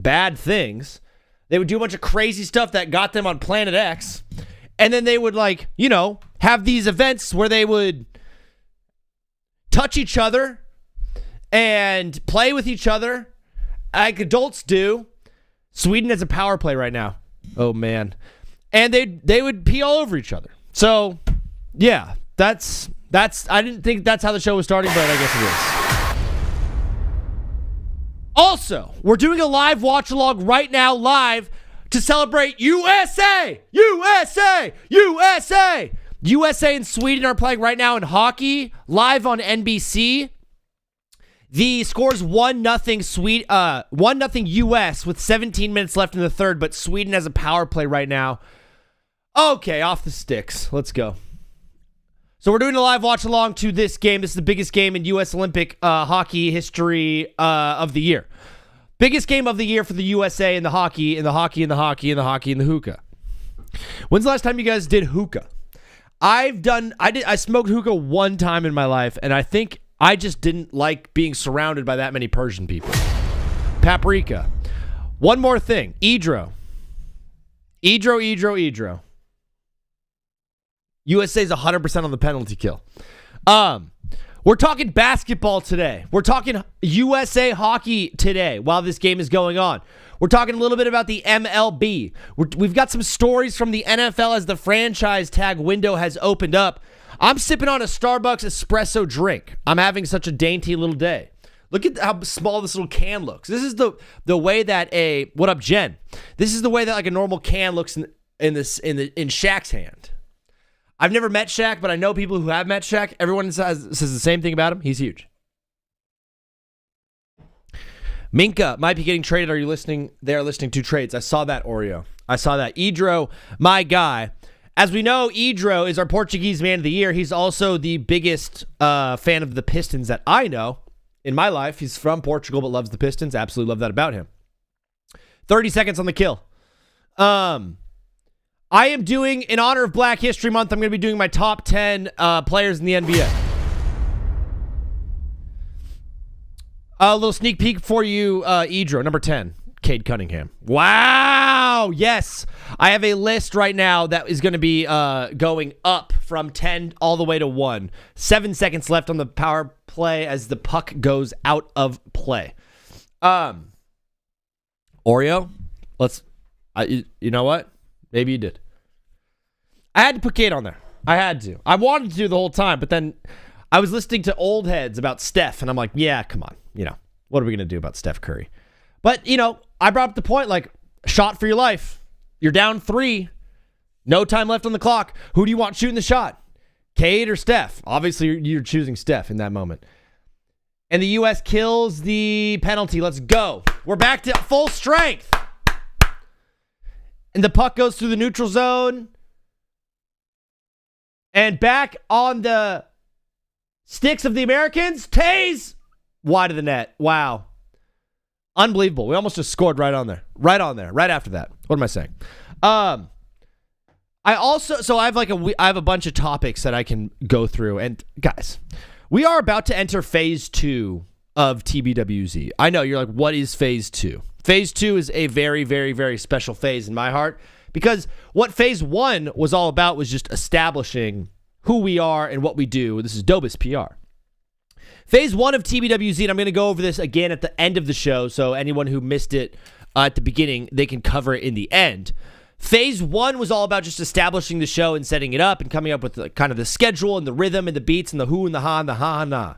bad things. They would do a bunch of crazy stuff that got them on Planet X. And then they would, like, you know, have these events where they would touch each other and play with each other like adults do. Sweden has a power play right now. Oh, man. And they would pee all over each other. So, yeah, that's I didn't think that's how the show was starting, but I guess it is. Also, we're doing a live watch along right now, live, to celebrate USA! USA! USA! USA and Sweden are playing right now in hockey, live on NBC. The score's 1-0 1-0 US with 17 minutes left in the third, but Sweden has a power play right now. Okay, off the sticks. Let's go. So we're doing a live watch along to this game. This is the biggest game in U.S. Olympic hockey history of the year. Biggest game of the year for the USA in the hockey, in the hockey, in the hockey, in the hockey, in the hookah. When's the last time you guys did hookah? I smoked hookah one time in my life, and I think I just didn't like being surrounded by that many Persian people. Paprika. One more thing. Edro. USA's 100% on the penalty kill. We're talking basketball today. We're talking USA hockey today while this game is going on. We're talking a little bit about the MLB. We've got some stories from the NFL as the franchise tag window has opened up. I'm sipping on a Starbucks espresso drink. I'm having such a dainty little day. Look at how small this little can looks. This is the way that what up, Jen? This is the way that like a normal can looks in Shaq's hand. I've never met Shaq, but I know people who have met Shaq. Everyone says the same thing about him. He's huge. Minka might be getting traded. Are you listening? They're listening to trades. I saw that, Oreo. I saw that. Edro, my guy. As we know, Edro is our Portuguese man of the year. He's also the biggest fan of the Pistons that I know in my life. He's from Portugal but loves the Pistons. Absolutely love that about him. 30 seconds on the kill. I am doing, in honor of Black History Month, I'm going to be doing my top 10 players in the NBA. A little sneak peek for you, Edro, number 10, Cade Cunningham. Wow, yes. I have a list right now that is going to be going up from 10 all the way to 1. 7 seconds left on the power play as the puck goes out of play. Oreo, you know what? Maybe you did. I had to put Cade on there. I had to. I wanted to do the whole time, but then I was listening to old heads about Steph, and I'm like, yeah, come on. You know, what are we going to do about Steph Curry? But, you know, I brought up the point, like, shot for your life. You're down 3. No time left on the clock. Who do you want shooting the shot? Cade or Steph? Obviously, you're choosing Steph in that moment. And the U.S. kills the penalty. Let's go. We're back to full strength. And the puck goes through the neutral zone. And back on the sticks of the Americans. Taze. Wide of the net. Wow. Unbelievable. We almost just scored right on there. Right on there. Right after that. What am I saying? I have a bunch of topics that I can go through. And guys, we are about to enter phase 2 of TBWZ. I know you're like, what is phase 2? Phase 2 is a very, very, very special phase in my heart because what phase 1 was all about was just establishing who we are and what we do. This is Dobus PR. Phase 1 of TBWZ, and I'm going to go over this again at the end of the show, so anyone who missed it at the beginning, they can cover it in the end. Phase 1 was all about just establishing the show and setting it up and coming up with kind of the schedule and the rhythm and the beats and the who and the ha and the ha and na.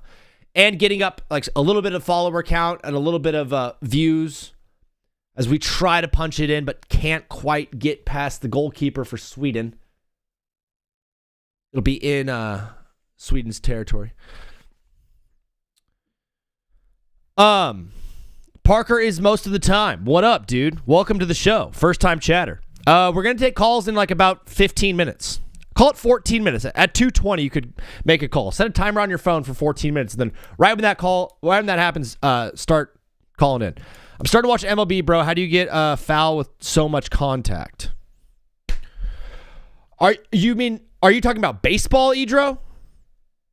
And getting up like a little bit of follower count and a little bit of views as we try to punch it in, but can't quite get past the goalkeeper for Sweden. It'll be in Sweden's territory. Parker is most of the time. What up, dude? Welcome to the show. First time chatter. We're going to take calls in like about 15 minutes. Call it 14 minutes. At 2:20, you could make a call. Set a timer on your phone for 14 minutes. And then right when that happens, start calling in. I'm starting to watch MLB, bro. How do you get foul with so much contact? Are you talking about baseball, Edro?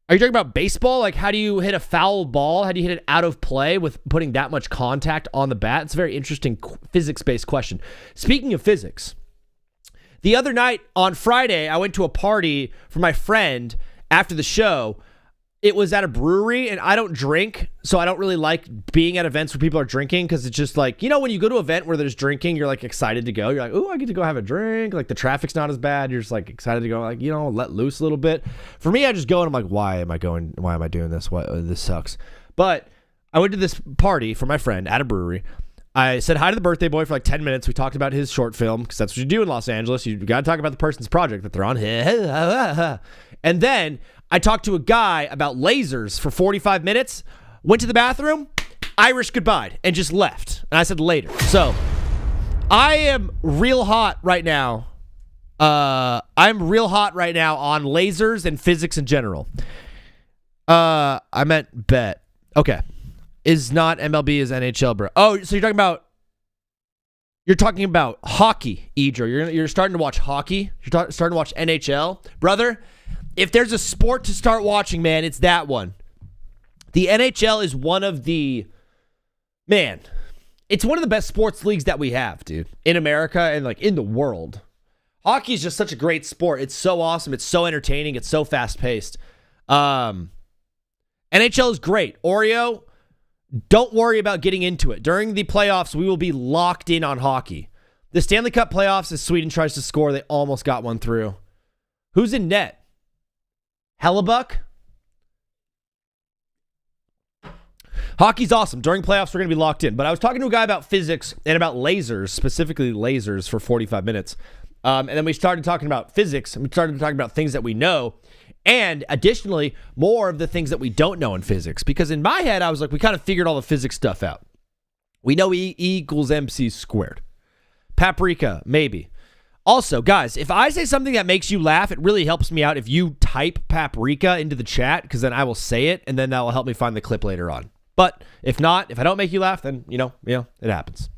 Are you talking about baseball? Like, how do you hit a foul ball? How do you hit it out of play with putting that much contact on the bat? It's a very interesting physics-based question. Speaking of physics, the other night on Friday, I went to a party for my friend after the show. It was at a brewery, and I don't drink, so I don't really like being at events where people are drinking because it's just like, you know, when you go to an event where there's drinking, you're like excited to go. You're like, ooh, I get to go have a drink. Like the traffic's not as bad. You're just like excited to go, like, you know, let loose a little bit. For me, I just go and I'm like, why am I going? Why am I doing this? This sucks. But I went to this party for my friend at a brewery. I said hi to the birthday boy for like 10 minutes. We talked about his short film because that's what you do in Los Angeles. You got to talk about the person's project that they're on. And then I talked to a guy about lasers for 45 minutes, went to the bathroom, Irish goodbye, and just left. And I said later. So I am real hot right now. I'm real hot right now on lasers and physics in general. I meant bet. Okay. Is not MLB, is NHL, bro. Oh, so you're talking about hockey, Idro. You're starting to watch hockey. You're starting to watch NHL. Brother, if there's a sport to start watching, man, it's that one. The NHL is one of the, man, it's one of the best sports leagues that we have, dude, in America and like in the world. Hockey is just such a great sport. It's so awesome. It's so entertaining. It's so fast-paced. NHL is great. Oreo, don't worry about getting into it. During the playoffs, we will be locked in on hockey. The Stanley Cup playoffs, as Sweden tries to score, they almost got one through. Who's in net? Hellebuck? Hockey's awesome. During playoffs, we're going to be locked in. But I was talking to a guy about physics and about lasers, specifically lasers, for 45 minutes. And then we started talking about physics, and we started talking about things that we know. And additionally, more of the things that we don't know in physics. Because in my head, I was like, we kind of figured all the physics stuff out. We know E equals MC squared. Paprika, maybe. Also, guys, if I say something that makes you laugh, it really helps me out if you type paprika into the chat, because then I will say it, and then that will help me find the clip later on. But if not, if I don't make you laugh, then, you know, it happens.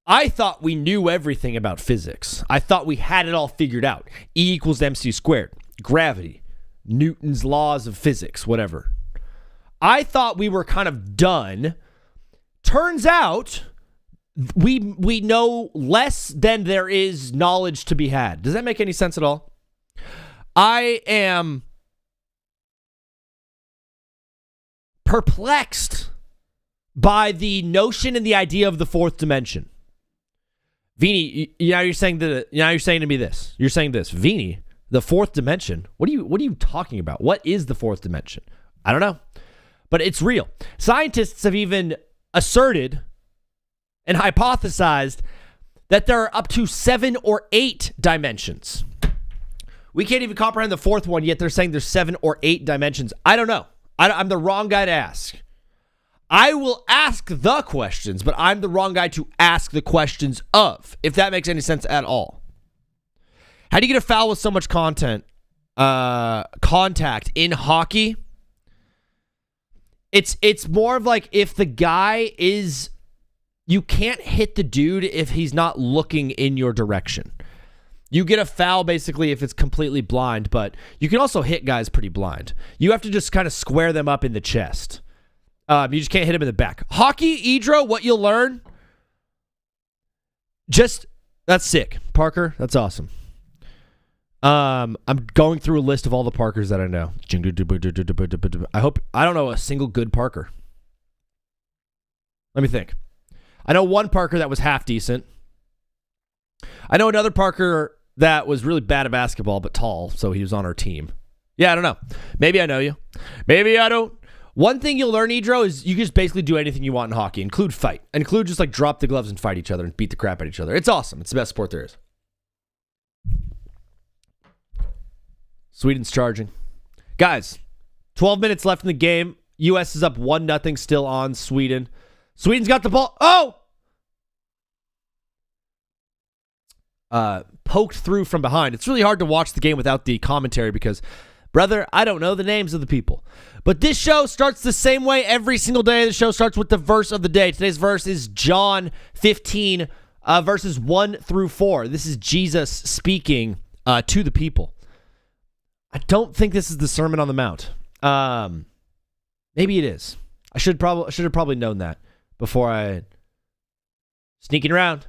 I thought we knew everything about physics. I thought we had it all figured out. E equals MC squared. Gravity. Newton's laws of physics. Whatever. I thought we were kind of done. Turns out we know less than there is knowledge to be had. Does that make any sense at all? I am perplexed by the notion and the idea of the fourth dimension. Vini, you're saying to me this. You're saying this, Vini, the fourth dimension. What are you talking about? What is the fourth dimension? I don't know, but it's real. Scientists have even asserted and hypothesized that there are up to 7 or 8 dimensions. We can't even comprehend the fourth one, yet they're saying there's 7 or 8 dimensions. I don't know. I'm the wrong guy to ask. I will ask the questions, but I'm the wrong guy to ask the questions of, if that makes any sense at all. How do you get a foul with so much contact in hockey? It's more of like if the guy is, you can't hit the dude if he's not looking in your direction. You get a foul basically if it's completely blind, but you can also hit guys pretty blind. You have to just kind of square them up in the chest. You just can't hit him in the back. Hockey, Idro, what you'll learn. That's sick. Parker, that's awesome. I'm going through a list of all the Parkers that I know. I don't know a single good Parker. Let me think. I know one Parker that was half decent. I know another Parker that was really bad at basketball, but tall, so he was on our team. Yeah, I don't know. Maybe I know you. Maybe I don't. One thing you'll learn, Idro, is you can just basically do anything you want in hockey. Include fight. Include just like drop the gloves and fight each other and beat the crap out of each other. It's awesome. It's the best sport there is. Sweden's charging. Guys, 12 minutes left in the game. U.S. is up 1-0 still on Sweden. Sweden's got the ball. Oh! Poked through from behind. It's really hard to watch the game without the commentary because, brother, I don't know the names of the people. But this show starts the same way every single day. The show starts with the verse of the day. Today's verse is John 15, verses 1 through 4. This is Jesus speaking to the people. I don't think this is the Sermon on the Mount. Maybe it is. I should have probably known that before I sneaking around.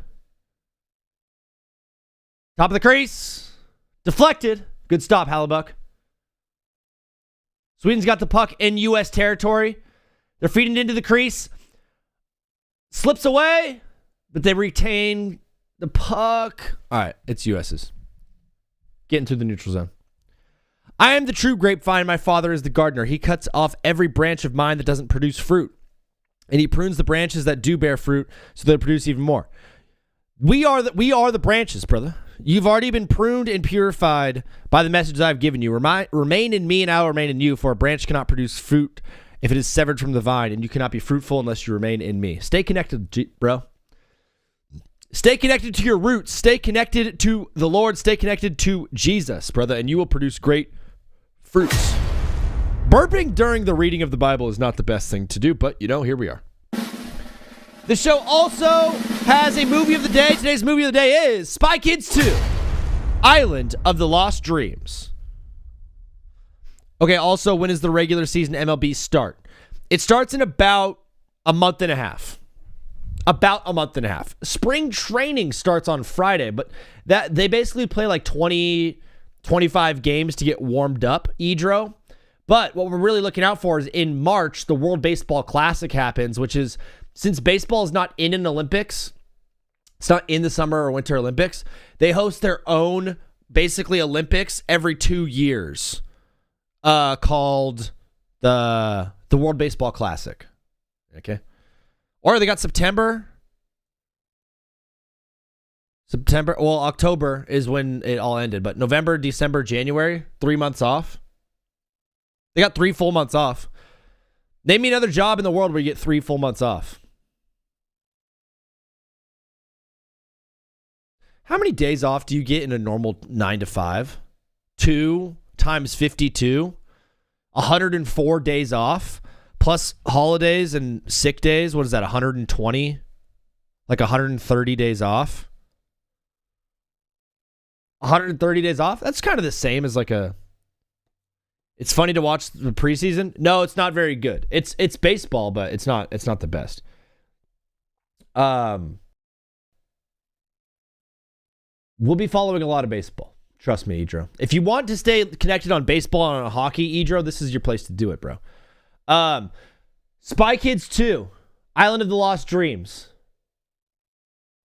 Top of the crease. Deflected. Good stop, Hallebuck. Sweden's got the puck in U.S. territory. They're feeding into the crease. Slips away, but they retain the puck. All right, it's U.S.'s. Getting through the neutral zone. I am the true grapevine. My father is the gardener. He cuts off every branch of mine that doesn't produce fruit, and he prunes the branches that do bear fruit so they produce even more. We are the branches, brother. You've already been pruned and purified by the message I've given you. Remain in me and I will remain in you, for a branch cannot produce fruit if it is severed from the vine, and you cannot be fruitful unless you remain in me. Stay connected, bro. Stay connected to your roots. Stay connected to the Lord. Stay connected to Jesus, brother, and you will produce great fruits. Burping during the reading of the Bible is not the best thing to do, but, here we are. The show also has a movie of the day. Today's movie of the day is Spy Kids 2, Island of the Lost Dreams. Okay, also, when does the regular season MLB start? It starts in about a month and a half. Spring training starts on Friday, but they basically play like 20, 25 games to get warmed up, Edro. But what we're really looking out for is in March, the World Baseball Classic happens, which is, since baseball is not in an Olympics, it's not in the Summer or Winter Olympics, they host their own, basically, Olympics every 2 years, called the World Baseball Classic. Okay. Or they got September. Well, October is when it all ended, but November, December, January, 3 months off. They got 3 full months off. Name me another job in the world where you get 3 full months off. How many days off do you get in a normal 9 to 5? 2 times 52. 104 days off. Plus holidays and sick days. What is that, 120? Like 130 days off? 130 days off? That's kind of the same as like a... It's funny to watch the preseason. No, it's not very good. It's baseball, but it's not the best. We'll be following a lot of baseball. Trust me, Edro. If you want to stay connected on baseball and on hockey, Edro, this is your place to do it, bro. Spy Kids 2, Island of the Lost Dreams.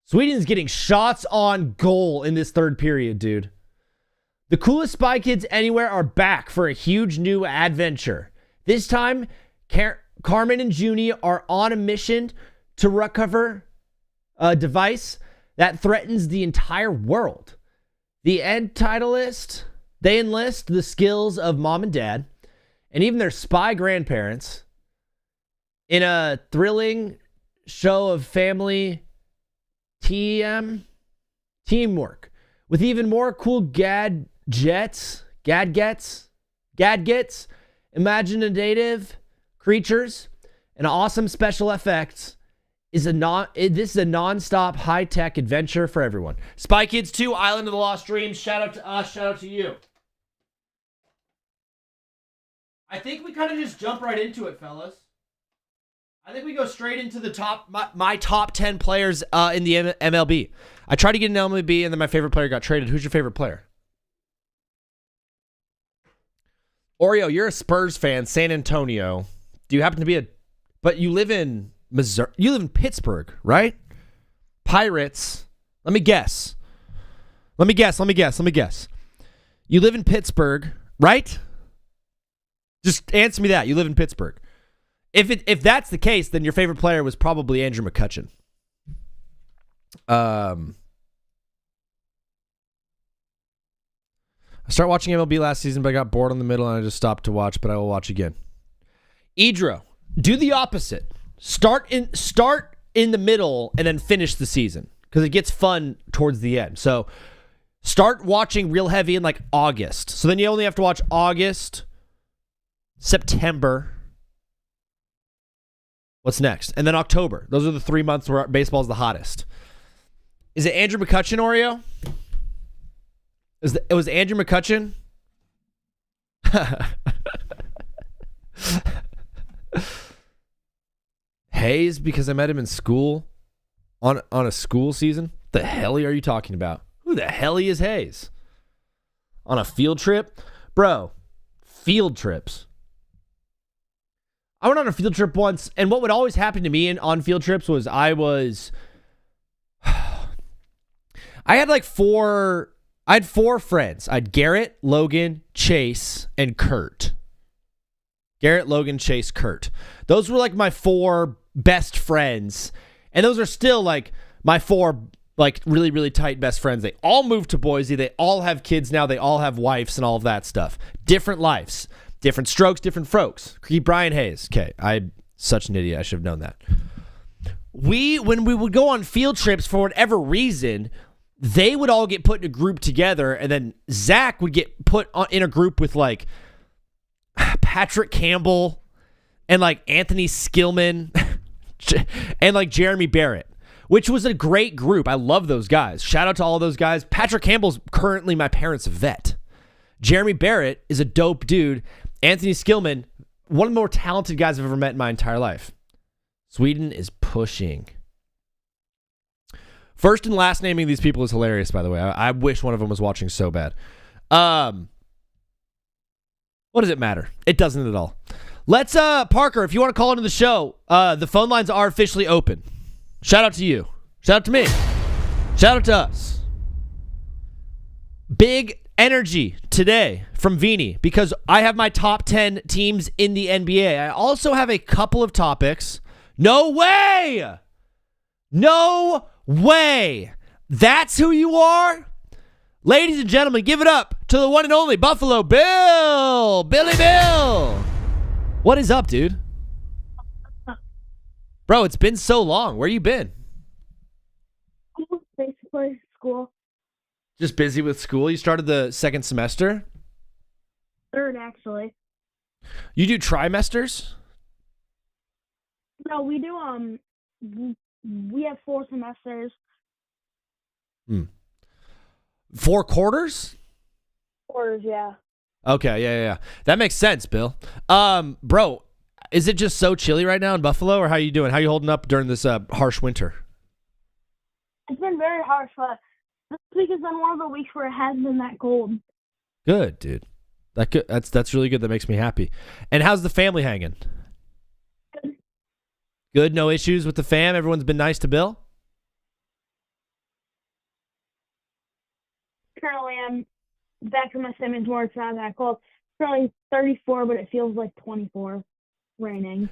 Sweden's getting shots on goal in this third period, dude. The coolest Spy Kids anywhere are back for a huge new adventure. This time, Carmen and Junie are on a mission to recover a device that threatens the entire world. The they enlist the skills of mom and dad, and even their spy grandparents, in a thrilling show of family teamwork, with even more cool gadgets, imaginative creatures, and awesome special effects. This is a non-stop high-tech adventure for everyone. Spy Kids 2, Island of the Lost Dreams. Shout out to us. Shout out to you. I think we kind of just jump right into it, fellas. I think we go straight into the my top 10 players in the MLB. I tried to get an MLB, and then my favorite player got traded. Who's your favorite player? Oreo, you're a Spurs fan, San Antonio. Do you happen to be but you live in Missouri. You live in Pittsburgh, right? Pirates. Let me guess. You live in Pittsburgh, right? Just answer me that. You live in Pittsburgh. If that's the case, then your favorite player was probably Andrew McCutchen. I started watching MLB last season, but I got bored in the middle and I just stopped to watch, but I will watch again. Edro, do the opposite. Start in the middle and then finish the season, because it gets fun towards the end. So start watching real heavy in like August. So then you only have to watch August, September. What's next? And then October. Those are the 3 months where baseball is the hottest. Is it Andrew McCutchen, Oreo? It was Andrew McCutchen? Hayes, because I met him in school on a school season? The hell are you talking about? Who the hell is Hayes? On a field trip? Bro, field trips. I went on a field trip once, and what would always happen to me on field trips was I had four friends. I had Garrett, Logan, Chase, and Kurt. Garrett, Logan, Chase, Kurt. Those were like my four best friends. And those are still like my four like really, really tight best friends. They all moved to Boise. They all have kids now. They all have wives and all of that stuff. Different lives. Different strokes, different folks. Keep Brian Hayes. Okay, I'm such an idiot. I should have known that. When we would go on field trips, for whatever reason, they would all get put in a group together, and then Zach would get put in a group with like Patrick Campbell and like Anthony Skillman and like Jeremy Barrett, which was a great group. I love those guys. Shout out to all those guys. Patrick Campbell's currently my parents' vet. Jeremy Barrett is a dope dude. Anthony Skillman, one of the more talented guys I've ever met in my entire life. Sweden is pushing. First and last naming these people is hilarious, by the way. I wish one of them was watching so bad. What does it matter? It doesn't at all. Let's, Parker, if you want to call into the show, the phone lines are officially open. Shout out to you. Shout out to me. Shout out to us. Big energy today from Vini because I have my top 10 teams in the NBA. I also have a couple of topics. No way! No way! That's who you are? Ladies and gentlemen, give it up to the one and only Buffalo Bill! Billy Bill! What is up, dude? Bro, it's been so long. Where you been? Basically, school. Just busy with school? You started the second semester? Third, actually. You do trimesters? No, we do, we have 4 semesters. 4 quarters? Quarters, yeah. Okay, yeah. That makes sense, Bill. Bro, is it just so chilly right now in Buffalo, or how you doing? How you holding up during this harsh winter? It's been very harsh, but this week has been one of the weeks where it hasn't been that cold. Good, dude. That's really good. That makes me happy. And how's the family hanging? Good. Good, no issues with the fam? Everyone's been nice to Bill? Currently, I'm back from my Simmons where it's not that cold. It's currently 34, but it feels like 24. Raining.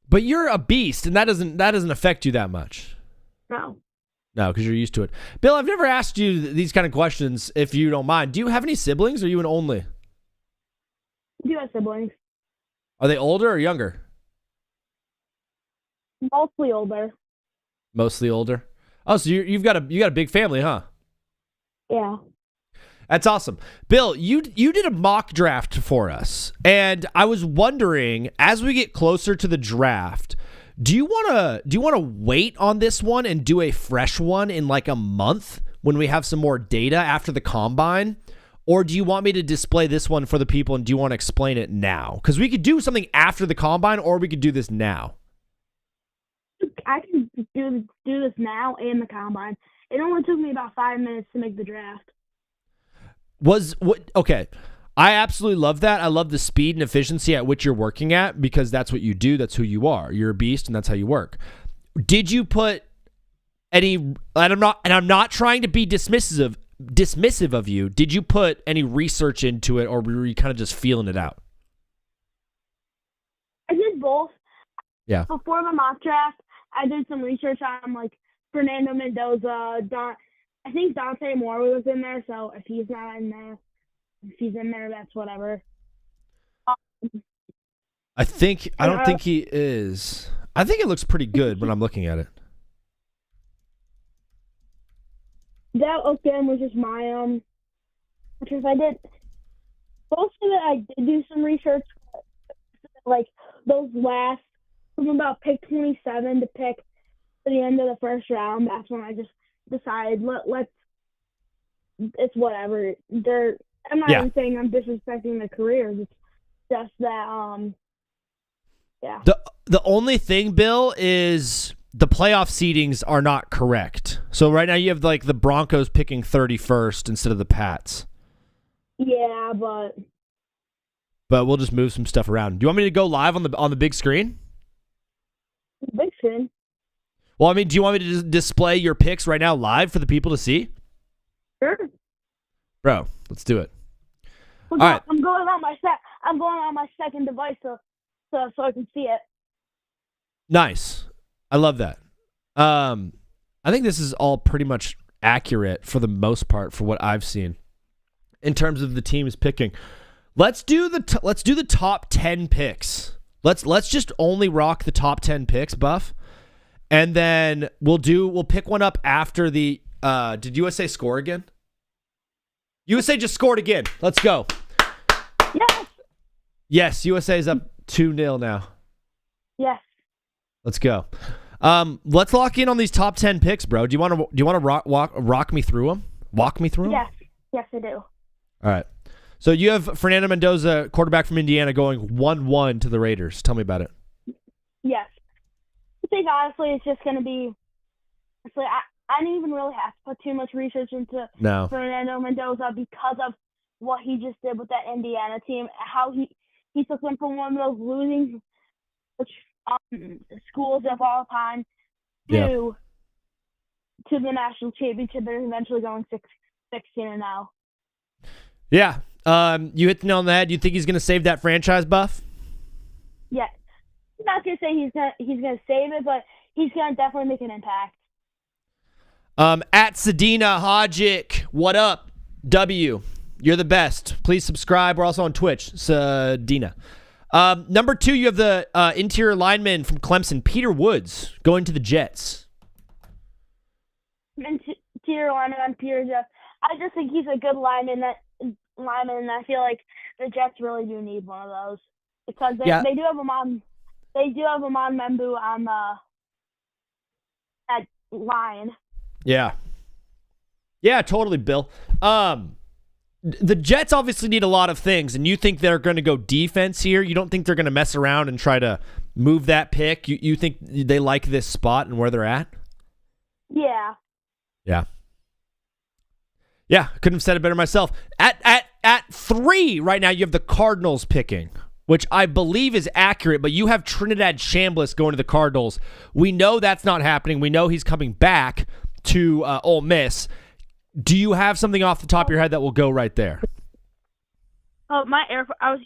But you're a beast, and that doesn't affect you that much. No. No, because you're used to it. Bill, I've never asked you these kind of questions, if you don't mind. Do you have any siblings, or are you an only? I do have siblings. Are they older or younger? Mostly older. Mostly older. Oh, so you've got a big family, huh? Yeah. That's awesome. Bill, you did a mock draft for us, and I was wondering, as we get closer to the draft, do you want to wait on this one and do a fresh one in like a month when we have some more data after the combine? Or do you want me to display this one for the people, and do you want to explain it now? Because we could do something after the combine, or we could do this now. I can do this now and the combine. It only took me about 5 minutes to make the draft. Okay. I absolutely love that. I love the speed and efficiency at which you're working at, because that's what you do. That's who you are. You're a beast, and that's how you work. Did you put any? And I'm not trying to be dismissive of you. Did you put any research into it, or were you kind of just feeling it out? I did both. Yeah. Before the mock draft, I did some research on like Fernando Mendoza. I think Dante Moore was in there, so if he's not in there. If he's in there, that's whatever. I don't think he is. I think it looks pretty good when I'm looking at it. That again was just my because I did most of it. I did do some research, like those last from about pick 27 to pick to the end of the first round. That's when I just decided let's. It's whatever. I'm not even saying I'm disrespecting the careers. It's just that yeah. The only thing, Bill, is the playoff seedings are not correct. So right now you have like the Broncos picking 31st instead of the Pats. Yeah, But we'll just move some stuff around. Do you want me to go live on the big screen? big soon. Well, I mean, do you want me to display your picks right now live for the people to see? Sure. Bro, let's do it. All right. I'm going on my second device so I can see it. Nice. I love that. I think this is all pretty much accurate for the most part for what I've seen in terms of the teams picking. Let's do the top 10 picks. Let's just only rock the top 10 picks, Buff. And then we'll pick one up after the did USA score again? USA just scored again. Let's go. Yes. Yes, USA is up 2-0 now. Yes. Let's go. Let's lock in on these top 10 picks, bro. Do you want to rock me through them? Walk me through them? Yes. Yes, I do. All right. So you have Fernando Mendoza, quarterback from Indiana, going 1-1 to the Raiders. Tell me about it. Yes. I think honestly it's just going to be. Honestly, I didn't even really have to put too much research into No. Fernando Mendoza because of what he just did with that Indiana team. How he took them from one of those losing schools of all time to the national championship. They're eventually going 16-0. Yeah. You hit the nail on the head. You think he's going to save that franchise, Buff? Yeah. I'm not gonna say he's gonna save it, but he's gonna definitely make an impact. At Sadina Hodgick, what up? W, you're the best. Please subscribe. We're also on Twitch. Sadina. Number 2, you have the interior lineman from Clemson, Peter Woods, going to the Jets. Interior lineman on Peter Jeff. I just think he's a good lineman. And I feel like the Jets really do need one of those because they do have him on. They do have Amon Membu on at line. Yeah. Yeah, totally, Bill. The Jets obviously need a lot of things, and you think they're going to go defense here? You don't think they're going to mess around and try to move that pick? You think they like this spot and where they're at? Yeah. Yeah. Yeah, couldn't have said it better myself. At 3 right now, you have the Cardinals picking, which I believe is accurate, but you have Trinidad Chambliss going to the Cardinals. We know that's not happening. We know he's coming back to Ole Miss. Do you have something off the top of your head that will go right there? Oh,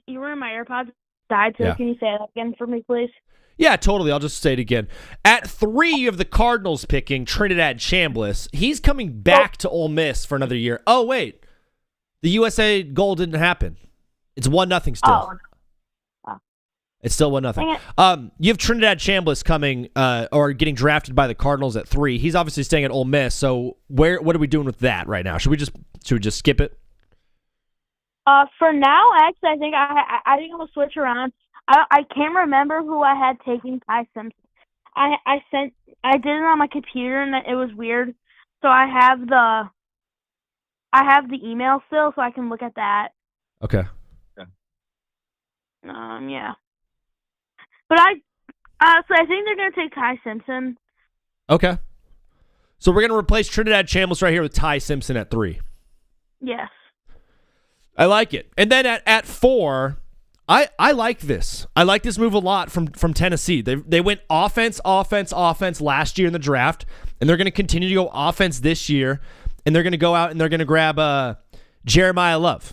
you were in my AirPods died, so Can you say that again for me, please? Yeah, totally. I'll just say it again. At 3, you have the Cardinals picking Trinidad Chambliss. He's coming back to Ole Miss for another year. Oh, wait. The USA goal didn't happen. It's 1-0 still. Oh. It's still 1-0. You have Trinidad Chambliss coming or getting drafted by the Cardinals at 3. He's obviously staying at Ole Miss. So what are we doing with that right now? Should we just skip it? For now, actually, I think I think I'll switch around. I can't remember who I had taking Ty Simpson. I did it on my computer and it was weird. So I have the email still, so I can look at that. Okay. Yeah. But I think they're gonna take Ty Simpson. Okay. So we're gonna replace Trinidad Chambliss right here with Ty Simpson at 3. Yes. I like it. And then at 4, I like this. I like this move a lot from Tennessee. They went offense last year in the draft, and they're gonna continue to go offense this year, and they're gonna go out and they're gonna grab Jeremiah Love.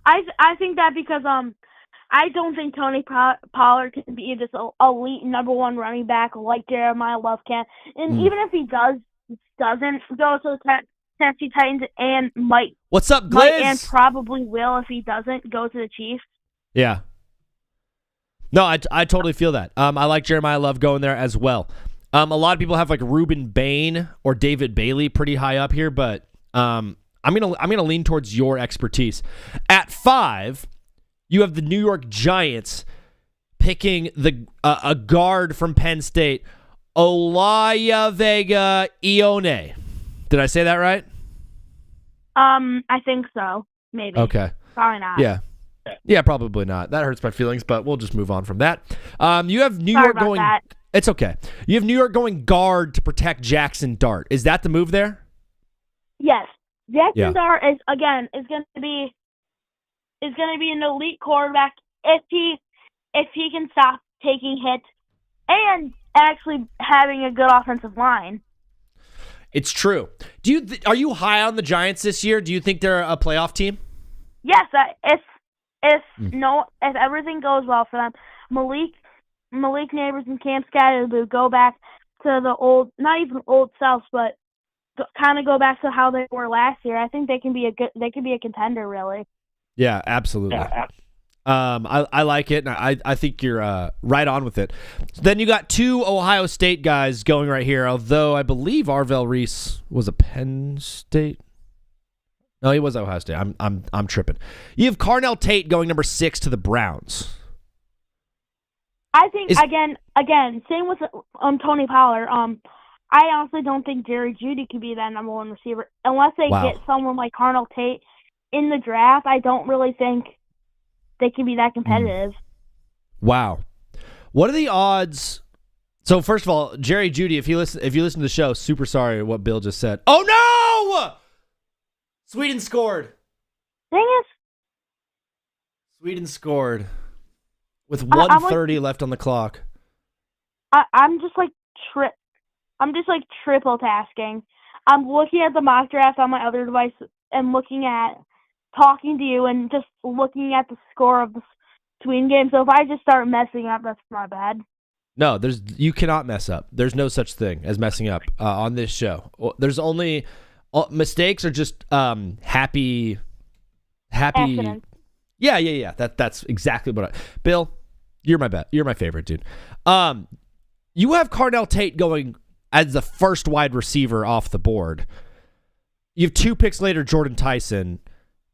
I think that because I don't think Tony Pollard can be this elite number 1 running back like Jeremiah Love can. And even if he doesn't go to the Tennessee Titans and might. What's up, Gliz? Might and probably will if he doesn't go to the Chiefs. Yeah. No, I totally feel that. I like Jeremiah Love going there as well. A lot of people have like Reuben Bain or David Bailey pretty high up here, but I'm gonna lean towards your expertise. At 5. You have the New York Giants picking a guard from Penn State, Olaya Vega Ione. Did I say that right? I think so. Maybe. Okay. Probably not. Yeah. Yeah, probably not. That hurts my feelings, but we'll just move on from that. You have New Sorry York about going. that. It's okay. You have New York going guard to protect Jackson Dart. Is that the move there? Yes, Jackson Yeah. Dart is going to be an elite quarterback if he can stop taking hits and actually having a good offensive line. It's true. Are you high on the Giants this year? Do you think they're a playoff team? Yes, if everything goes well for them, Malik Neighbors and Cam Scatterby go back to the old, not even old selves, but kind of go back to how they were last year. I think they can be a contender, really. Yeah, absolutely. I like it, and I think you're right on with it. Then you got two Ohio State guys going right here, although I believe Arvell Reese was a Penn State. No, he was Ohio State. I'm tripping. You have Carnell Tate going number 6 to the Browns. I think again, same with Tony Pollard. I honestly don't think Jerry Jeudy could be that number 1 receiver unless they get someone like Carnell Tate in the draft. I don't really think they can be that competitive. Wow. What are the odds? So first of all, Jerry Jeudy, if you listen to the show, super sorry what Bill just said. Oh no! Sweden scored. Thing is, Sweden scored with 1:30 left on the clock. I'm just like triple tasking. I'm looking at the mock draft on my other device and talking to you and just looking at the score of the Sweden game. So if I just start messing up, that's my bad. No, you cannot mess up. There's no such thing as messing up on this show. There's only mistakes are just happy. Accidents. Yeah. That's exactly what Bill, you're my favorite dude. You have Carnell Tate going as the first wide receiver off the board. You have 2 picks later, Jordan Tyson.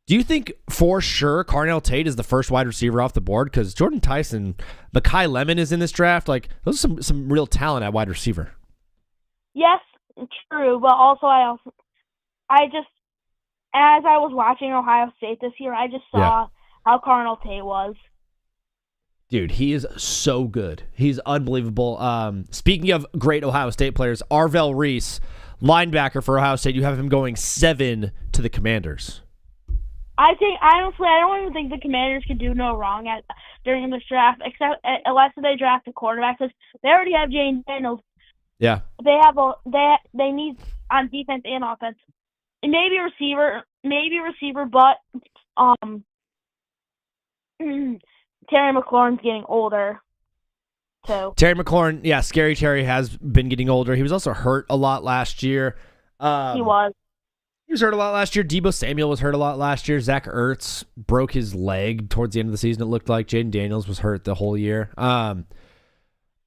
Do you think for sure Carnell Tate is the first wide receiver off the board? Because Jordan Tyson, Mekhi Lemon is in this draft. Like, those are some real talent at wide receiver. Yes, true. But also, as I was watching Ohio State this year, I just saw how Carnell Tate was. Dude, he is so good. He's unbelievable. Speaking of great Ohio State players, Arvell Reese, linebacker for Ohio State, you have him going 7 to the Commanders. I don't even think the Commanders could do no wrong during this draft, except unless they draft a quarterback. Because they already have Jane Daniels. Yeah. They need on defense and offense, and maybe receiver, but Terry McLaurin's getting older, too. Terry McLaurin, yeah, Scary Terry has been getting older. He was also hurt a lot last year. He was. He was hurt a lot last year. Deebo Samuel was hurt a lot last year. Zach Ertz broke his leg towards the end of the season, it looked like. Jaden Daniels was hurt the whole year. I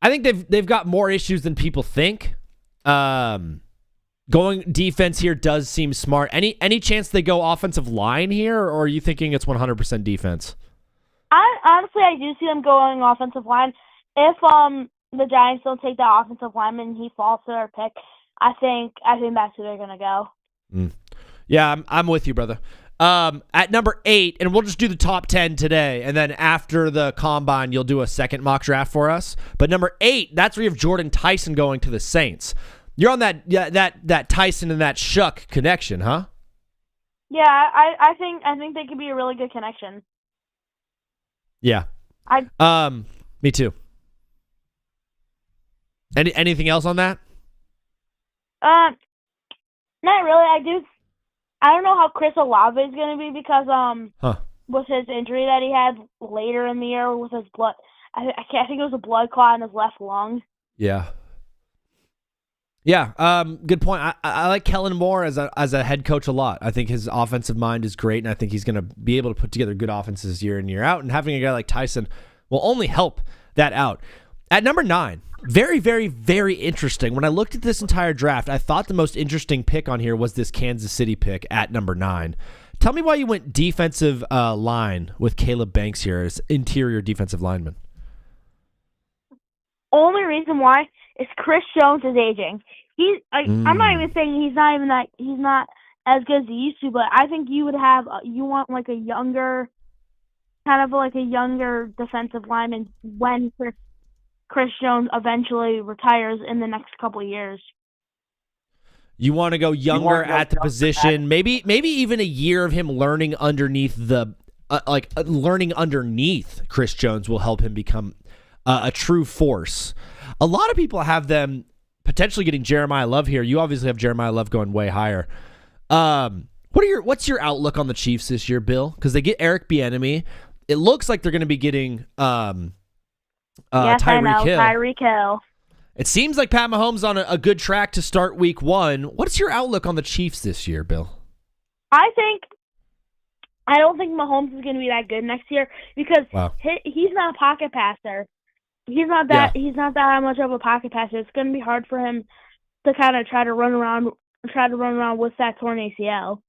think they've got more issues than people think. Going defense here does seem smart. Any chance they go offensive line here, or are you thinking it's 100% defense? I do see them going offensive line. If the Giants don't take that offensive lineman and he falls to their pick, I think that's who they're gonna go. Yeah, I'm with you, brother. At number 8, and we'll just do the top 10 today, and then after the combine, you'll do a second mock draft for us. But number 8, that's where you have Jordan Tyson going to the Saints. You're on that Tyson and that Shuck connection, huh? Yeah, I think they could be a really good connection. Yeah. Me too. Anything else on that? Not really. I don't know how Chris Olave is going to be because with his injury that he had later in the year with his blood, I think it was a blood clot in his left lung. Yeah. Yeah. Good point. I like Kellen Moore as a head coach a lot. I think his offensive mind is great, and I think he's going to be able to put together good offenses year in, year out. And having a guy like Tyson will only help that out. At number 9, very, very, very interesting. When I looked at this entire draft, I thought the most interesting pick on here was this Kansas City pick at number 9. Tell me why you went defensive line with Caleb Banks here as interior defensive lineman. Only reason why is Chris Jones is aging. I'm not even saying he's not as good as he used to, but I think you want like a younger kind of like a younger defensive lineman when Chris Jones eventually retires in the next couple of years. You want to go younger at the position, maybe even a year of him learning underneath learning underneath Chris Jones will help him become a true force. A lot of people have them potentially getting Jeremiah Love here. You obviously have Jeremiah Love going way higher. What's your outlook on the Chiefs this year, Bill? Because they get Eric Bieniemy. It looks like they're going to be getting Yes, Tyreek Hill. Tyreek Hill. It seems like Pat Mahomes on a good track to start week 1. What's your outlook on the Chiefs this year, Bill? I don't think Mahomes is going to be that good next year because he's not a pocket passer. He's not that much of a pocket passer. It's going to be hard for him to kind of try to run around with that torn ACL.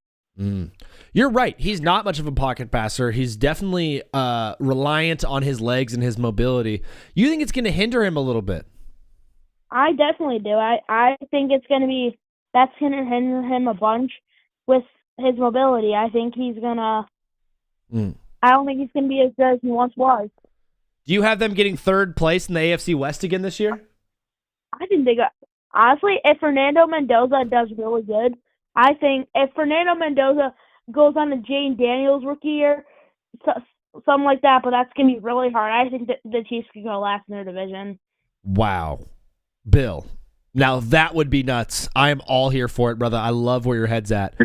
You're right. He's not much of a pocket passer. He's definitely reliant on his legs and his mobility. You think it's going to hinder him a little bit? I definitely do. I think that's going to hinder him a bunch with his mobility. I think he's going to I don't think he's going to be as good as he once was. Do you have them getting 3rd place in the AFC West again this year? I think they got, honestly, if Fernando Mendoza does really good, I think if Fernando Mendoza goes on a Jane Daniels rookie year, something like that, but that's going to be really hard. I think that the Chiefs could go last in their division. Wow. Bill, now that would be nuts. I am all here for it, brother. I love where your head's at.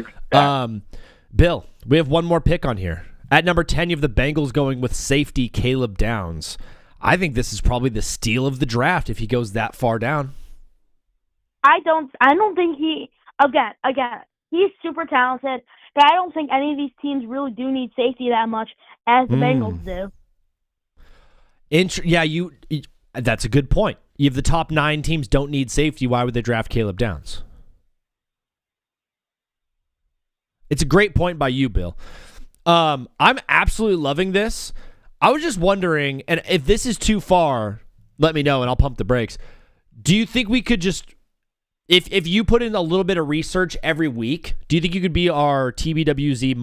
Bill, we have one more pick on here. At number 10, you have the Bengals going with safety Caleb Downs. I think this is probably the steal of the draft if he goes that far down. I don't think he's super talented, but I don't think any of these teams really do need safety that much as the Bengals do. That's a good point. You have the top 9 teams don't need safety. Why would they draft Caleb Downs? It's a great point by you, Bill. I'm absolutely loving this. I was just wondering, and if this is too far, let me know and I'll pump the brakes. Do you think we could just, if you put in a little bit of research every week, do you think you could be our TBWZ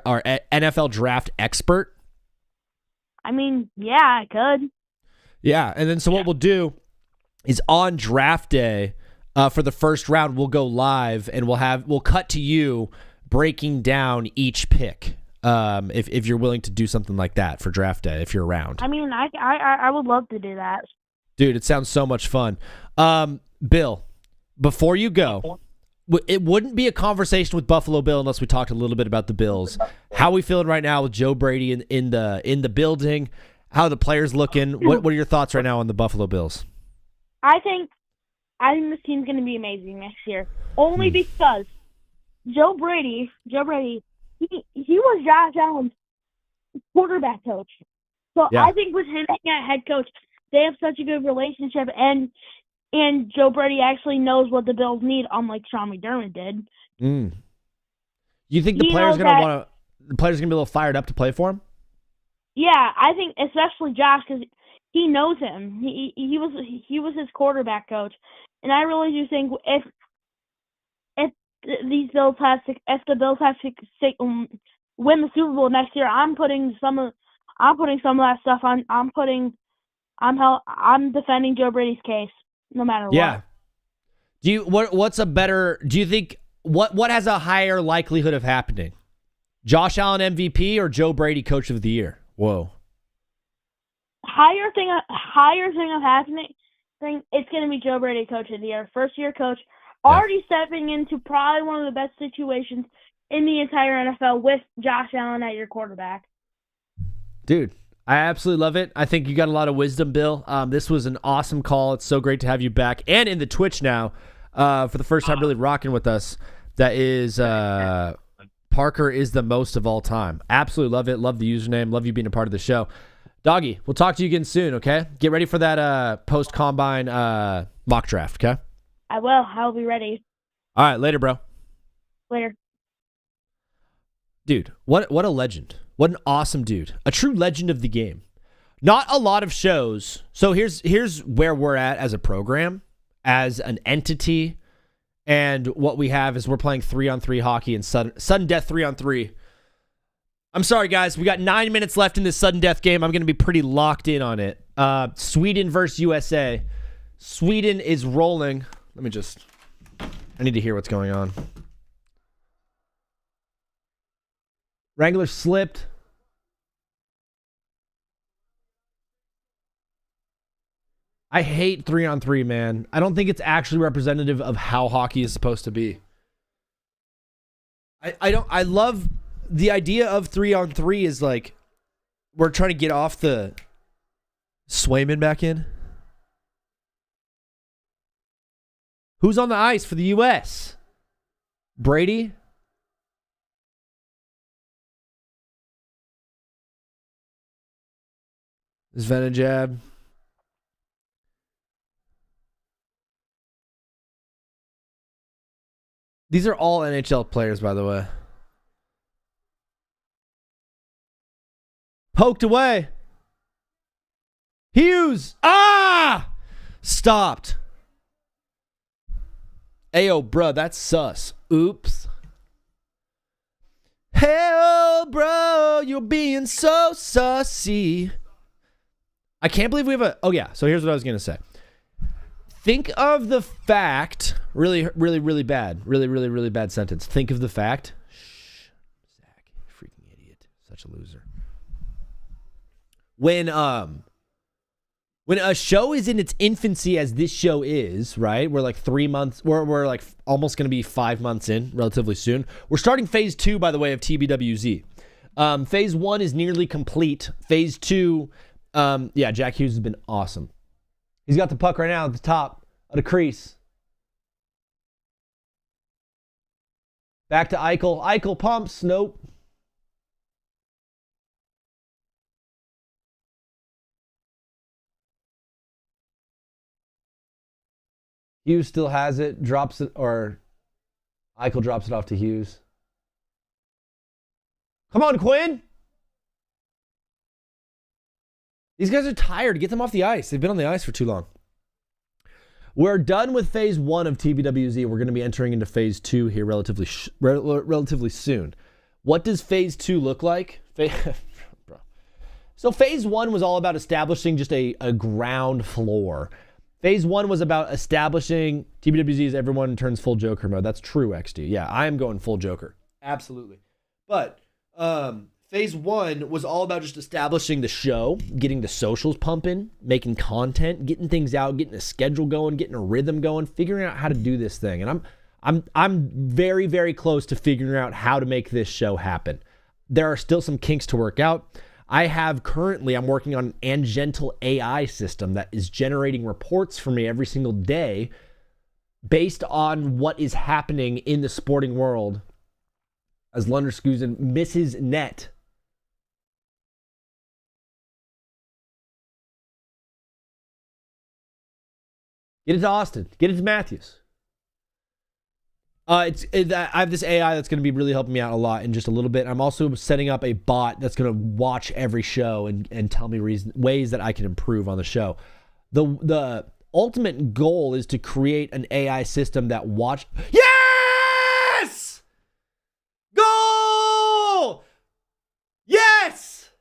our NFL draft expert? I mean, yeah, I could. Yeah, and then so what we'll do is on draft day for the first round, we'll go live and we'll cut to you breaking down each pick. If you're willing to do something like that for draft day, if you're around. I mean, I would love to do that. Dude, it sounds so much fun. Bill, before you go, it wouldn't be a conversation with Buffalo Bill unless we talked a little bit about the Bills. How are we feeling right now with Joe Brady in the building? How are the players looking? What are your thoughts right now on the Buffalo Bills? I think this team's going to be amazing next year. Only because Joe Brady, he was Josh Allen's quarterback coach. So I think with him being a head coach, they have such a good relationship, and Joe Brady actually knows what the Bills need, unlike Sean McDermott did. You think the players gonna be a little fired up to play for him? Yeah, I think especially Josh, because he knows him. He was his quarterback coach, and I really do think if the Bills have to win the Super Bowl next year, I'm putting some of that stuff on. I'm defending Joe Brady's case no matter what. Yeah. Do you think what has a higher likelihood of happening? Josh Allen MVP or Joe Brady Coach of the Year? Whoa. Higher thing of happening. It's going to be Joe Brady Coach of the Year, first year coach, already stepping into probably one of the best situations in the entire NFL with Josh Allen at your quarterback. Dude, I absolutely love it. I think you got a lot of wisdom, Bill. This was an awesome call. It's so great to have you back and in the Twitch now for the first time really rocking with us. That is Parker is the most of all time. Absolutely love it. Love the username. Love you being a part of the show. Doggy, we'll talk to you again soon, okay? Get ready for that post-combine mock draft, okay? I will. I'll be ready. All right, later, bro. Later. Dude, what a legend. What an awesome dude. A true legend of the game. Not a lot of shows. So here's where we're at as a program, as an entity, and what we have is we're playing 3-on-3 hockey and sudden death 3-on-3. I'm sorry, guys. We got 9 minutes left in this sudden death game. I'm going to be pretty locked in on it. Sweden versus USA. Sweden is rolling. Let me just... I need to hear what's going on. Wrangler slipped. I hate 3-on-3, man. I don't think it's actually representative of how hockey is supposed to be. I love the idea of 3-on-3 is like we're trying to get off the Swayman back in. Who's on the ice for the US? Brady? Zvenejad. These are all NHL players, by the way. Poked away. Hughes. Ah! Stopped. Ayo, bruh, that's sus. Oops. Hell, bro, you're being so sussy. I can't believe we have a... Oh, yeah. So here's what I was going to say. Think of the fact... Really, really, really bad. Really, really, really bad sentence. Think of the fact... Shh. Zach, freaking idiot. Such a loser. When a show is in its infancy, as this show is, right? We're like 3 months... We're like almost going to be 5 months in relatively soon. We're starting phase 2, by the way, of TBWZ. Phase 1 is nearly complete. Phase 2... yeah, Jack Hughes has been awesome. He's got the puck right now at the top of the crease. Back to Eichel. Eichel pumps. Nope. Hughes still has it. Drops it, or Eichel drops it off to Hughes. Come on, Quinn. These guys are tired. Get them off the ice. They've been on the ice for too long. We're done with phase 1 of TBWZ. We're going to be entering into phase 2 here relatively soon. What does phase 2 look like? So phase 1 was all about establishing just a ground floor. Phase 1 was about establishing TBWZ as everyone turns full Joker mode. That's true, XD. Yeah, I am going full Joker. Absolutely. But phase 1 was all about just establishing the show, getting the socials pumping, making content, getting things out, getting a schedule going, getting a rhythm going, figuring out how to do this thing. And I'm very, very close to figuring out how to make this show happen. There are still some kinks to work out. I'm working on an Angentle AI system that is generating reports for me every single day based on what is happening in the sporting world as Lunderskusen misses net. Get it to Austin. Get it to Matthews. I have this AI that's going to be really helping me out a lot in just a little bit. I'm also setting up a bot that's going to watch every show and tell me ways that I can improve on the show. The ultimate goal is to create an AI system that Yes! Goal! Yes!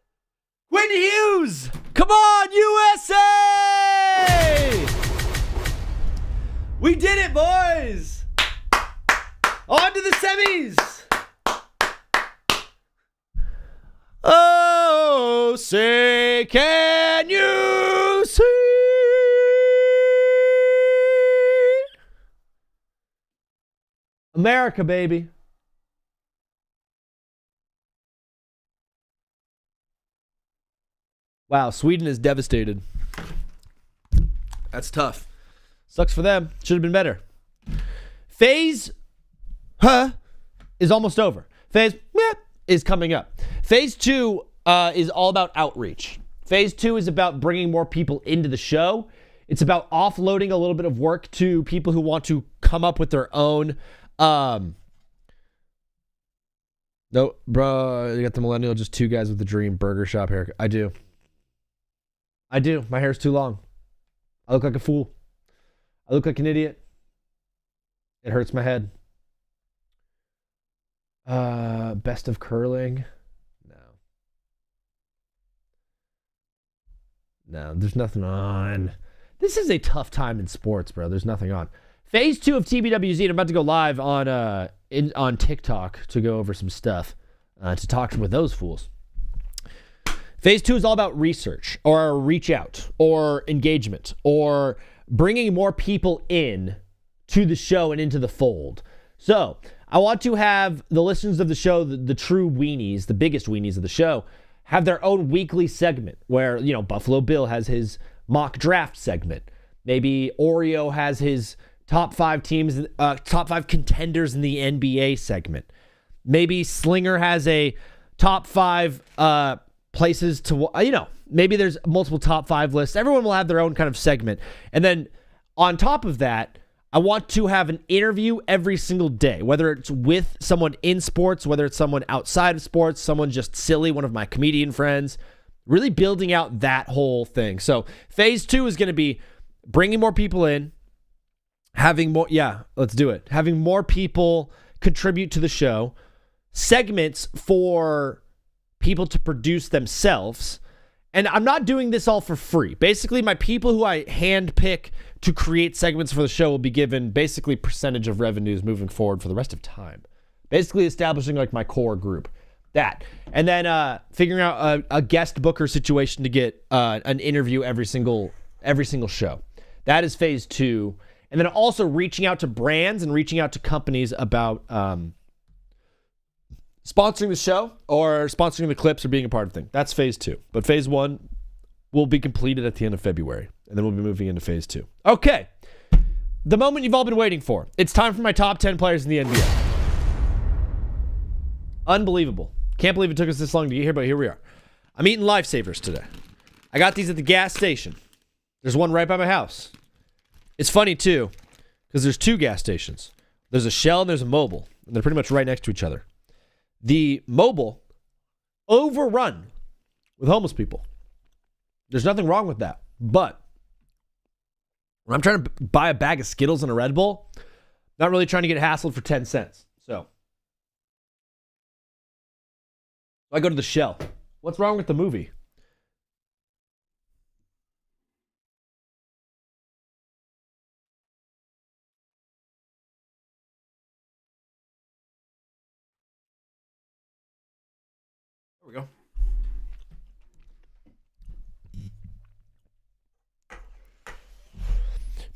Quinn Hughes! Come on, USA! We did it, boys! On to the semis! Oh, say, can you see? America, baby. Wow, Sweden is devastated. That's tough. Sucks for them. Should have been better. Phase is almost over. Phase is coming up. Phase 2 is all about outreach. Phase 2 is about bringing more people into the show. It's about offloading a little bit of work to people who want to come up with their own. No, bro, you got the millennial, just two guys with the dream burger shop haircut. I do. My hair's too long. I look like a fool. I look like an idiot. It hurts my head. Best of curling? No. No, there's nothing on. This is a tough time in sports, bro. There's nothing on. Phase 2 of TBWZ, and I'm about to go live on TikTok to go over some stuff to talk with those fools. Phase 2 is all about research or reach out or engagement or bringing more people in to the show and into the fold. So I want to have the listeners of the show, the true weenies, the biggest weenies of the show, have their own weekly segment where, Buffalo Bill has his mock draft segment. Maybe Oreo has his top 5 teams, top 5 contenders in the NBA segment. Maybe Slinger has a top 5 places to, maybe there's multiple top 5 lists. Everyone will have their own kind of segment. And then on top of that, I want to have an interview every single day, whether it's with someone in sports, whether it's someone outside of sports, someone just silly, one of my comedian friends, really building out that whole thing. So phase 2 is going to be bringing more people in, having more, let's do it. Having more people contribute to the show, segments for people to produce themselves. And I'm not doing this all for free. Basically, my people who I handpick to create segments for the show will be given basically percentage of revenues moving forward for the rest of time. Basically establishing like my core group. That. And then figuring out a guest booker situation to get an interview every single show. That is phase 2. And then also reaching out to brands and reaching out to companies about sponsoring the show or sponsoring the clips or being a part of things. That's phase 2. But phase 1 will be completed at the end of February. And then we'll be moving into phase 2. Okay. The moment you've all been waiting for. It's time for my top 10 players in the NBA. Unbelievable. Can't believe it took us this long to get here, but here we are. I'm eating Lifesavers today. I got these at the gas station. There's one right by my house. It's funny, too, because there's 2 gas stations. There's a Shell and there's a Mobil. And they're pretty much right next to each other. The Mobil, overrun with homeless people. There's nothing wrong with that. But when I'm trying to buy a bag of Skittles and a Red Bull, not really trying to get hassled for 10 cents. So I go to the Shell. What's wrong with the movie? There we go.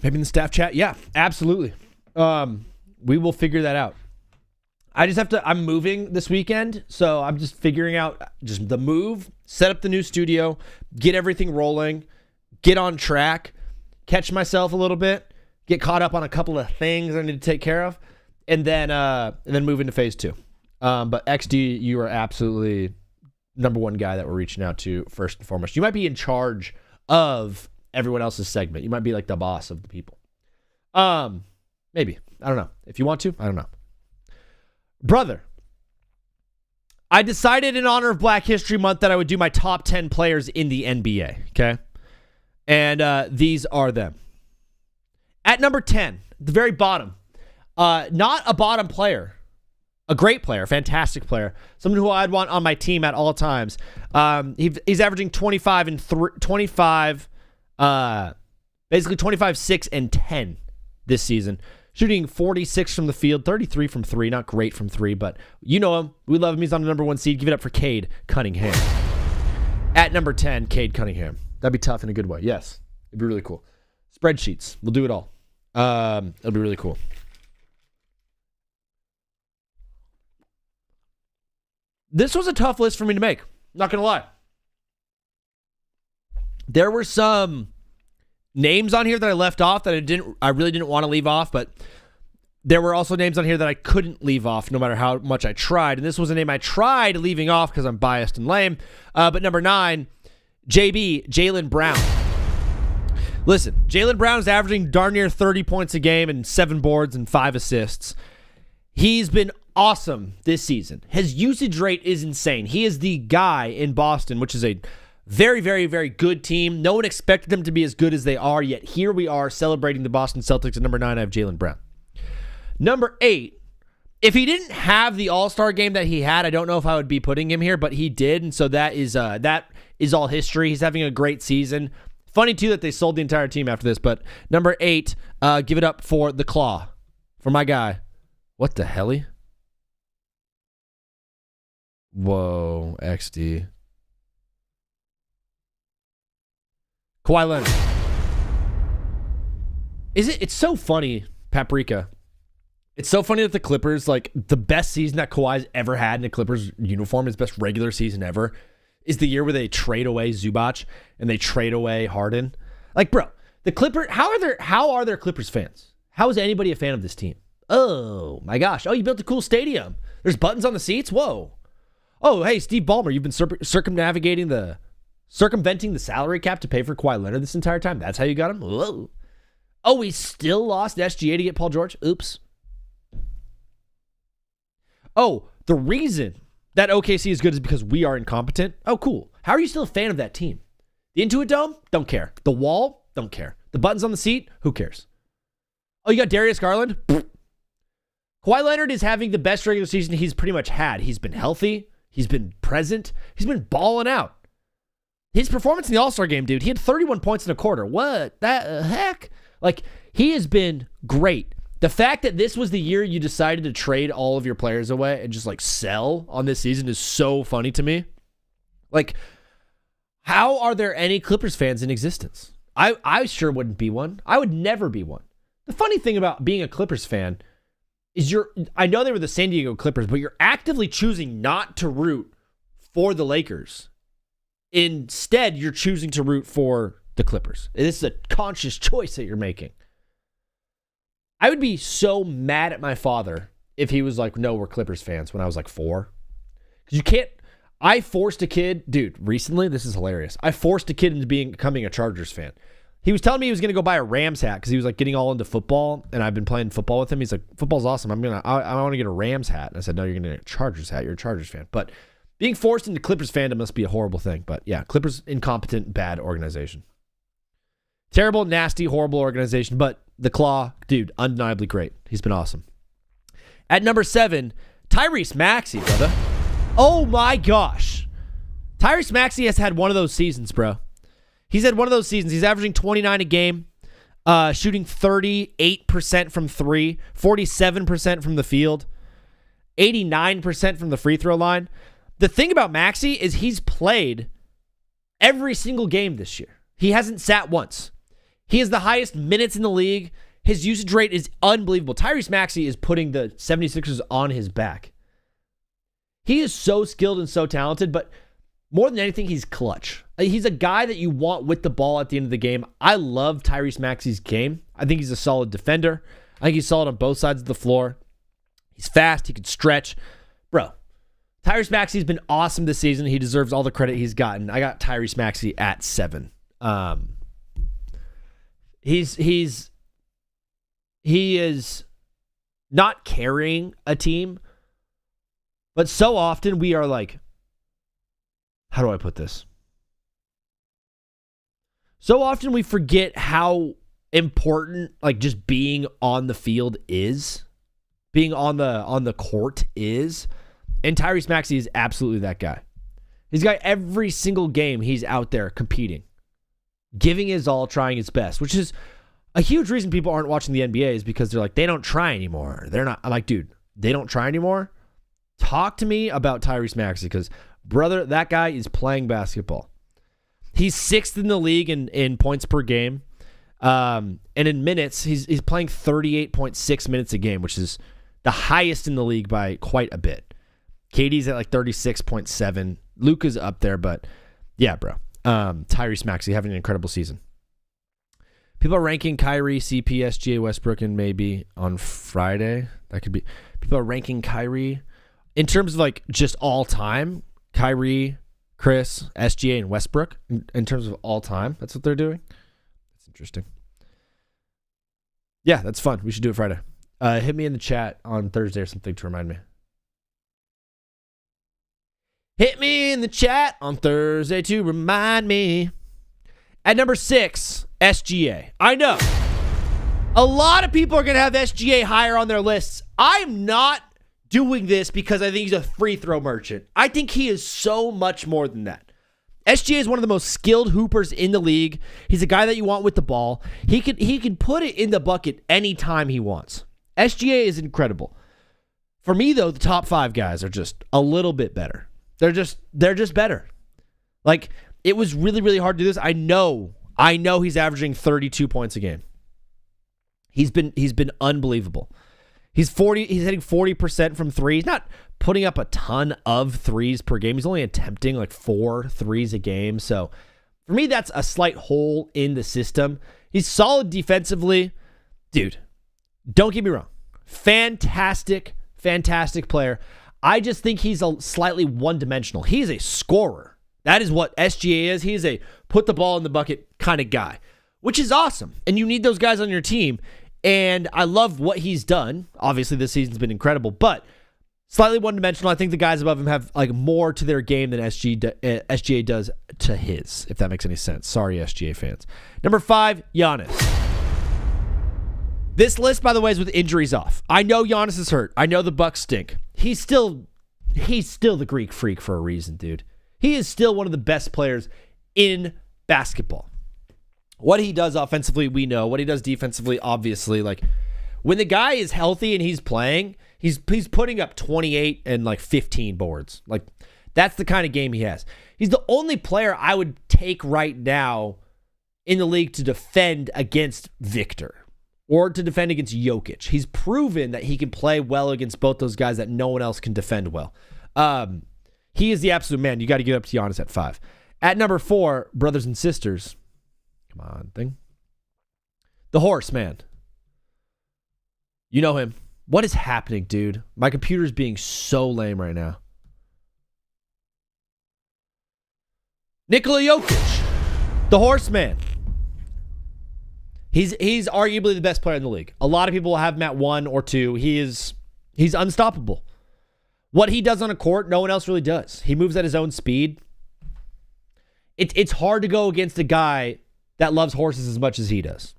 Maybe in the staff chat? Yeah, absolutely. We will figure that out. I just have to, I'm moving this weekend, so I'm just figuring out just the move, set up the new studio, get everything rolling, get on track, catch myself a little bit, get caught up on a couple of things I need to take care of, and then move into phase 2. But XD, you are absolutely number one guy that we're reaching out to first and foremost. You might be in charge of everyone else's segment. You might be like the boss of the people. Maybe. I don't know. If you want to, I don't know. Brother, I decided in honor of Black History Month that I would do my top 10 players in the NBA, okay? And these are them. At number 10, the very bottom, not a bottom player, a great player, fantastic player, someone who I'd want on my team at all times. He's averaging 25, 6, and 10 this season. Shooting 46 from the field, 33 from 3. Not great from 3, but you know him. We love him. He's on the number 1 seed. Give it up for Cade Cunningham. At number 10, Cade Cunningham. That'd be tough in a good way. Yes. It'd be really cool. Spreadsheets. We'll do it all. It'll be really cool. This was a tough list for me to make. Not going to lie. There were some names on here that I left off that I really didn't want to leave off, but there were also names on here that I couldn't leave off no matter how much I tried. And this was a name I tried leaving off because I'm biased and lame. But number 9, Jaylen Brown. Listen, Jaylen Brown is averaging darn near 30 points a game and 7 boards and 5 assists. He's been awesome this season. His usage rate is insane. He is the guy in Boston, which is a very, very, very good team. No one expected them to be as good as they are, yet here we are celebrating the Boston Celtics. At number 9, I have Jaylen Brown. Number 8, If he didn't have the All-Star game that he had, I don't know if I would be putting him here, but he did, and so that is all history. He's having a great season. Funny, too, that they sold the entire team after this, but number 8, give it up for the Claw, for my guy. What the helly? Whoa, XD. Kawhi Leonard. It's so funny, Paprika. It's so funny that the Clippers, like, the best season that Kawhi's ever had in a Clippers uniform, his best regular season ever, is the year where they trade away Zubac and they trade away Harden. Like, bro, the Clippers, how are there Clippers fans? How is anybody a fan of this team? Oh, my gosh. Oh, you built a cool stadium. There's buttons on the seats? Whoa. Oh, hey, Steve Ballmer, you've been circumventing the salary cap to pay for Kawhi Leonard this entire time? That's how you got him? Whoa. Oh, we still lost SGA to get Paul George? Oops. Oh, the reason that OKC is good is because we are incompetent? Oh, cool. How are you still a fan of that team? The Intuit Dome? Don't care. The Wall? Don't care. The buttons on the seat? Who cares? Oh, you got Darius Garland? Pfft. Kawhi Leonard is having the best regular season he's pretty much had. He's been healthy. He's been present. He's been balling out. His performance in the All-Star game, dude, he had 31 points in a quarter. What the heck? Like, he has been great. The fact that this was the year you decided to trade all of your players away and just, like, sell on this season is so funny to me. Like, how are there any Clippers fans in existence? I sure wouldn't be one. I would never be one. The funny thing about being a Clippers fan is I know they were the San Diego Clippers, but you're actively choosing not to root for the Lakers. Instead, you're choosing to root for the Clippers. This is a conscious choice that you're making. I would be so mad at my father if he was like, no, we're Clippers fans when I was like 4. Because you can't, I forced a kid, dude, recently, this is hilarious. I forced a kid into becoming a Chargers fan. He was telling me he was going to go buy a Rams hat because he was like getting all into football, and I've been playing football with him. He's like, football's awesome. I want to get a Rams hat. And I said, no, you're going to get a Chargers hat. You're a Chargers fan. But being forced into Clippers fandom must be a horrible thing. But yeah, Clippers, incompetent, bad organization. Terrible, nasty, horrible organization. But the Claw, dude, undeniably great. He's been awesome. At number 7, Tyrese Maxey, brother. Oh my gosh. Tyrese Maxey has had one of those seasons, bro. He's had one of those seasons. He's averaging 29 a game, shooting 38% from 3, 47% from the field, 89% from the free throw line. The thing about Maxey is he's played every single game this year. He hasn't sat once. He has the highest minutes in the league. His usage rate is unbelievable. Tyrese Maxey is putting the 76ers on his back. He is so skilled and so talented, but more than anything, he's clutch. He's a guy that you want with the ball at the end of the game. I love Tyrese Maxey's game. I think he's a solid defender. I think he's solid on both sides of the floor. He's fast. He can stretch. Bro, Tyrese Maxey's been awesome this season. He deserves all the credit he's gotten. I got Tyrese Maxey at 7. He is not carrying a team, but so often we are like, how do I put this? So often we forget how important like just being on the field is, being on the court is, and Tyrese Maxey is absolutely that guy. He's got every single game he's out there competing, giving his all, trying his best, which is a huge reason people aren't watching the NBA is because they're like, they don't try anymore. They're not. I'm like, dude, they don't try anymore? Talk to me about Tyrese Maxey because, brother, that guy is playing basketball. He's 6th in the league in points per game. And in minutes, he's playing 38.6 minutes a game, which is the highest in the league by quite a bit. KD's at like 36.7. Luka's up there, but yeah, bro. Tyrese Maxey having an incredible season. People are ranking Kyrie, CP, SGA, Westbrook, and maybe on Friday. That could be. People are ranking Kyrie in terms of like just all time. Kyrie, Chris, SGA, and Westbrook in terms of all time. That's what they're doing. That's interesting. Yeah, that's fun. We should do it Friday. Hit me in the chat on Thursday or something to remind me. Hit me in the chat on Thursday to remind me. At number 6, SGA. I know. A lot of people are going to have SGA higher on their lists. I'm not doing this because I think he's a free throw merchant. I think he is so much more than that. SGA is one of the most skilled hoopers in the league. He's a guy that you want with the ball. He can put it in the bucket anytime he wants. SGA is incredible. For me, though, the top 5 guys are just a little bit better. They're just better. Like, it was really, really hard to do this. I know he's averaging 32 points a game. He's been unbelievable. He's hitting 40% from 3. He's not putting up a ton of threes per game. He's only attempting like 4 threes a game. So for me, that's a slight hole in the system. He's solid defensively. Dude, don't get me wrong. Fantastic player. I just think he's a slightly one-dimensional. He's a scorer. That is what SGA is. He's a put the ball in the bucket kind of guy, which is awesome. And you need those guys on your team. And I love what he's done. Obviously, this season's been incredible, but slightly one-dimensional. I think the guys above him have like more to their game than SGA does to his, if that makes any sense. Sorry, SGA fans. Number 5, Giannis. This list, by the way, is with injuries off. I know Giannis is hurt. I know the Bucks stink. He's still the Greek freak for a reason, dude. He is still one of the best players in basketball. What he does offensively, we know. What he does defensively, obviously. Like, when the guy is healthy and he's playing, he's putting up 28 and like 15 boards. Like, that's the kind of game he has. He's the only player I would take right now in the league to defend against Victor or to defend against Jokic. He's proven that he can play well against both those guys that no one else can defend well. He is the absolute man. You got to get up to Giannis at 5. At number 4, brothers and sisters. Come on, thing. The horse, man. You know him. What is happening, dude? My computer's being so lame right now. Nikola Jokic. The horseman. He's arguably the best player in the league. A lot of people will have him at 1 or 2. He's unstoppable. What he does on a court, no one else really does. He moves at his own speed. It's hard to go against a guy that loves horses as much as he does.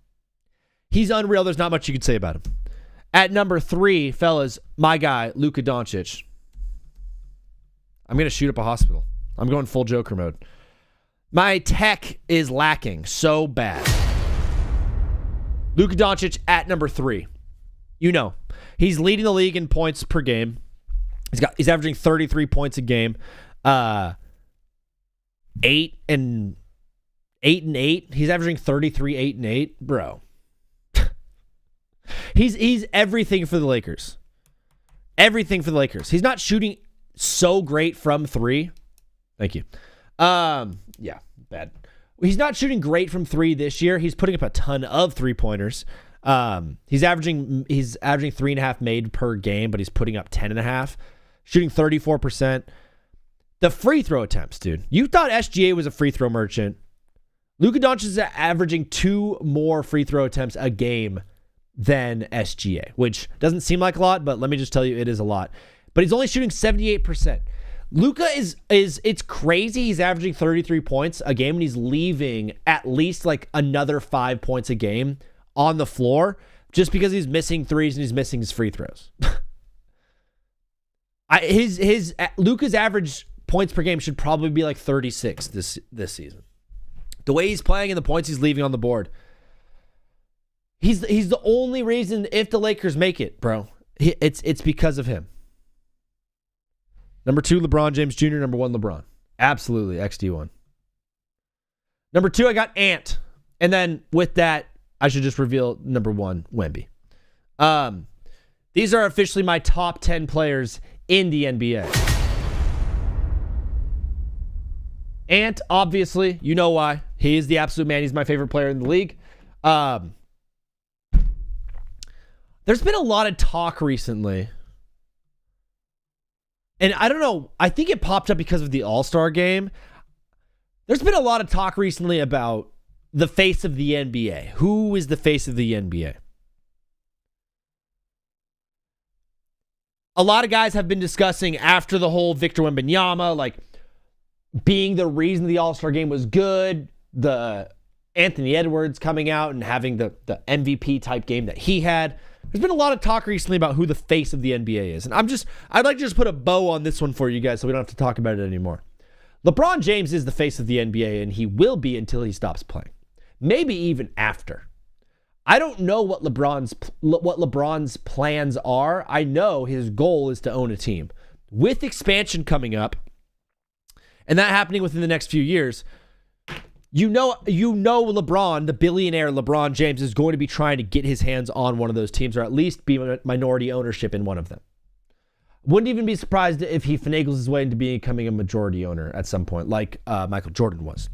He's unreal. There's not much you could say about him. At number 3, fellas, my guy, Luka Doncic. I'm going to shoot up a hospital. I'm going full Joker mode. My tech is lacking so bad. Luka Doncic at number 3. You know, he's leading the league in points per game. He's averaging 33 points a game. 8 and 8. He's averaging 33, 8 and 8. Bro. He's everything for the Lakers. Everything for the Lakers. He's not shooting so great from 3. Thank you. Yeah, bad. He's not shooting great from 3 this year. He's putting up a ton of 3-pointers. He's averaging 3.5 made per game, but he's putting up 10.5. Shooting 34%. The free throw attempts, dude. You thought SGA was a free throw merchant. Luka Doncic is averaging 2 more free throw attempts a game than SGA, which doesn't seem like a lot, but let me just tell you, it is a lot. But he's only shooting 78%. Luka is it's crazy. He's averaging 33 points a game, and he's leaving at least like another 5 points a game on the floor just because he's missing threes and he's missing his free throws. His Luka's average points per game should probably be like 36 this season. The way he's playing and the points he's leaving on the board. He's the only reason if the Lakers make it, bro. It's because of him. Number 2, LeBron James Jr. Number 1, LeBron. Absolutely, XD1. Number 2, I got Ant. And then with that, I should just reveal number 1, Wemby. These are officially my top 10 players in the NBA. Ant, obviously, you know why. He is the absolute man. He's my favorite player in the league. There's been a lot of talk recently. And I don't know, I think it popped up because of the All-Star game. There's been a lot of talk recently about the face of the NBA. Who is the face of the NBA? A lot of guys have been discussing after the whole Victor Wembanyama, like, being the reason the All-Star game was good, the Anthony Edwards coming out and having the MVP type game that he had. There's been a lot of talk recently about who the face of the NBA is. And I'd like to just put a bow on this one for you guys so we don't have to talk about it anymore. LeBron James is the face of the NBA, and he will be until he stops playing. Maybe even after. I don't know what LeBron's plans are. I know his goal is to own a team. With expansion coming up, and that happening within the next few years, you know LeBron, the billionaire LeBron James, is going to be trying to get his hands on one of those teams, or at least be minority ownership in one of them. Wouldn't even be surprised if he finagles his way into becoming a majority owner at some point, like Michael Jordan was.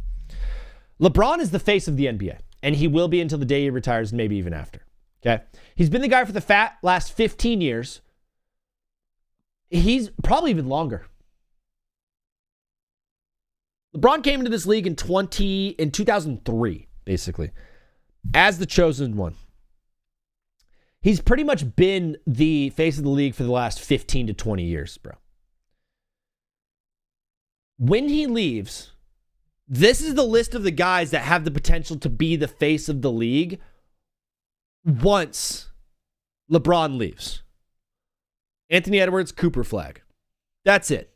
LeBron is the face of the NBA, and he will be until the day he retires, maybe even after. Okay, he's been the guy for the last 15 years. He's probably even longer. LeBron came into this league in 2003, basically, as the chosen one. He's pretty much been the face of the league for the last 15 to 20 years, bro. When he leaves, this is the list of the guys that have the potential to be the face of the league once LeBron leaves. Anthony Edwards, Cooper Flag. That's it.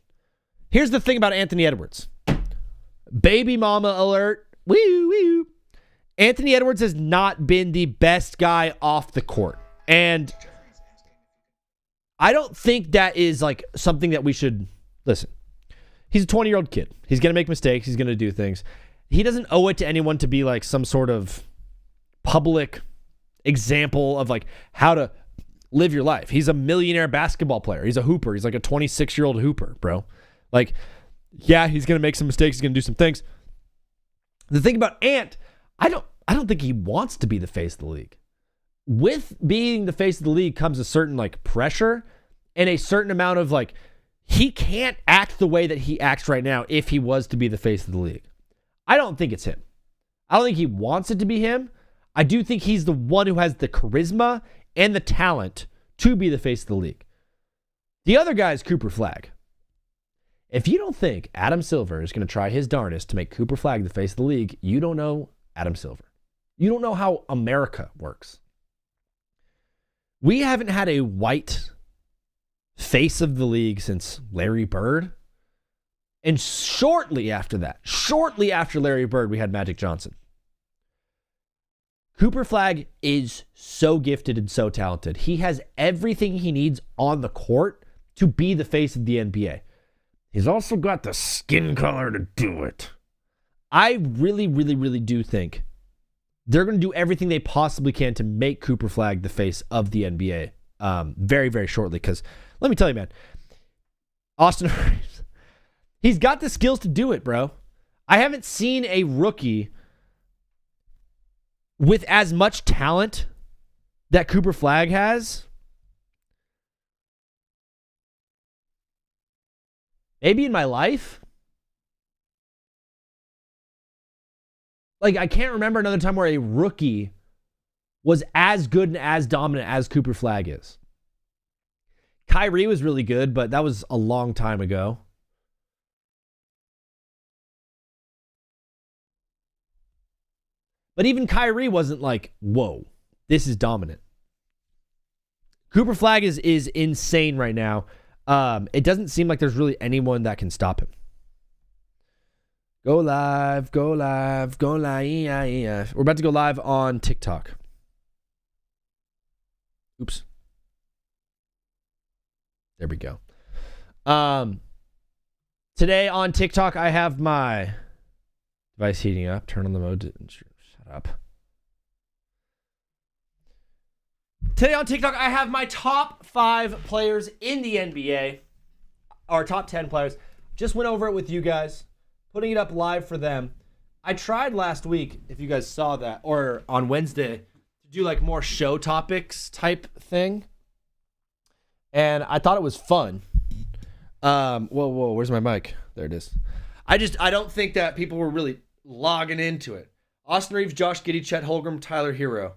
Here's the thing about Anthony Edwards. Baby mama alert. Woo, woo. Anthony Edwards has not been the best guy off the court. And I don't think that is like something that we should listen. He's a 20-year-old kid. He's going to make mistakes. He's going to do things. He doesn't owe it to anyone to be like some sort of public example of like how to live your life. He's a millionaire basketball player. He's a hooper. He's like a 26-year-old hooper, bro. Like, yeah, he's going to make some mistakes. He's going to do some things. The thing about Ant, I don't think he wants to be the face of the league. With being the face of the league comes a certain like pressure and a certain amount of like, he can't act the way that he acts right now if he was to be the face of the league. I don't think it's him. I don't think he wants it to be him. I do think he's the one who has the charisma and the talent to be the face of the league. The other guy is Cooper Flag. If you don't think Adam Silver is going to try his darndest to make Cooper Flag the face of the league, you don't know Adam Silver. You don't know how America works. We haven't had a white face of the league since Larry Bird. And shortly after Larry Bird, we had Magic Johnson. Cooper Flag is so gifted and so talented. He has everything he needs on the court to be the face of the NBA. He's also got the skin color to do it. I really, really, really do think they're going to do everything they possibly can to make Cooper Flag the face of the NBA very, very shortly. Because let me tell you, man, Austin Reeves, he's got the skills to do it, bro. I haven't seen a rookie with as much talent that Cooper Flag has. Maybe in my life. Like, I can't remember another time where a rookie was as good and as dominant as Cooper Flag is. Kyrie was really good, but that was a long time ago. But even Kyrie wasn't like, whoa, this is dominant. Cooper Flag is insane right now. It doesn't seem like there's really anyone that can stop him. Go live, go live, go live. We're about to go live on TikTok. Oops. There we go. Today on TikTok, I have my device heating up. Turn on the mode. Shut up. Today on TikTok, I have my top 5 players in the NBA. Our top 10 players. Just went over it with you guys. Putting it up live for them. I tried last week, if you guys saw that, or on Wednesday, to do like more show topics type thing. And I thought it was fun. Whoa, where's my mic? There it is. I don't think that people were really logging into it. Austin Reeves, Josh Giddey, Chet Holmgren, Tyler Hero.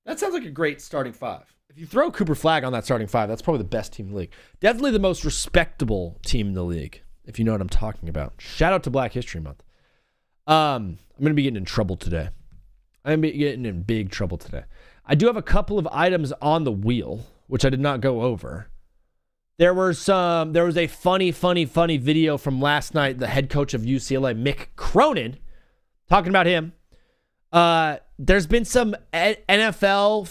That sounds like a great starting 5. If you throw Cooper Flag on that starting 5, that's probably the best team in the league. Definitely the most respectable team in the league, if you know what I'm talking about. Shout out to Black History Month. I'm going to be getting in trouble today. I'm going to be getting in big trouble today. I do have a couple of items on the wheel, which I did not go over. There was a funny video from last night. The head coach of UCLA, Mick Cronin, talking about him. There's been some NFL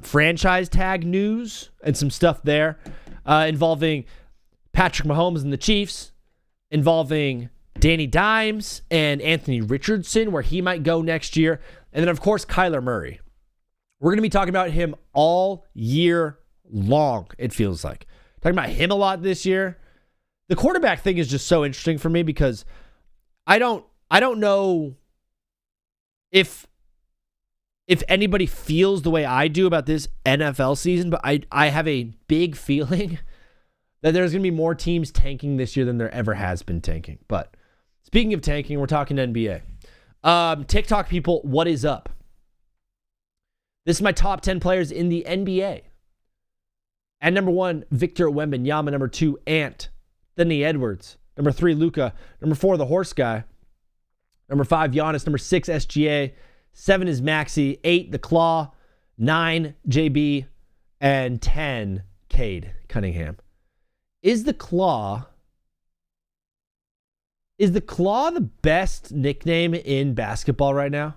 franchise tag news and some stuff there involving Patrick Mahomes and the Chiefs, involving Danny Dimes and Anthony Richardson, where he might go next year. And then, of course, Kyler Murray. We're going to be talking about him all year long, it feels like. Talking about him a lot this year. The quarterback thing is just so interesting for me because I don't know if anybody feels the way I do about this NFL season, but I have a big feeling that there's going to be more teams tanking this year than there ever has been tanking. But speaking of tanking, we're talking NBA. TikTok people, what is up? This is my top 10 players in the NBA. At number 1, Victor Wembanyama. Number 2, Anthony Edwards. Number 3, Luka. Number 4, the horse guy. Number 5, Giannis. Number 6, SGA. 7 is Maxey. 8, the Claw. 9, JB. And 10, Cade Cunningham. Is the Claw the best nickname in basketball right now?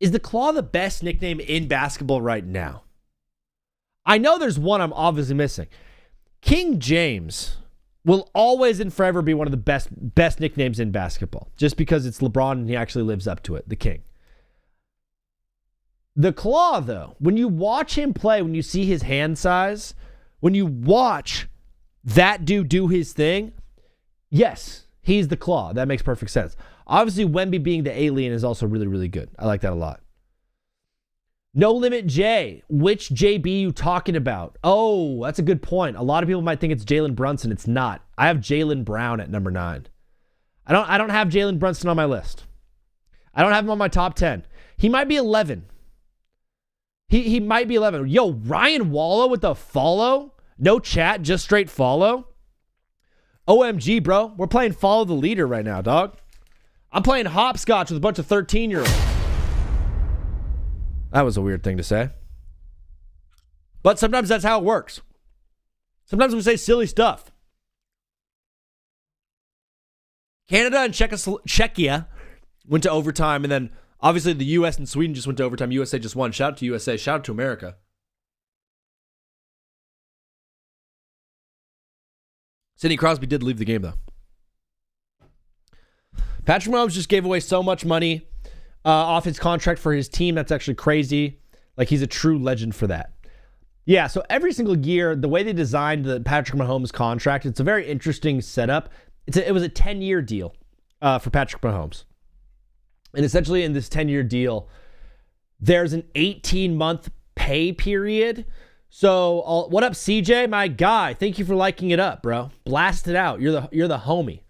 Is the Claw the best nickname in basketball right now? I know there's one I'm obviously missing. King James will always and forever be one of the best nicknames in basketball, just because it's LeBron and he actually lives up to it, the King. The Claw, though, when you watch him play, when you see his hand size, when you watch that dude do his thing, yes, he's the Claw. That makes perfect sense. Obviously, Wemby being the alien is also really, really good. I like that a lot. No Limit J. Which JB you talking about? Oh, that's a good point. A lot of people might think it's Jalen Brunson. It's not. I have Jaylen Brown at number 9. I don't have Jalen Brunson on my list. I don't have him on my top 10. He might be 11. He might be 11. Yo, Ryan Wallow with the follow? No chat, just straight follow? OMG, bro. We're playing follow the leader right now, dog. I'm playing hopscotch with a bunch of 13-year-olds. That was a weird thing to say. But sometimes that's how it works. Sometimes we say silly stuff. Canada and Czechia went to overtime, and then obviously the U.S. and Sweden just went to overtime. USA just won. Shout out to USA. Shout out to America. Sidney Crosby did leave the game, though. Patrick Mahomes just gave away so much money off his contract for his team. That's actually crazy. Like, he's a true legend for that. Yeah, so every single year, the way they designed the Patrick Mahomes contract, it's a very interesting setup. It was a 10-year deal for Patrick Mahomes. And essentially in this 10-year deal, there's an 18-month pay period. So, what up, CJ? My guy. Thank you for liking it up, bro. Blast it out. You're the homie.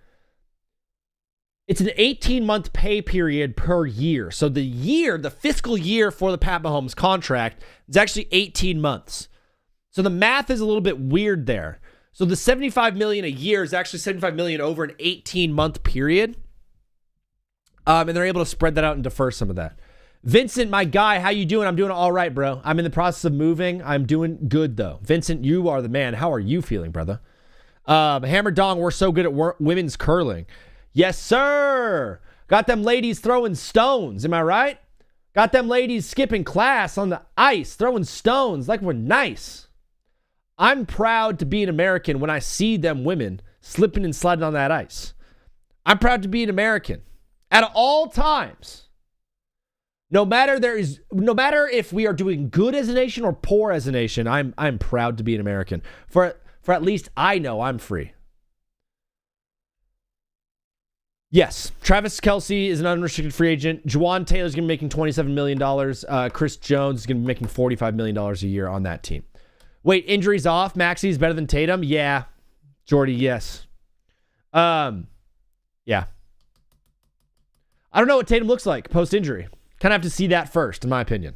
It's an 18-month pay period per year. So the fiscal year for the Pat Mahomes contract is actually 18 months. So the math is a little bit weird there. So the $75 million a year is actually $75 million over an 18-month period. And they're able to spread that out and defer some of that. Vincent, my guy, how you doing? I'm doing all right, bro. I'm in the process of moving. I'm doing good, though. Vincent, you are the man. How are you feeling, brother? Hammer Dong, we're so good at women's curling. Yes, sir. Got them ladies throwing stones. Am I right? Got them ladies skipping class on the ice, throwing stones like we're nice. I'm proud to be an American when I see them women slipping and sliding on that ice. I'm proud to be an American at all times. No matter if we are doing good as a nation or poor as a nation, I'm proud to be an American. For at least I know I'm free. Yes, Travis Kelce is an unrestricted free agent. Juwan Taylor's going to be making $27 million. Chris Jones is going to be making $45 million a year on that team. Wait, injuries off? Maxey's better than Tatum? Yeah. Jordy, yes. Yeah. I don't know what Tatum looks like post-injury. Kind of have to see that first, in my opinion.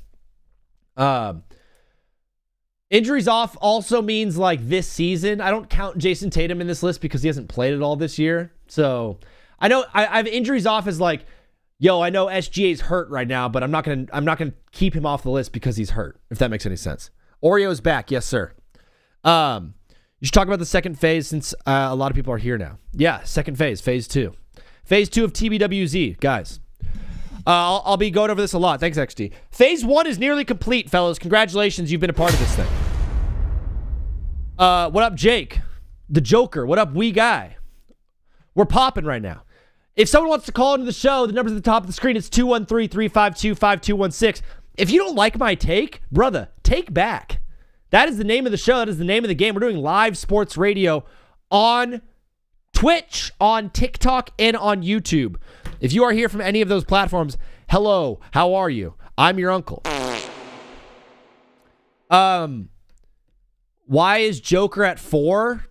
Injuries off also means like this season. I don't count Jason Tatum in this list because he hasn't played at all this year. So I know I have injuries off as like Yo, I know SGA's hurt right now, but I'm not gonna keep him off the list because he's hurt, if that makes any sense. Oreo's back, yes, sir. You should talk about the second phase since a lot of people are here now. Yeah, second phase, phase 2. Phase 2 of TBWZ, guys. I'll be going over this a lot. Thanks, XD. Phase 1 is nearly complete, fellas. Congratulations, you've been a part of this thing. What up, Jake? The Joker. What up, Wee Guy? We're popping right now. If someone wants to call into the show, the number's at the top of the screen. It's 213-352-5216. If you don't like my take, brother, take back. That is the name of the show. That is the name of the game. We're doing live sports radio on Twitch, on TikTok, and on YouTube. If you are here from any of those platforms, hello, how are you? I'm your uncle. Why is Joker at 4?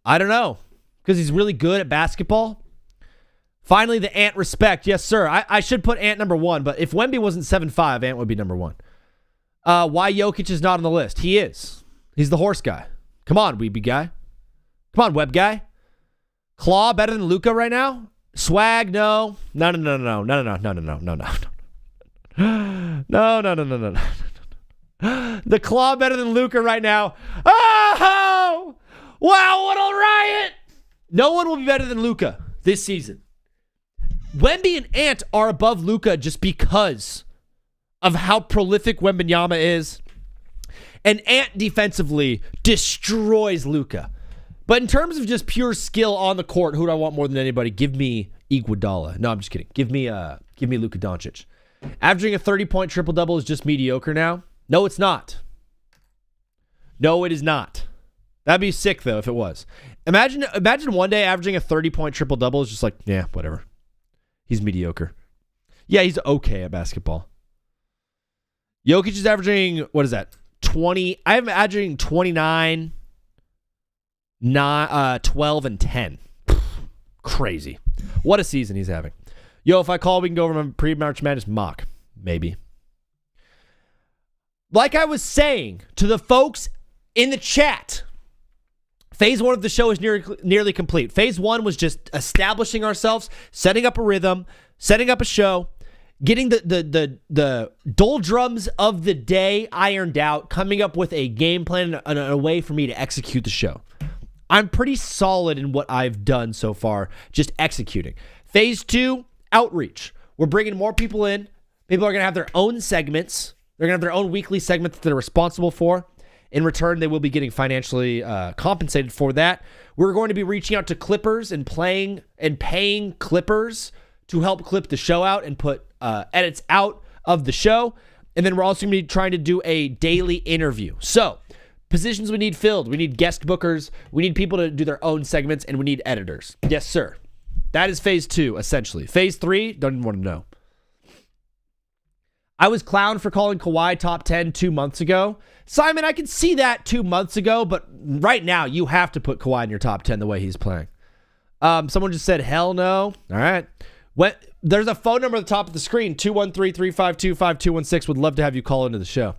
I don't know. Because he's really good at basketball. Finally, the Ant respect. Yes, sir. I should put Ant number 1, but if Wemby wasn't 7'5", Ant would be number 1. Why Jokic is not on the list? He is. He's the horse guy. Come on, Weeby guy. Come on, web guy. Claw better than Luka right now? Swag, no. No. The Claw better than Luka right now. Oh! Wow, what a riot! No one will be better than Luka this season. Wemby and Ant are above Luka just because of how prolific Wembanyama is. And Ant defensively destroys Luka. But in terms of just pure skill on the court, who do I want more than anybody? Give me Iguodala. No, I'm just kidding. Give me Luka Doncic. Averaging a 30-point triple-double is just mediocre now? No, it's not. No, it is not. That'd be sick, though, if it was. Imagine one day averaging a 30-point triple-double is just like, yeah, whatever. He's mediocre. Yeah, he's okay at basketball. Jokic is averaging, what is that? 20. I'm averaging 29, 12, and 10. Crazy. What a season he's having. Yo, if I call, we can go over my pre-March Madness mock. Maybe. Like I was saying to the folks in the chat, phase 1 of the show is nearly complete. Phase 1 was just establishing ourselves, setting up a rhythm, setting up a show, getting the doldrums of the day ironed out, coming up with a game plan and a way for me to execute the show. I'm pretty solid in what I've done so far, just executing. Phase 2, outreach. We're bringing more people in. People are going to have their own segments. They're going to have their own weekly segments that they're responsible for. In return, they will be getting financially compensated for that. We're going to be reaching out to clippers and paying clippers to help clip the show out and put edits out of the show. And then we're also going to be trying to do a daily interview. So, positions we need filled. We need guest bookers. We need people to do their own segments, and we need editors. Yes, sir. That is phase 2, essentially. Phase 3, don't even want to know. I was clowned for calling Kawhi top 10 2 months ago. Simon, I can see that 2 months ago, but right now you have to put Kawhi in your top 10 the way he's playing. Someone just said, hell no. All right. There's a phone number at the top of the screen, 213-352-5216. Would love to have you call into the show.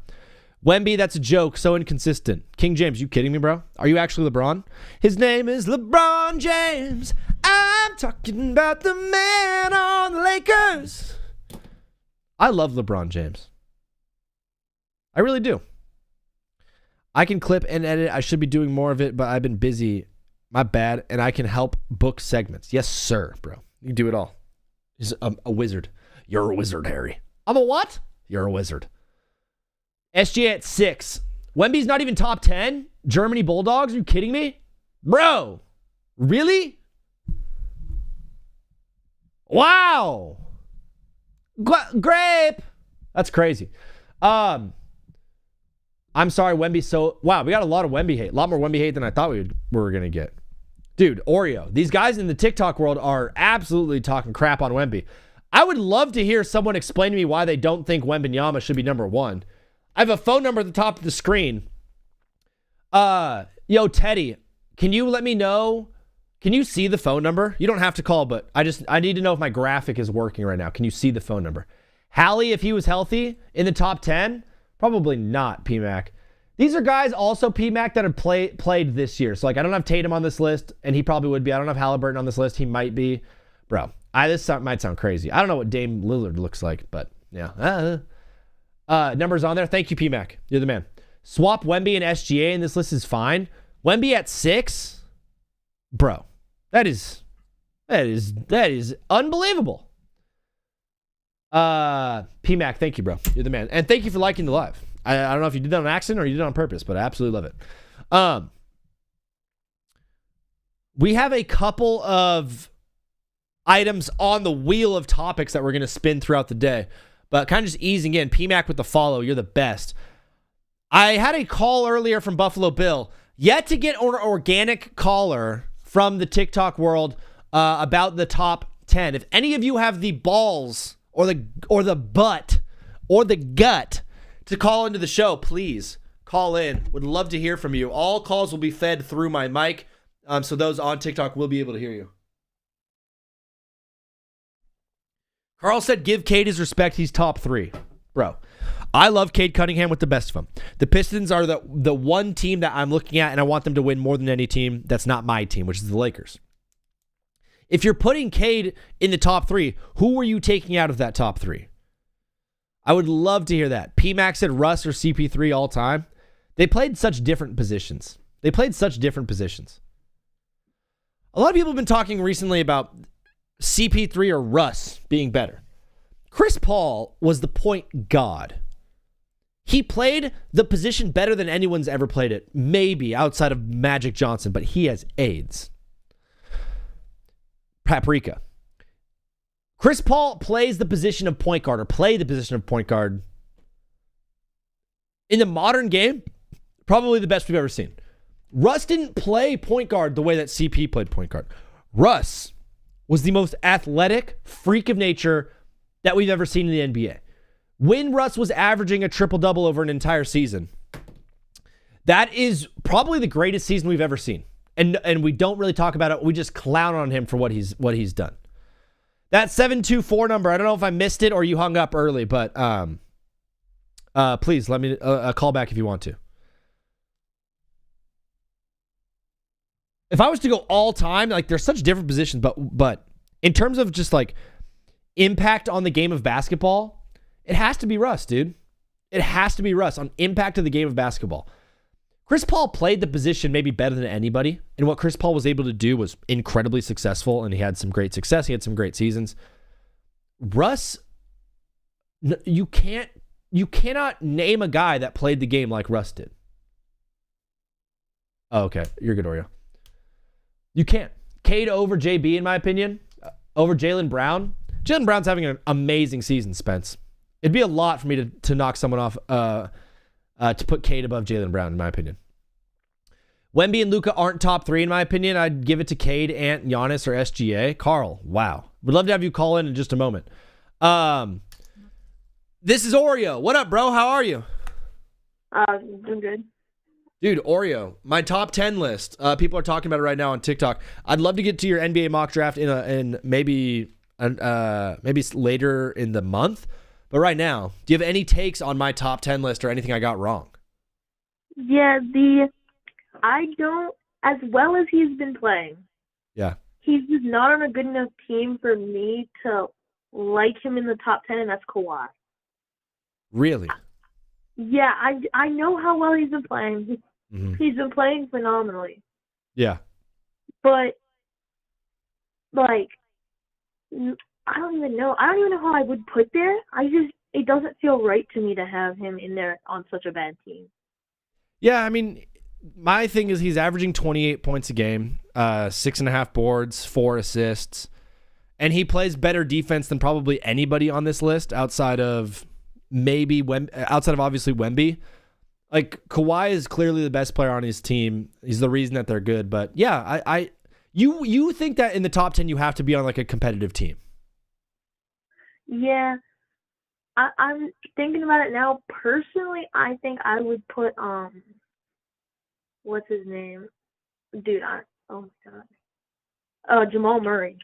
Wemby, that's a joke. So inconsistent. King James, you kidding me, bro? Are you actually LeBron? His name is LeBron James. I'm talking about the man on the Lakers. I love LeBron James. I really do. I can clip and edit. I should be doing more of it, but I've been busy. My bad. And I can help book segments. Yes, sir, bro. You can do it all. He's a wizard. You're a wizard, Harry. I'm a what? You're a wizard. SGA at 6. Wemby's not even top 10? Germany Bulldogs? Are you kidding me? Bro. Really? Wow. Grape. That's crazy. I'm sorry, Wemby. So, wow, we got a lot of Wemby hate. A lot more Wemby hate than I thought we were going to get. Dude, Oreo. These guys in the TikTok world are absolutely talking crap on Wemby. I would love to hear someone explain to me why they don't think Wembanyama should be number 1. I have a phone number at the top of the screen. Yo, Teddy, can you let me know? Can you see the phone number? You don't have to call, but I need to know if my graphic is working right now. Can you see the phone number? Hallie, if he was healthy in the top 10, probably not, PMAC. These are guys also, PMAC, that have played this year. So, like, I don't have Tatum on this list, and he probably would be. I don't have Halliburton on this list. He might be. Bro, This might sound crazy. I don't know what Dame Lillard looks like, but yeah. Numbers on there. Thank you, PMAC. You're the man. Swap Wemby and SGA, and this list is fine. Wemby at 6, bro. That is unbelievable. PMAC, thank you, bro. You're the man, and thank you for liking the live. I don't know if you did that on accident or you did it on purpose, but I absolutely love it. We have a couple of items on the wheel of topics that we're going to spin throughout the day, but kind of just easing in. PMAC with the follow. You're the best. I had a call earlier from Buffalo Bill. Yet to get an organic caller from the TikTok world about the top 10. If any of you have the balls or the butt or the gut to call into the show, please call in. Would love to hear from you. All calls will be fed through my mic, so those on TikTok will be able to hear you. Carl said, give Cade his respect. He's top 3. Bro, I love Cade Cunningham with the best of them. The Pistons are the one team that I'm looking at, and I want them to win more than any team that's not my team, which is the Lakers. If you're putting Cade in the top 3, who are you taking out of that top 3? I would love to hear that. PMAX said Russ or CP3 all time. They played such different positions. A lot of people have been talking recently about CP3 or Russ being better. Chris Paul was the point god. He played the position better than anyone's ever played it, maybe outside of Magic Johnson, but he has AIDS. Paprika. Chris Paul plays the position of point guard, or played the position of point guard. In the modern game, probably the best we've ever seen. Russ didn't play point guard the way that CP played point guard. Russ was the most athletic freak of nature that we've ever seen in the NBA. When Russ was averaging a triple-double over an entire season, that is probably the greatest season we've ever seen. And we don't really talk about it. We just clown on him for what he's done. That 724 number, I don't know if I missed it or you hung up early, but please let me call back if you want to. If I was to go all time, like there's such different positions, but in terms of just like impact on the game of basketball, it has to be Russ, dude. It has to be Russ on impact of the game of basketball. Chris Paul played the position maybe better than anybody, and what Chris Paul was able to do was incredibly successful, and he had some great success. He had some great seasons. Russ, you cannot name a guy that played the game like Russ did. Oh, okay. You're good, Oreo. You can't. Cade over JB, in my opinion, over Jaylen Brown. Jaylen Brown's having an amazing season, Spence. It'd be a lot for me to knock someone off, to put Cade above Jaylen Brown, in my opinion. Wemby and Luka aren't top 3, in my opinion. I'd give it to Cade, Ant, Giannis, or SGA. Carl, wow. Would love to have you call in just a moment. This is Oreo. What up, bro? How are you? Doing good. Dude, Oreo, my top 10 list. People are talking about it right now on TikTok. I'd love to get to your NBA mock draft in maybe later in the month. But right now, do you have any takes on my top 10 list or anything I got wrong? Yeah, I don't, as well as he's been playing. Yeah. He's just not on a good enough team for me to like him in the top 10, and that's Kawhi. Really? Yeah, I know how well he's been playing. Mm-hmm. He's been playing phenomenally. Yeah. But, like, I don't even know. I don't even know how I would put there. It doesn't feel right to me to have him in there on such a bad team. Yeah, I mean, my thing is he's averaging 28 points a game, 6.5 boards, 4 assists, and he plays better defense than probably anybody on this list outside of obviously Wemby. Like, Kawhi is clearly the best player on his team. He's the reason that they're good. But yeah, you think that in the top 10 you have to be on like a competitive team. Yeah. I'm thinking about it now. Personally, I think I would put what's his name? Dude, oh my god. Jamal Murray.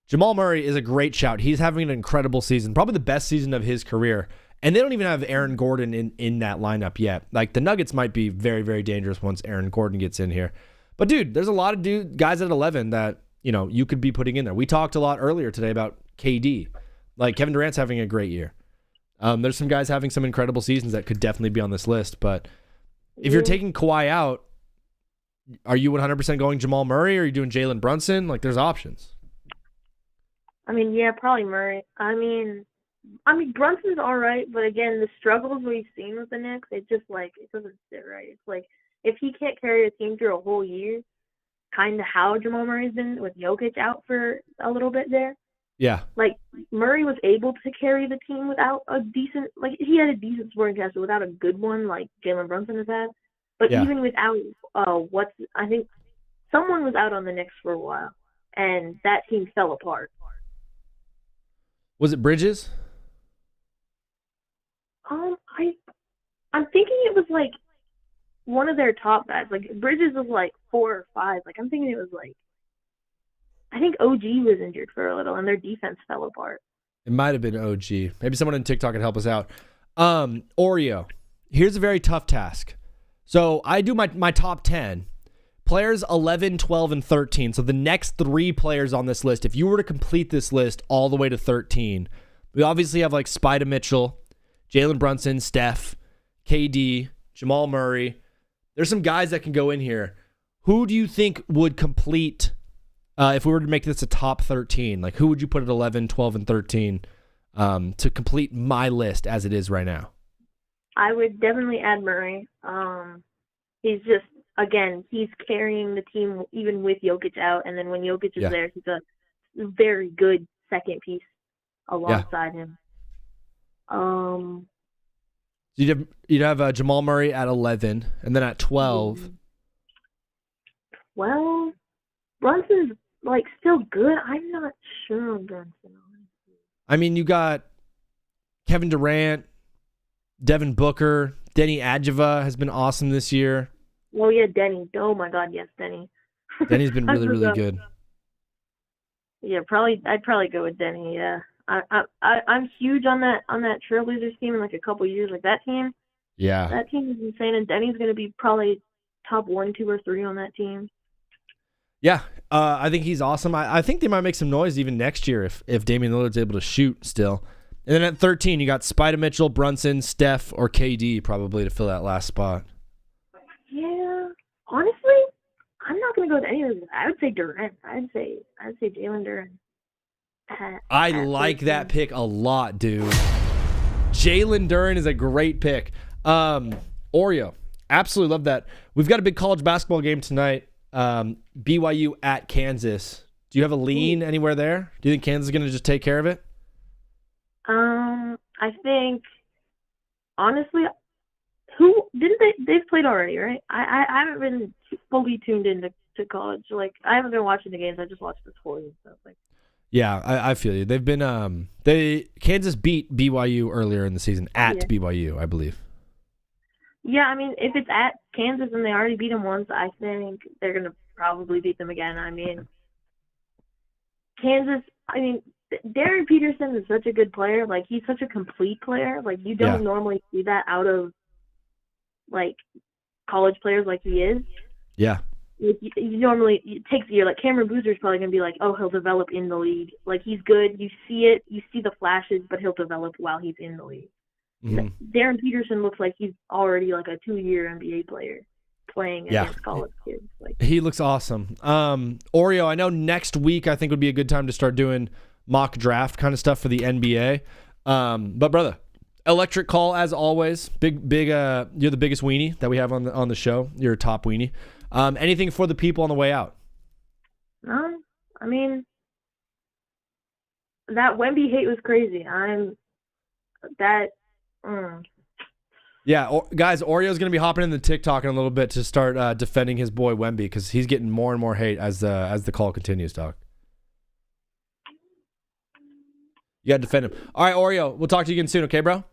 Jamal Murray is a great shout. He's having an incredible season, probably the best season of his career. And they don't even have Aaron Gordon in that lineup yet. Like, the Nuggets might be very, very dangerous once Aaron Gordon gets in here. But dude, there's a lot of guys at 11 that you could be putting in there. We talked a lot earlier today about KD. Like, Kevin Durant's having a great year. There's some guys having some incredible seasons that could definitely be on this list. But if you're taking Kawhi out, are you 100% going Jamal Murray, or are you doing Jalen Brunson? Like, there's options. I mean, yeah, probably Murray. I mean, Brunson's all right, but again, the struggles we've seen with the Knicks, it doesn't sit right. It's like, if he can't carry a team through a whole year, kind of how Jamal Murray's been with Jokic out for a little bit there. Yeah. Like, Murray was able to carry the team without a decent, like, he had a decent supporting cast, but without a good one like Jalen Brunson has had. But even without, I think someone was out on the Knicks for a while, and that team fell apart. Was it Bridges? I'm thinking it was like one of their top guys. Like, Bridges was like 4 or 5. Like, I'm thinking it was like, I think OG was injured for a little, and their defense fell apart. It might have been OG. Maybe someone on TikTok could help us out. Oreo, here's a very tough task. So I do my top 10. Players 11, 12, and 13. So the next 3 players on this list, if you were to complete this list all the way to 13, we obviously have like Spida Mitchell, Jalen Brunson, Steph, KD, Jamal Murray. There's some guys that can go in here. Who do you think would complete, if we were to make this a top 13, like who would you put at 11, 12, and 13 to complete my list as it is right now? I would definitely add Murray. He's just, again, he's carrying the team even with Jokic out, and then when Jokic is there, he's a very good second piece alongside him. So you'd have Jamal Murray at 11, and then at 12. Well, Brunson's like still good. I'm not sure on Brunson. I mean, you got Kevin Durant, Devin Booker, Denny Adjeva has been awesome this year. Oh yeah, Denny. Oh my God, yes, Denny. Denny's been really, really good. Yeah, I'd probably go with Denny. Yeah, I'm huge on that Trailblazers team in like a couple years. Like that team. Yeah. That team is insane, and Denny's going to be probably top 1, 2, or 3 on that team. Yeah, I think he's awesome. I think they might make some noise even next year if Damian Lillard's able to shoot still. And then at 13, you got Spida Mitchell, Brunson, Steph, or KD probably to fill that last spot. Yeah, honestly, I'm not going to go with any of them. I would say Durant. I'd say Jalen Durant. I like that pick a lot, dude. Jalen Durant is a great pick. Oreo, absolutely love that. We've got a big college basketball game tonight. BYU at Kansas. Do you have a lean anywhere there? Do you think Kansas is going to just take care of it? I think, honestly, they've played already, right? I haven't been fully tuned into college. Like, I haven't been watching the games. I just watched the scores and stuff. Like, yeah, I feel you. They've been Kansas beat BYU earlier in the season at BYU, I believe. Yeah, I mean, if it's at Kansas and they already beat them once, I think they're going to probably beat them again. I mean, Kansas, Darren Peterson is such a good player. Like, he's such a complete player. Like, you don't normally see that out of, like, college players like he is. Yeah. You normally, it takes a year. Like, Cameron Boozer's probably going to be like, oh, he'll develop in the league. Like, he's good. You see it. You see the flashes, but he'll develop while he's in the league. Mm-hmm. Darren Peterson looks like he's already like a 2-year NBA player playing against college kids. Like, he looks awesome. Oreo, I know next week I think would be a good time to start doing mock draft kind of stuff for the NBA. But brother, electric call as always. Big. You're the biggest weenie that we have on the show. You're a top weenie. Anything for the people on the way out? No, I mean, that Wemby hate was crazy. Yeah, guys, Oreo's going to be hopping in the TikTok in a little bit to start defending his boy Wemby because he's getting more and more hate as the call continues, dog. You got to defend him. All right, Oreo, we'll talk to you again soon, okay, bro?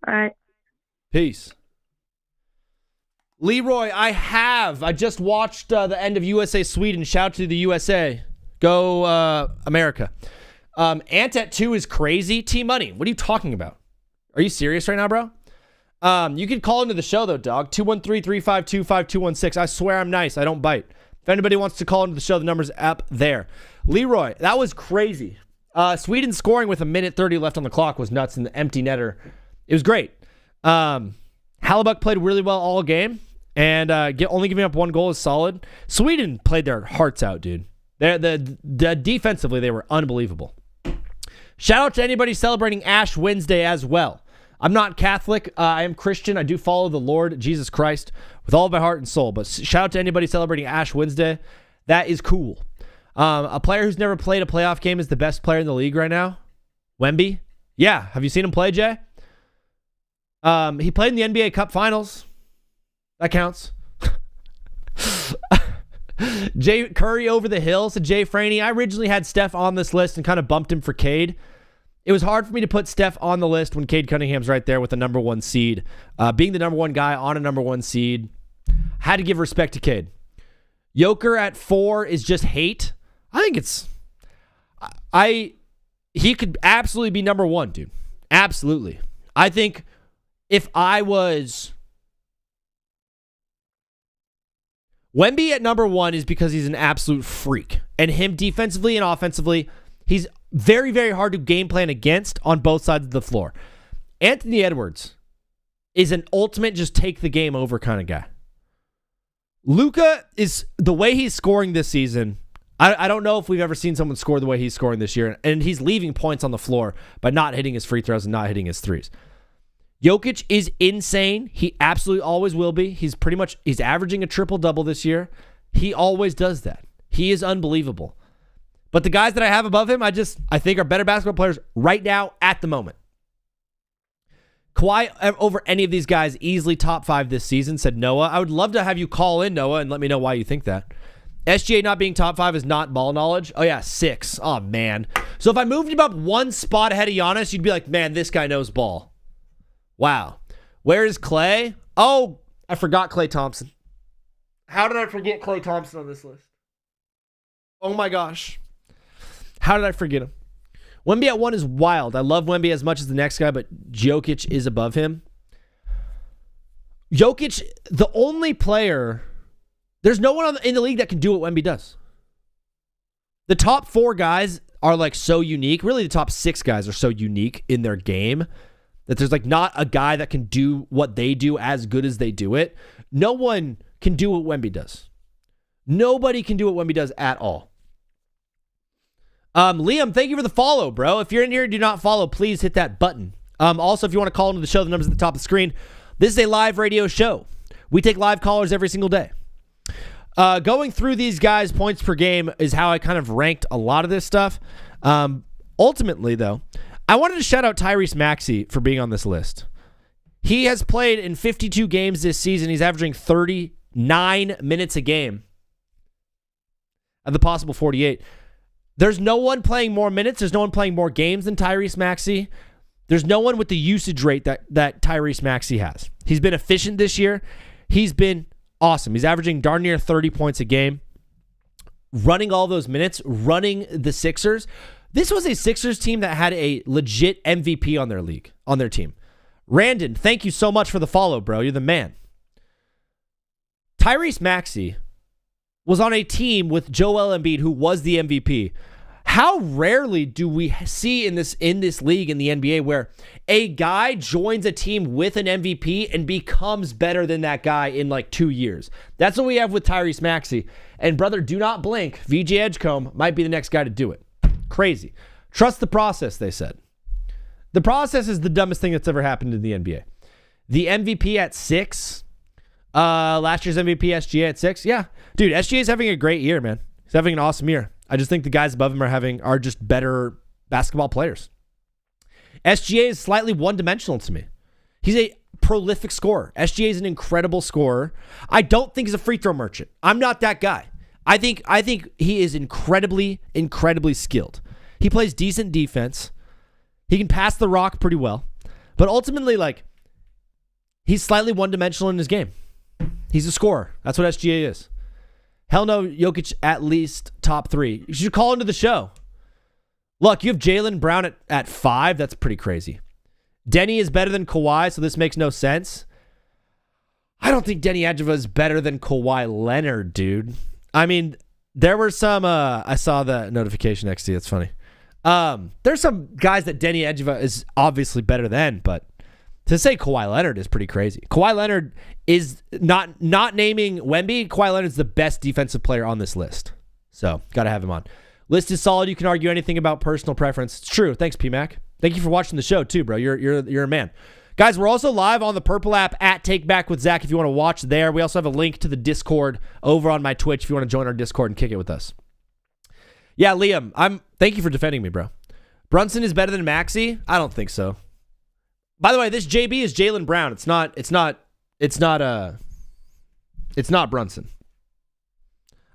All right. Peace. Leroy, I just watched the end of USA Sweden. Shout out to the USA. Go America. Ant at 2 is crazy. T-Money, what are you talking about? Are you serious right now, bro? You can call into the show, though, dog. 213-352-5216. I swear I'm nice. I don't bite. If anybody wants to call into the show, the number's up there. Leroy, that was crazy. Sweden scoring with 1:30 left on the clock was nuts in the empty netter. It was great. Hallebuck played really well all game, and only giving up 1 goal is solid. Sweden played their hearts out, dude. The defensively, they were unbelievable. Shout out to anybody celebrating Ash Wednesday as well. I'm not Catholic. I am Christian. I do follow the Lord Jesus Christ with all of my heart and soul. But shout out to anybody celebrating Ash Wednesday. That is cool. A player who's never played a playoff game is the best player in the league right now. Wemby. Yeah. Have you seen him play, Jay? He played in the NBA Cup Finals. That counts. Jay Curry over the hill, said Jay Franey. I originally had Steph on this list and kind of bumped him for Cade. It was hard for me to put Steph on the list when Cade Cunningham's right there with the number 1 seed. Being the number 1 guy on a number 1 seed, had to give respect to Cade. Joker at 4 is just hate. I think he could absolutely be number 1, dude. Absolutely. I think if I was... Wemby at number 1 is because he's an absolute freak. And him defensively and offensively, he's very, very hard to game plan against on both sides of the floor. Anthony Edwards is an ultimate just take the game over kind of guy. Luka is, the way he's scoring this season, I don't know if we've ever seen someone score the way he's scoring this year. And he's leaving points on the floor by not hitting his free throws and not hitting his threes. Jokic is insane. He absolutely always will be. He's averaging a triple-double this year. He always does that. He is unbelievable. But the guys that I have above him, I think are better basketball players right now at the moment. Kawhi over any of these guys, easily top 5 this season, said Noah. I would love to have you call in, Noah, and let me know why you think that. SGA not being top 5 is not ball knowledge. Oh, yeah, 6. Oh, man. So if I moved him up 1 spot ahead of Giannis, you'd be like, man, this guy knows ball. Wow. Where is Klay? Oh, I forgot Klay Thompson. How did I forget Klay Thompson on this list? Oh my gosh. How did I forget him? Wemby at 1 is wild. I love Wemby as much as the next guy, but Jokic is above him. Jokic, the only player, there's no one in the league that can do what Wemby does. The top 4 guys are like so unique. Really, the top 6 guys are so unique in their game that there's like not a guy that can do what they do as good as they do it. No one can do what Wemby does. Nobody can do what Wemby does at all. Liam, thank you for the follow, bro. If you're in here and do not follow, please hit that button. Also, if you want to call into the show, the number's at the top of the screen. This is a live radio show. We take live callers every single day. Going through these guys' points per game is how I kind of ranked a lot of this stuff. Ultimately, though, I wanted to shout out Tyrese Maxey for being on this list. He has played in 52 games this season. He's averaging 39 minutes a game. Of the possible 48. There's no one playing more minutes. There's no one playing more games than Tyrese Maxey. There's no one with the usage rate that Tyrese Maxey has. He's been efficient this year. He's been awesome. He's averaging darn near 30 points a game. Running all those minutes, running the Sixers. This was a Sixers team that had a legit MVP on their team. Randon, thank you so much for the follow, bro. You're the man. Tyrese Maxey was on a team with Joel Embiid, who was the MVP. How rarely do we see in this league in the NBA where a guy joins a team with an MVP and becomes better than that guy in like 2 years? That's what we have with Tyrese Maxey. And brother, do not blink. VJ Edgecombe might be the next guy to do it. Crazy. Trust the process, they said. The process is the dumbest thing that's ever happened in the NBA. The MVP at 6. Last year's MVP, SGA at 6. Yeah. Dude, SGA is having a great year, man. He's having an awesome year. I just think the guys above him are just better basketball players. SGA is slightly one-dimensional to me. He's a prolific scorer. SGA is an incredible scorer. I don't think he's a free throw merchant. I'm not that guy. I think he is incredibly, incredibly skilled. He plays decent defense. He can pass the rock pretty well. But ultimately, like, he's slightly one-dimensional in his game. He's a scorer. That's what SGA is. Hell no, Jokic at least top 3. You should call into the show. Look, you have Jaylen Brown at 5. That's pretty crazy. Denny is better than Kawhi, so this makes no sense. I don't think Denny Adjeva is better than Kawhi Leonard, dude. I mean, there were some. I saw the notification next to you. It's funny. There's some guys that Denny Edgeva is obviously better than, but to say Kawhi Leonard is pretty crazy. Kawhi Leonard is not naming Wemby. Kawhi Leonard's the best defensive player on this list, so gotta have him on. List is solid. You can argue anything about personal preference. It's true. Thanks, PMac. Thank you for watching the show too, bro. You're a man. Guys, we're also live on the Purple app at Take Back with Zach if you want to watch there. We also have a link to the Discord over on my Twitch if you want to join our Discord and kick it with us. Yeah, Liam, thank you for defending me, bro. Brunson is better than Maxey? I don't think so. By the way, this JB is Jaylen Brown. It's not Brunson.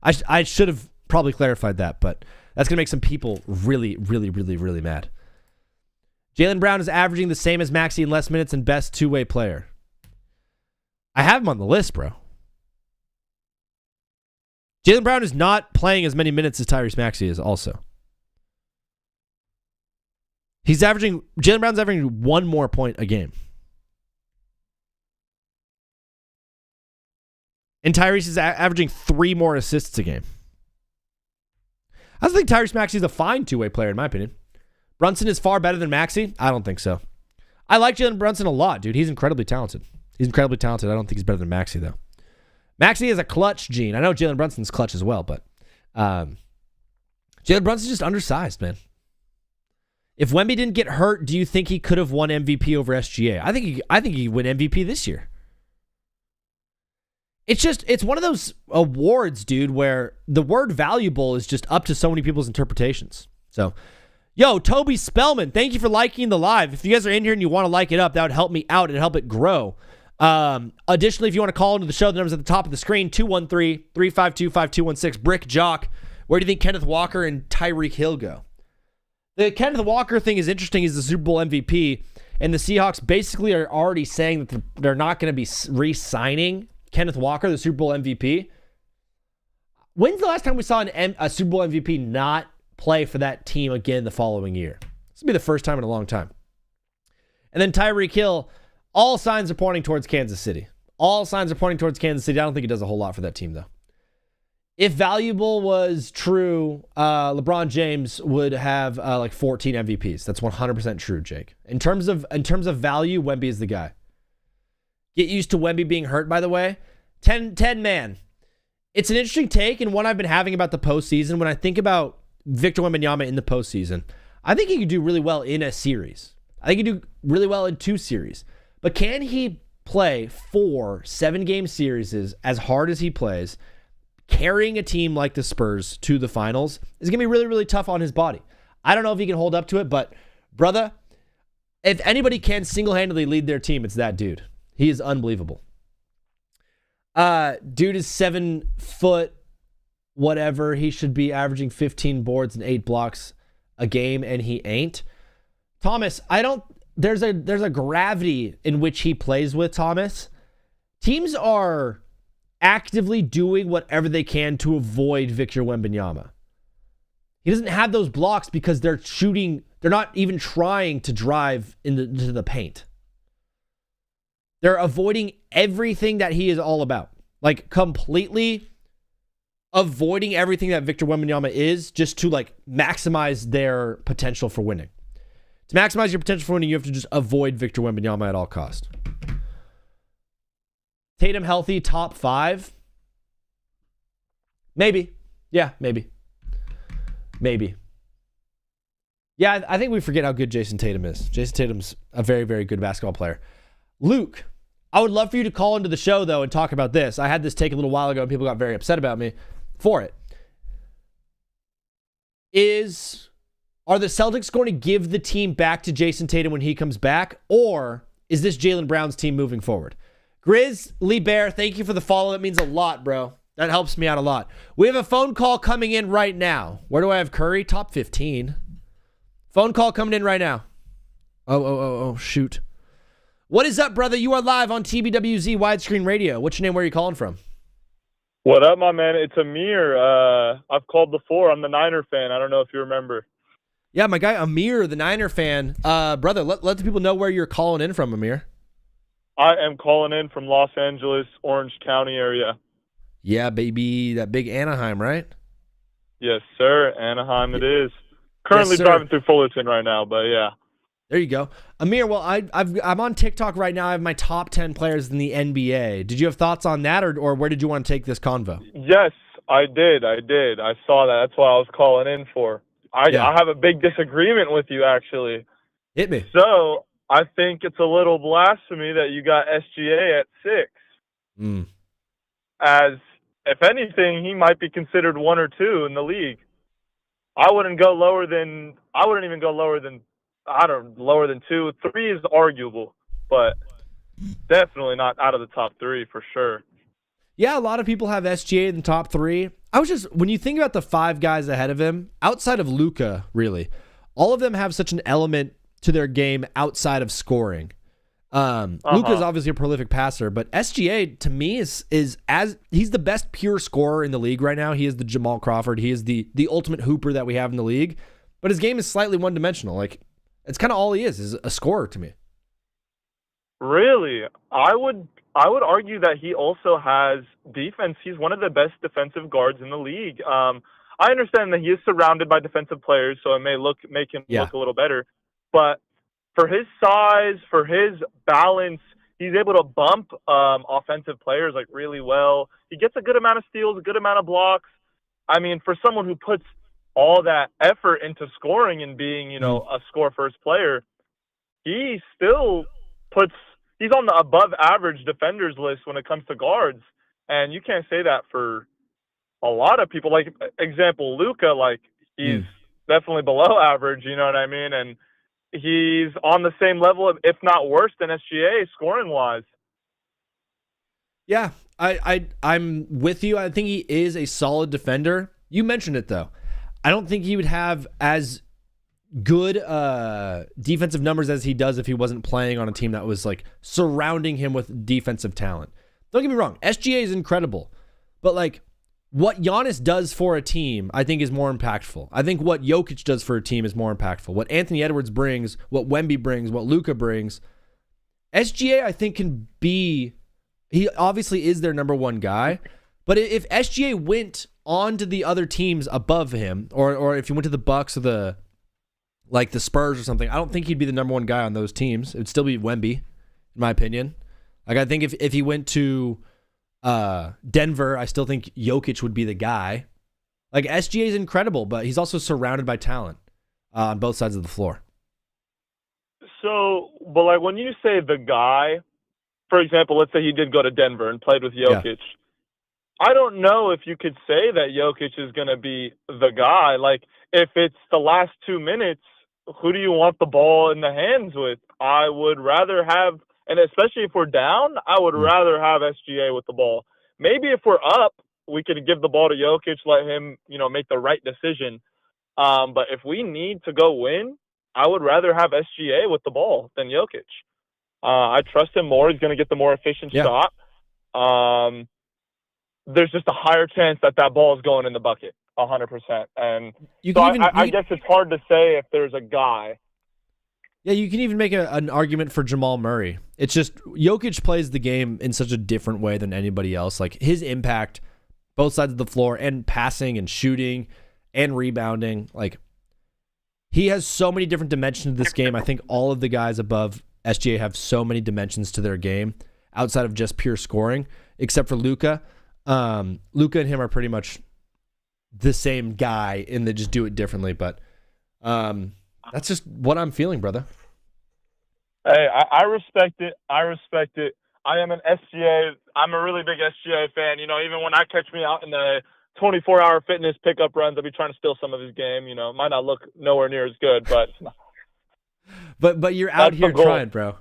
I should have probably clarified that, but that's going to make some people really, really, really, really mad. Jaylen Brown is averaging the same as Maxey in less minutes and best two-way player. I have him on the list, bro. Jaylen Brown is not playing as many minutes as Tyrese Maxey is also. Jaylen Brown's averaging one more point a game. And Tyrese is averaging 3 more assists a game. I don't think Tyrese Maxey is a fine two-way player, in my opinion. Brunson is far better than Maxey? I don't think so. I like Jalen Brunson a lot, dude. He's incredibly talented. I don't think he's better than Maxey, though. Maxey is a clutch gene. I know Jalen Brunson's clutch as well, but Jalen Brunson's just undersized, man. If Wemby didn't get hurt, do you think he could have won MVP over SGA? I think he win MVP this year. It's one of those awards, dude, where the word valuable is just up to so many people's interpretations. So, yo, Toby Spellman, thank you for liking the live. If you guys are in here and you want to like it up, that would help me out and help it grow. Additionally, if you want to call into the show, the number's at the top of the screen, 213-352-5216. Brick Jock, where do you think Kenneth Walker and Tyreek Hill go? The Kenneth Walker thing is interesting. He's the Super Bowl MVP, and the Seahawks basically are already saying that they're not going to be re-signing Kenneth Walker, the Super Bowl MVP. When's the last time we saw a Super Bowl MVP not play for that team again the following year? This will be the first time in a long time. And then Tyreek Hill, all signs are pointing towards Kansas City. I don't think he does a whole lot for that team, though. If valuable was true, LeBron James would have like 14 MVPs. That's 100% true, Jake. In terms of value, Wemby is the guy. Get used to Wemby being hurt, by the way. 10 man. It's an interesting take and one I've been having about the postseason. When I think about Victor Wembanyama in the postseason, I think he could do really well in a series. I think he could do really well in 2 series. But can he play 4 7-game series as hard as he plays, carrying a team like the Spurs to the finals is going to be really, really tough on his body. I don't know if he can hold up to it, but brother, if anybody can single-handedly lead their team, it's that dude. He is unbelievable. Dude is 7 foot, whatever. He should be averaging 15 boards and 8 blocks a game, and he ain't. Thomas, there's a gravity in which he plays with, Thomas. Teams are actively doing whatever they can to avoid Victor Wembanyama. He doesn't have those blocks because they're not even trying to drive into the paint. They're avoiding everything that he is all about. Like, completely avoiding everything that Victor Wembanyama is just to, like, maximize their potential for winning. To maximize your potential for winning, you have to just avoid Victor Wembanyama at all costs. Tatum healthy, top 5? Maybe. Yeah, maybe. Yeah, I think we forget how good Jason Tatum is. Jason Tatum's a very, very good basketball player. Luke, I would love for you to call into the show, though, and talk about this. I had this take a little while ago, and people got very upset about me for it. Are the Celtics going to give the team back to Jason Tatum when he comes back, or is this Jaylen Brown's team moving forward? Grizz Lee Bear, thank you for the follow. That means a lot, bro. That helps me out a lot. We have a phone call coming in right now. Where do I have Curry? Top 15. Phone call coming in right now. Oh, shoot. What is up, brother? You are live on TBWZ Widescreen Radio. What's your name? Where are you calling from? What up, my man? It's Amir. I've called before. I'm the Niner fan. I don't know if you remember. Yeah, my guy Amir, the Niner fan. Brother, let the people know where you're calling in from, Amir. I am calling in from Los Angeles, Orange County area. Yeah, baby, that big Anaheim, right? Yes, sir. Anaheim it is. Currently sir. driving through Fullerton right now, but yeah. There you go. Amir, well, I'm on TikTok right now. I have my top 10 players in the NBA. Did you have thoughts on that, or where did you want to take this convo? Yes, I did. I saw that. That's what I was calling in for. I have a big disagreement with you, actually. Hit me. So I think it's a little blasphemy that you got SGA at 6. As, if anything, he might be considered 1 or 2 in the league. I wouldn't even go lower than, lower than 2. 3 is arguable, but definitely not out of the top 3 for sure. Yeah, a lot of people have SGA in the top 3. When you think about the 5 guys ahead of him, outside of Luka, really, all of them have such an element to their game outside of scoring. Luka's obviously a prolific passer, but SGA to me is he's the best pure scorer in the league right now. He is the Jamal Crawford. He is the ultimate hooper that we have in the league, but his game is slightly one-dimensional. Like, it's kind of all he is a scorer to me. Really? I would argue that he also has defense. He's one of the best defensive guards in the league. I understand that he is surrounded by defensive players, so it may make him look a little better. But for his size, for his balance, he's able to bump offensive players like really well. He gets a good amount of steals, a good amount of blocks. I mean, for someone who puts all that effort into scoring and being, a score-first player, he still he's on the above-average defenders list when it comes to guards. And you can't say that for a lot of people. Like, example, Luka, he's definitely below average, you know what I mean? And he's on the same level, if not worse, than SGA scoring-wise. Yeah, I'm with you. I think he is a solid defender. You mentioned it, though. I don't think he would have as good defensive numbers as he does if he wasn't playing on a team that was like surrounding him with defensive talent. Don't get me wrong, SGA is incredible, but like what Giannis does for a team, I think is more impactful. I think what Jokic does for a team is more impactful. What Anthony Edwards brings, what Wemby brings, what Luka brings, SGA I think can be. He obviously is their number one guy, but if SGA went on to the other teams above him, or if he went to the Bucks or the Spurs or something, I don't think he'd be the number one guy on those teams. It would still be Wemby, in my opinion. Like, I think if he went to Denver, I still think Jokic would be the guy. Like, SGA is incredible, but he's also surrounded by talent on both sides of the floor. So, but like when you say the guy, for example, let's say he did go to Denver and played with Jokic. Yeah. I don't know if you could say that Jokic is going to be the guy. Like, if it's the last 2 minutes, who do you want the ball in the hands with? I would rather have, and especially if we're down, I would rather have SGA with the ball. Maybe if we're up, we could give the ball to Jokic, let him, make the right decision. But if we need to go win, I would rather have SGA with the ball than Jokic. I trust him more. He's going to get the more efficient shot. There's just a higher chance that ball is going in the bucket, 100%. And I guess it's hard to say if there's a guy. Yeah, you can even make an argument for Jamal Murray. It's just Jokic plays the game in such a different way than anybody else. Like, his impact, both sides of the floor, and passing and shooting and rebounding. Like, he has so many different dimensions to this game. I think all of the guys above SGA have so many dimensions to their game outside of just pure scoring, except for Luka. Luka and him are pretty much the same guy, and they just do it differently. But that's just what I'm feeling, brother. Hey, I respect it. I am I'm a really big SGA fan. Even when I catch me out in the 24-hour fitness pickup runs, I'll be trying to steal some of his game. It might not look nowhere near as good, but but you're out here trying, bro.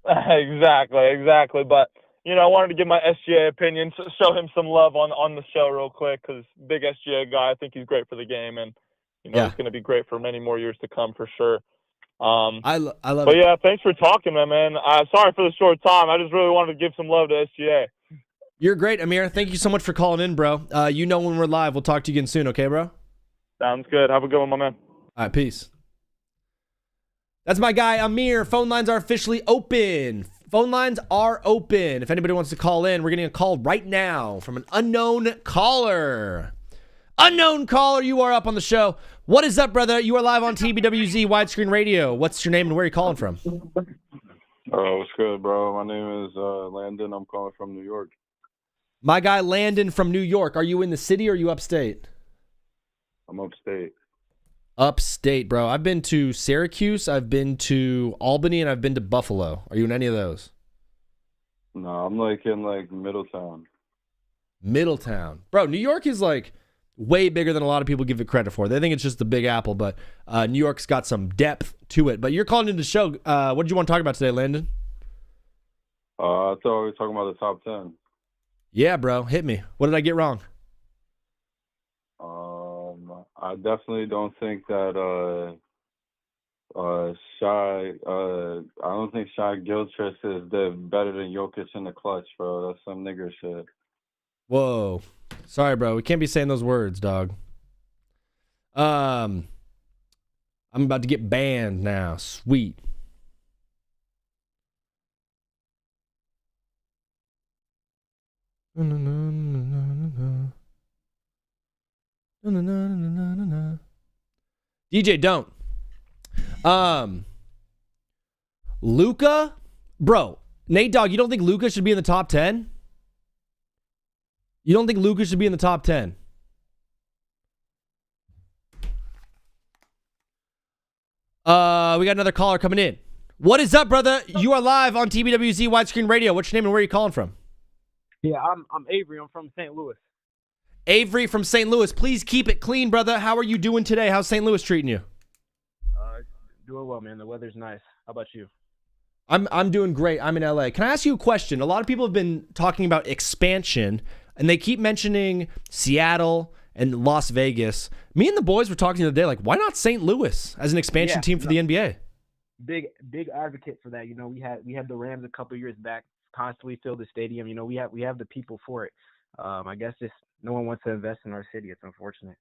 Exactly. But I wanted to give my SGA opinion, show him some love on the show real quick, because big SGA guy. I think he's great for the game, and he's going to be great for many more years to come for sure. I love it. But yeah, thanks for talking, man. Sorry for the short time. I just really wanted to give some love to SGA. You're great, Amir. Thank you so much for calling in, bro. When we're live, we'll talk to you again soon, okay, bro? Sounds good. Have a good one, my man. All right, peace. That's my guy, Amir. Phone lines are officially open. Phone lines are open. If anybody wants to call in, we're getting a call right now from an unknown caller. Unknown caller, you are up on the show. What is up, brother? You are live on TBWZ Widescreen Radio. What's your name and where are you calling from? What's good, bro? My name is Landon. I'm calling from New York. My guy Landon from New York. Are you in the city or are you upstate? I'm upstate. Upstate, bro. I've been to Syracuse, I've been to Albany, and I've been to Buffalo. Are you in any of those? No, I'm like in Middletown. Middletown. Bro, New York is like way bigger than a lot of people give it credit for. They think it's just the Big Apple, but New York's got some depth to it. But you're calling into the show. What did you want to talk about today, Landon? I thought we were talking about the top 10. Yeah, bro. Hit me. What did I get wrong? I definitely don't think that I don't think Shai Gilchrist is better than Jokic in the clutch, bro. That's some nigger shit. Whoa. Sorry, bro. We can't be saying those words, dog. I'm about to get banned now. Sweet. DJ, don't. Luka, bro. Nate Dogg, you don't think Luka should be in the top 10? You don't think Luka should be in the top 10? We got another caller coming in. What is up, brother? You are live on TBWZ Widescreen Radio. What's your name and where are you calling from? Yeah, I'm Avery. I'm from St. Louis. Avery from St. Louis. Please keep it clean, brother. How are you doing today? How's St. Louis treating you? Doing well, man. The weather's nice. How about you? I'm doing great. I'm in LA. Can I ask you a question? A lot of people have been talking about expansion, and they keep mentioning Seattle and Las Vegas. Me and the boys were talking the other day, like, why not St. Louis as an expansion team for the NBA? Big advocate for that. You know, we had the Rams a couple years back, constantly fill the stadium. You know, we have the people for it. I guess just no one wants to invest in our city. It's unfortunate.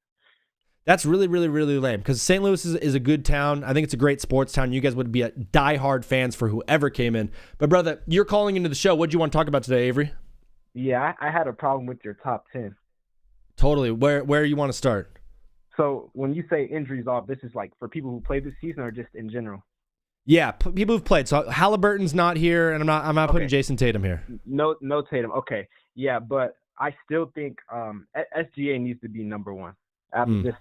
That's really, really, really lame because St. Louis is a good town. I think it's a great sports town. You guys would be diehard fans for whoever came in. But, brother, you're calling into the show. What do you want to talk about today, Avery? Yeah, I had a problem with your top 10. Totally. Where you want to start? So when you say injuries off, this is like for people who played this season or just in general? Yeah, people who've played. So Halliburton's not here, and I'm not putting Jason Tatum here. No Tatum. Okay. Yeah, but I still think SGA needs to be number one. Just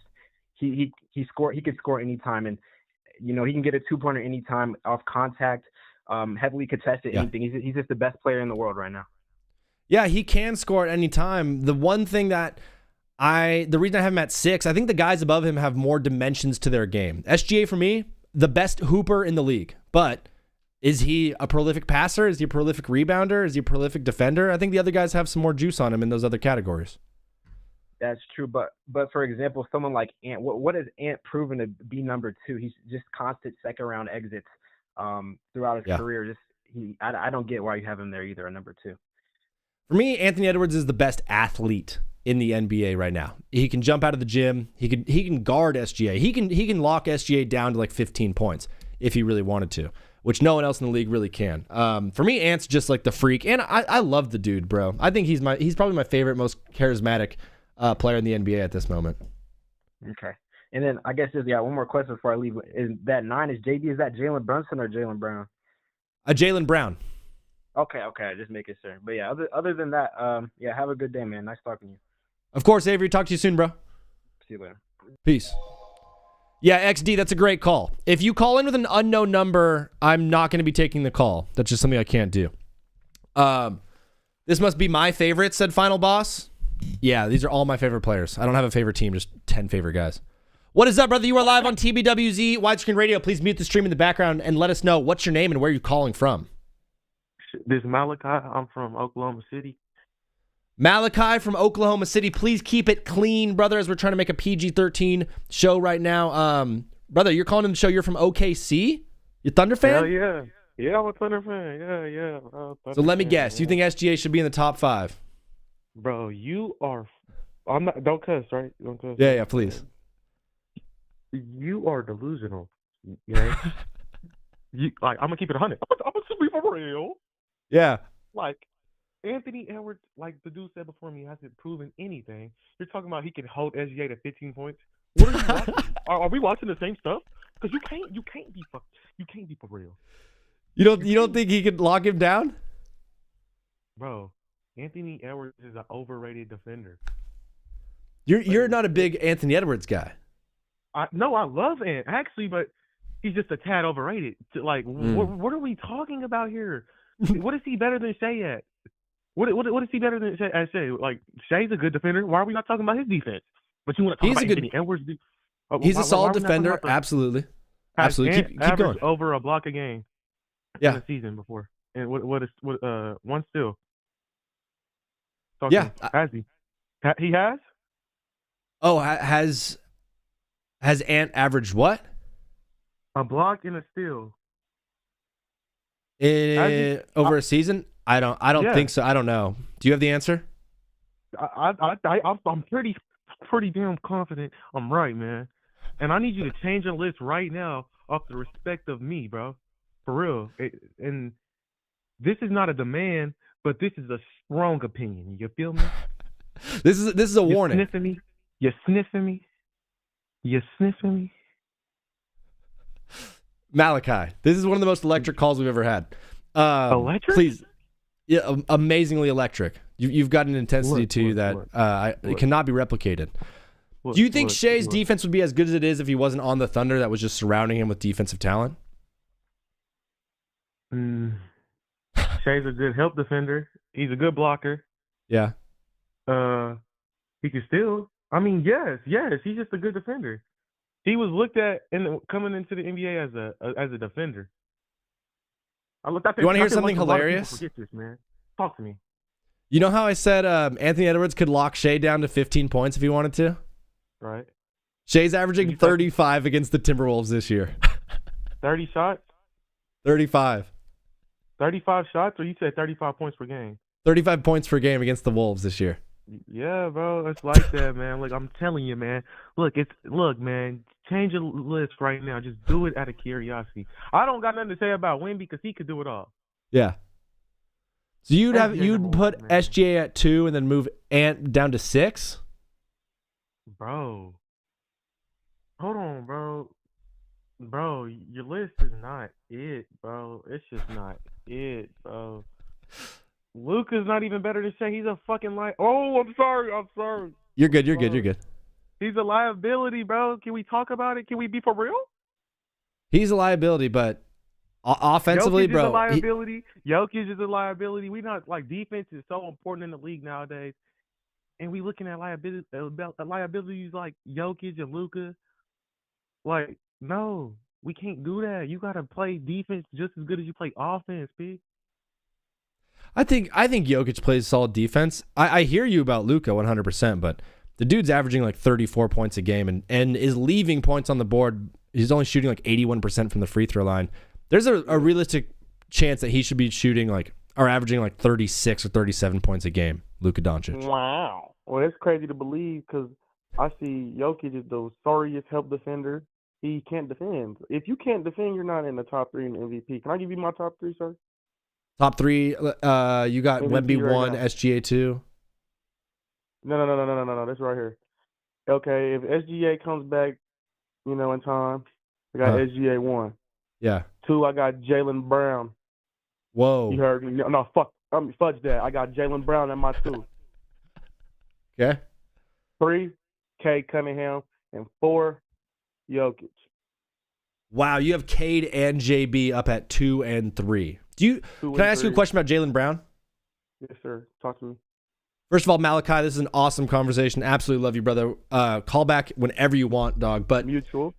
he could score anytime, and you know he can get a 2-pointer anytime off contact, heavily contested anything. He's just the best player in the world right now. Yeah, he can score at any time. The one thing the reason I have him at 6, I think the guys above him have more dimensions to their game. SGA for me, the best hooper in the league, but is he a prolific passer? Is he a prolific rebounder? Is he a prolific defender? I think the other guys have some more juice on him in those other categories. That's true, but for example, someone like Ant, what has Ant proven to be number 2? He's just constant second round exits throughout his career. I don't get why you have him there either at number 2. For me, Anthony Edwards is the best athlete in the NBA right now. He can jump out of the gym. He can guard SGA. He can lock SGA down to like 15 points if he really wanted to, which no one else in the league really can. For me, Ant's just like the freak, and I love the dude, bro. I think he's probably my favorite, most charismatic player in the NBA at this moment. Okay. And then I guess one more question before I leave. Is that 9 is JB? Is that Jalen Brunson or Jaylen Brown? Jaylen Brown. Okay. Just making sure. But yeah, other than that, have a good day, man. Nice talking to you. Of course, Avery. Talk to you soon, bro. See you later. Peace. Yeah, XD, that's a great call. If you call in with an unknown number, I'm not going to be taking the call. That's just something I can't do. This must be my favorite, said Final Boss. Yeah, these are all my favorite players. I don't have a favorite team, just 10 favorite guys. What is up, brother? You are live on TBWZ Widescreen Radio. Please mute the stream in the background and let us know what's your name and where you're calling from. This is Malachi. I'm from Oklahoma City. Malachi from Oklahoma City. Please keep it clean, brother, as we're trying to make a PG-13 show right now. Brother, you're calling in the show. You're from OKC? You Thunder fan? Hell yeah. Yeah, I'm a Thunder fan. Yeah. So let me guess. You think SGA should be in the top 5? Bro, you are – I'm not – don't cuss, right? Don't cuss. Yeah, please. You are delusional. You know? I'm going to keep it 100. I'm going to be for real. Yeah. Like Anthony Edwards, like the dude said before me, hasn't proven anything. You're talking about he can hold SGA to 15 points. What are you watching? Are we watching the same stuff? Because you can't be for real, You don't think he could lock him down? bro. Anthony Edwards is an overrated defender. You're not a big Anthony Edwards guy. I love Ant actually, but he's just a tad overrated. Like, what are we talking about here? What is he better than Shea at? What is he better than Shea? Like, Shea's a good defender. Why are we not talking about his defense? But you want to talk about Anthony Edwards? He's a solid defender. Absolutely. Absolutely. Keep going. Over a block a game. Yeah. In the season before. And what one still? Yeah. Has he? He has? Oh, has Ant averaged what? A block and a steal. Over a season? I don't think so. I don't know. Do you have the answer? I'm pretty damn confident I'm right, man. And I need you to change your list right now off the respect of me, bro. For real. And this is not a demand, but this is a strong opinion. You feel me? This is a warning. Sniffing me? You sniffing me? You sniffing me? Malachi, this is one of the most electric calls we've ever had. Electric? Please. Yeah, amazingly electric. You've got an intensity to you that it cannot be replicated. Do you think Shea's defense would be as good as it is if he wasn't on the Thunder that was just surrounding him with defensive talent? Shea's a good help defender. He's a good blocker. Yeah. He can still. I mean, yes. He's just a good defender. He was looked at coming into the NBA as a defender. You want to hear something hilarious? Forget this, man. Talk to me. You know how I said Anthony Edwards could lock Shea down to 15 points if he wanted to? Right. Shea's averaging 35 against the Timberwolves this year. 30 shots? 35. 35 shots, or you said 35 points per game? 35 points per game against the Wolves this year. Yeah, bro, it's like that, man. Like, I'm telling you, man. Look, man. Change your list right now. Just do it out of curiosity. I don't got nothing to say about Wemby because he could do it all. Yeah. So you'd put man. SGA at 2 and then move Ant down to 6? Bro. Hold on, bro. Bro, your list is not it, bro. It's just not it, bro. Luka's not even better than Shea. He's a fucking Oh, I'm sorry. You're good. He's a liability, bro. Can we talk about it? Can we be for real? He's a liability, but offensively, Jokic bro. Is a liability. Jokic is a liability. We not like defense is so important in the league nowadays, and we looking at liabilities like Jokic and Luka. Like, no, we can't do that. You gotta play defense just as good as you play offense, B. I think Jokic plays solid defense. I hear you about Luka 100%, but the dude's averaging like 34 points a game and is leaving points on the board. He's only shooting like 81% from the free throw line. There's a realistic chance that he should be shooting averaging like 36 or 37 points a game, Luka Doncic. Wow. Well, it's crazy to believe because I see Jokic is the sorriest help defender. He can't defend. If you can't defend, you're not in the top 3 in MVP. Can I give you my top 3, sir? Top 3, you got Wemby right 1, now. SGA 2. No. That's right here. Okay, if SGA comes back, in time, I got SGA 1. Yeah. 2, I got Jaylen Brown. Whoa. You heard me? No, fudge that. I got Jaylen Brown at my 2. Okay. 3, Cade Cunningham, and 4, Jokic. Wow, you have Cade and JB up at 2 and 3. Can I ask you a question about Jaylen Brown? Yes, sir. Talk to me. First of all, Malachi, this is an awesome conversation. Absolutely love you, brother. Call back whenever you want, dog. But Mutual.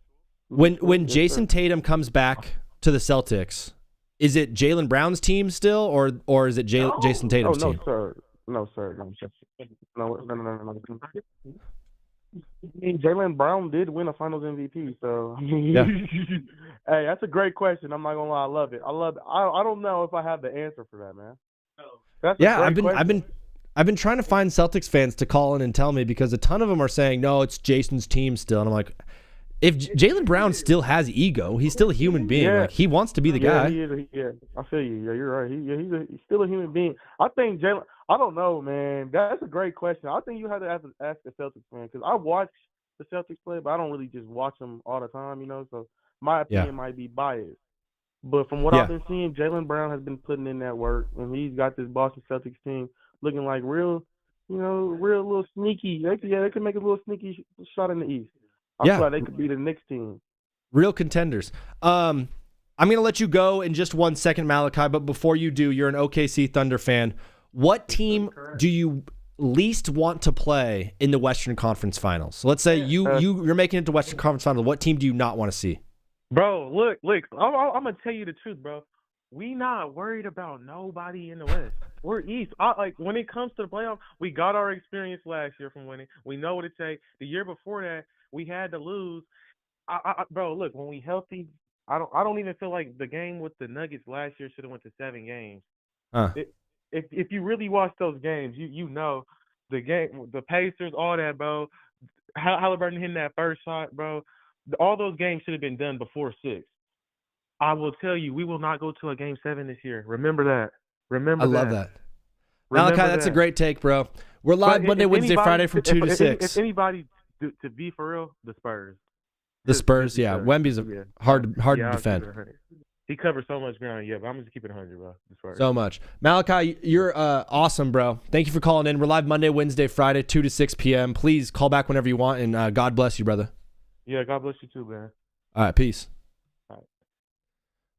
When Yes, Jason sir. Tatum comes back to the Celtics, is it Jaylen Brown's team still, or is it Jason Tatum's team? No, sir. No. I mean, Jaylen Brown did win a Finals MVP, so Yeah. Hey, that's a great question. I'm not gonna lie, I love it. I don't know if I have the answer for that, man. That's a Yeah, great question. I've been trying to find Celtics fans to call in and tell me because a ton of them are saying no, it's Jason's team still, and I'm like, if Jaylen Brown still has ego, he's still a human being. Yeah. Like he wants to be the Yeah, guy. he is. Yeah, I feel you. Yeah, you're right. He's still a human being. I think Jalen. I don't know, man. That's a great question. I think you have to ask the Celtics fan because I watch the Celtics play, but I don't really just watch them all the time. So my opinion might be biased. But from what I've been seeing, Jaylen Brown has been putting in that work, and he's got this Boston Celtics team looking like real little sneaky. They could make a little sneaky shot in the East. I feel like they could be the next team. Real contenders. I'm going to let you go in just 1 second, Malachi, but before you do, you're an OKC Thunder fan. What team do you least want to play in the Western Conference Finals? So let's say you're making it to Western Conference Finals. What team do you not want to see? Bro, look, I'm going to tell you the truth, bro. We not worried about nobody in the West. We're East. When it comes to the playoffs, we got our experience last year from winning. We know what it takes. The year before that, we had to lose. Bro, look, when we healthy, I don't even feel like the game with the Nuggets last year should have went to 7 games. If you really watch those games, you know the game, the Pacers, all that, bro. Halliburton hitting that first shot, bro. All those games should have been done before 6. I will tell you, we will not go to a game 7 this year. Remember that. I love that. Malachi, that's a great take, bro. We're live Monday, Wednesday, Friday from 2 to 6. If anybody, to be for real, the Spurs. The Spurs, yeah. Wemby's hard to defend. He covers so much ground, but I'm just keeping it 100, bro. So much. Malachi, you're awesome, bro. Thank you for calling in. We're live Monday, Wednesday, Friday, 2 to 6 p.m. Please call back whenever you want, and God bless you, brother. Yeah, God bless you too, man. All right, peace. All right.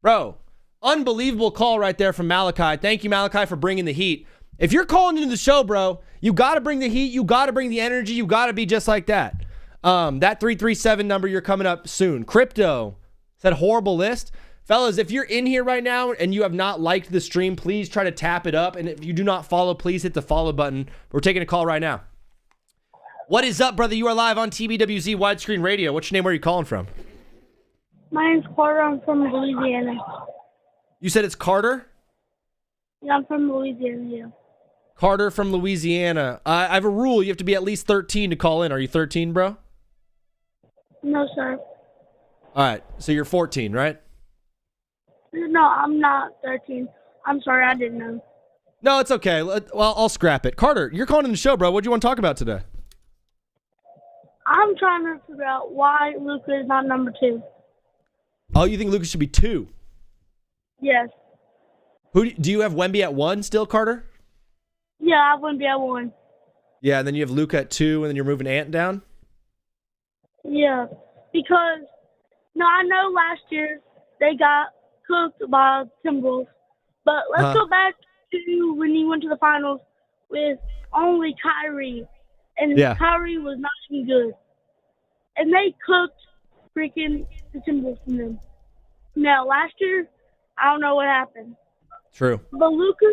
Bro, unbelievable call right there from Malachi. Thank you, Malachi, for bringing the heat. If you're calling into the show, bro, you got to bring the heat. You got to bring the energy. You got to be just like that. That 337 number, you're coming up soon. Crypto said horrible list. Fellas, if you're in here right now and you have not liked the stream, please try to tap it up. And if you do not follow, please hit the follow button. We're taking a call right now. What is up, brother? You are live on TBWZ Widescreen Radio. What's your name? Where are you calling from? My name's Carter. I'm from Louisiana. You said it's Carter? Yeah, I'm from Louisiana, yeah. Carter from Louisiana. I have a rule. You have to be at least 13 to call in. Are you 13, bro? No, sir. All right. So you're 14, right? No, I'm not 13. I'm sorry, I didn't know. No, it's okay. Well, I'll scrap it. Carter, you're calling in the show, bro. What do you want to talk about today? I'm trying to figure out why Luka is not number 2. Oh, you think Lucas should be 2? Yes. Who do you have Wemby at 1 still, Carter? Yeah, I wouldn't be at 1. Yeah, and then you have Luka at 2, and then you're moving Ant down? Yeah, because, I know last year they got cooked by Timberwolves, but let's go back to when he went to the finals with only Kyrie, and Kyrie was not even good. And they cooked freaking the Timberwolves from them. Now, last year, I don't know what happened. True. But Luka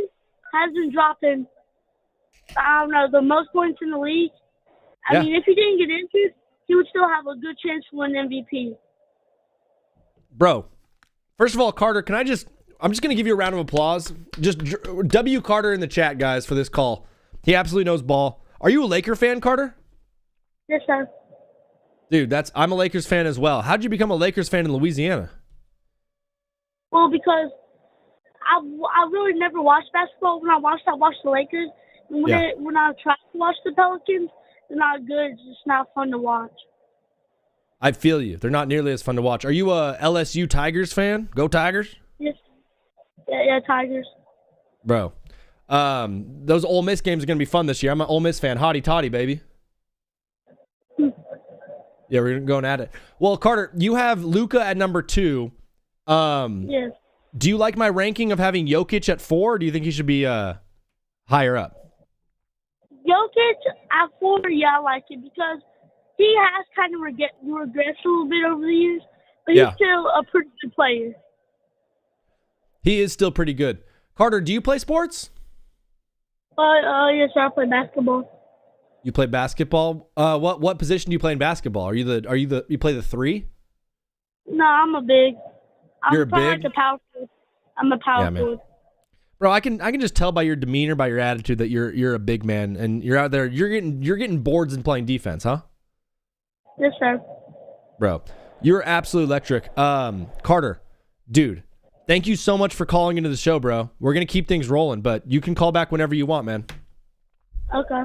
has been dropping, I don't know, the most points in the league. I mean, if he didn't get injured, he would still have a good chance to win MVP. Bro, first of all, Carter, I'm just going to give you a round of applause. Just W Carter in the chat, guys, for this call. He absolutely knows ball. Are you a Laker fan, Carter? Yes, sir. Dude, I'm a Lakers fan as well. How'd you become a Lakers fan in Louisiana? Well, because I really never watched basketball. When I watched the Lakers. And when I tried to watch the Pelicans, they're not good. It's just not fun to watch. I feel you. They're not nearly as fun to watch. Are you a LSU Tigers fan? Go Tigers? Yes. Yeah, Tigers. Bro, those Ole Miss games are going to be fun this year. I'm an Ole Miss fan. Hotty toddy, baby. Yeah, we're going at it. Well, Carter, you have Luka at number 2. Yes. Do you like my ranking of having Jokic at 4, or do you think he should be higher up? Jokic at 4, yeah, I like it because he has kind of regressed a little bit over the years, but he's still a pretty good player. He is still pretty good. Carter, do you play sports? Yes, I play basketball. You play basketball? What position do you play in basketball? Are you play the 3? No, I'm a big. You're a big? Like a power forward. I'm a power forward. Bro, I can just tell by your demeanor, by your attitude that you're a big man and you're out there. You're getting boards and playing defense, huh? Yes, sir. Bro, you're absolutely electric. Carter, dude, thank you so much for calling into the show, bro. We're going to keep things rolling, but you can call back whenever you want, man. Okay.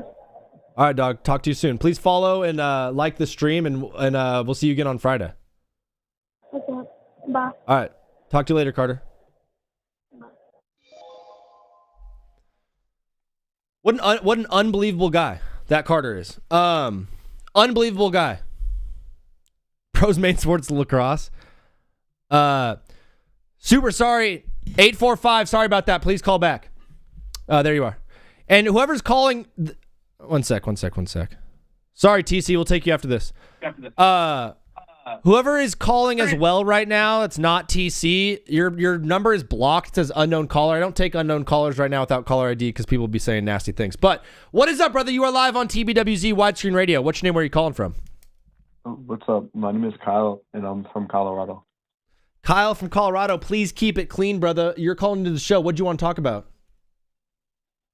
All right, dog. Talk to you soon. Please follow and like the stream, and we'll see you again on Friday. Okay. Bye. All right. Talk to you later, Carter. What an unbelievable guy that Carter is. Unbelievable guy. Pros main sports lacrosse. Super sorry. 845. Sorry about that. Please call back. There you are. And whoever's calling. One sec. Sorry, TC. We'll take you after this. Whoever is calling as well right now, it's not TC. Your number is blocked. It says unknown caller. I don't take unknown callers right now without caller ID because people will be saying nasty things. But what is up, brother? You are live on TBWZ Widescreen Radio. What's your name? Where are you calling from? What's up? My name is Kyle, and I'm from Colorado. Kyle from Colorado. Please keep it clean, brother. You're calling into the show. What do you want to talk about?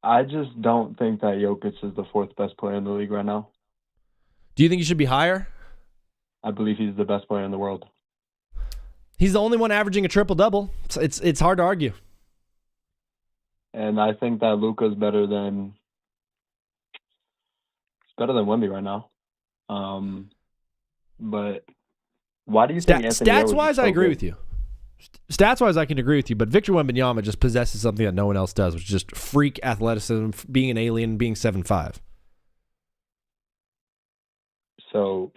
I just don't think that Jokic is the fourth best player in the league right now. Do you think he should be higher? I believe he's the best player in the world. He's the only one averaging a triple-double. It's hard to argue. And I think that Luka's better than Wemby right now. But why do you think Anthony Edwards Stats-wise, is so I agree good? with you. Stats-wise, I can agree with you. But Victor Wembanyama just possesses something that no one else does, which is just freak athleticism, being an alien, being 7'5". So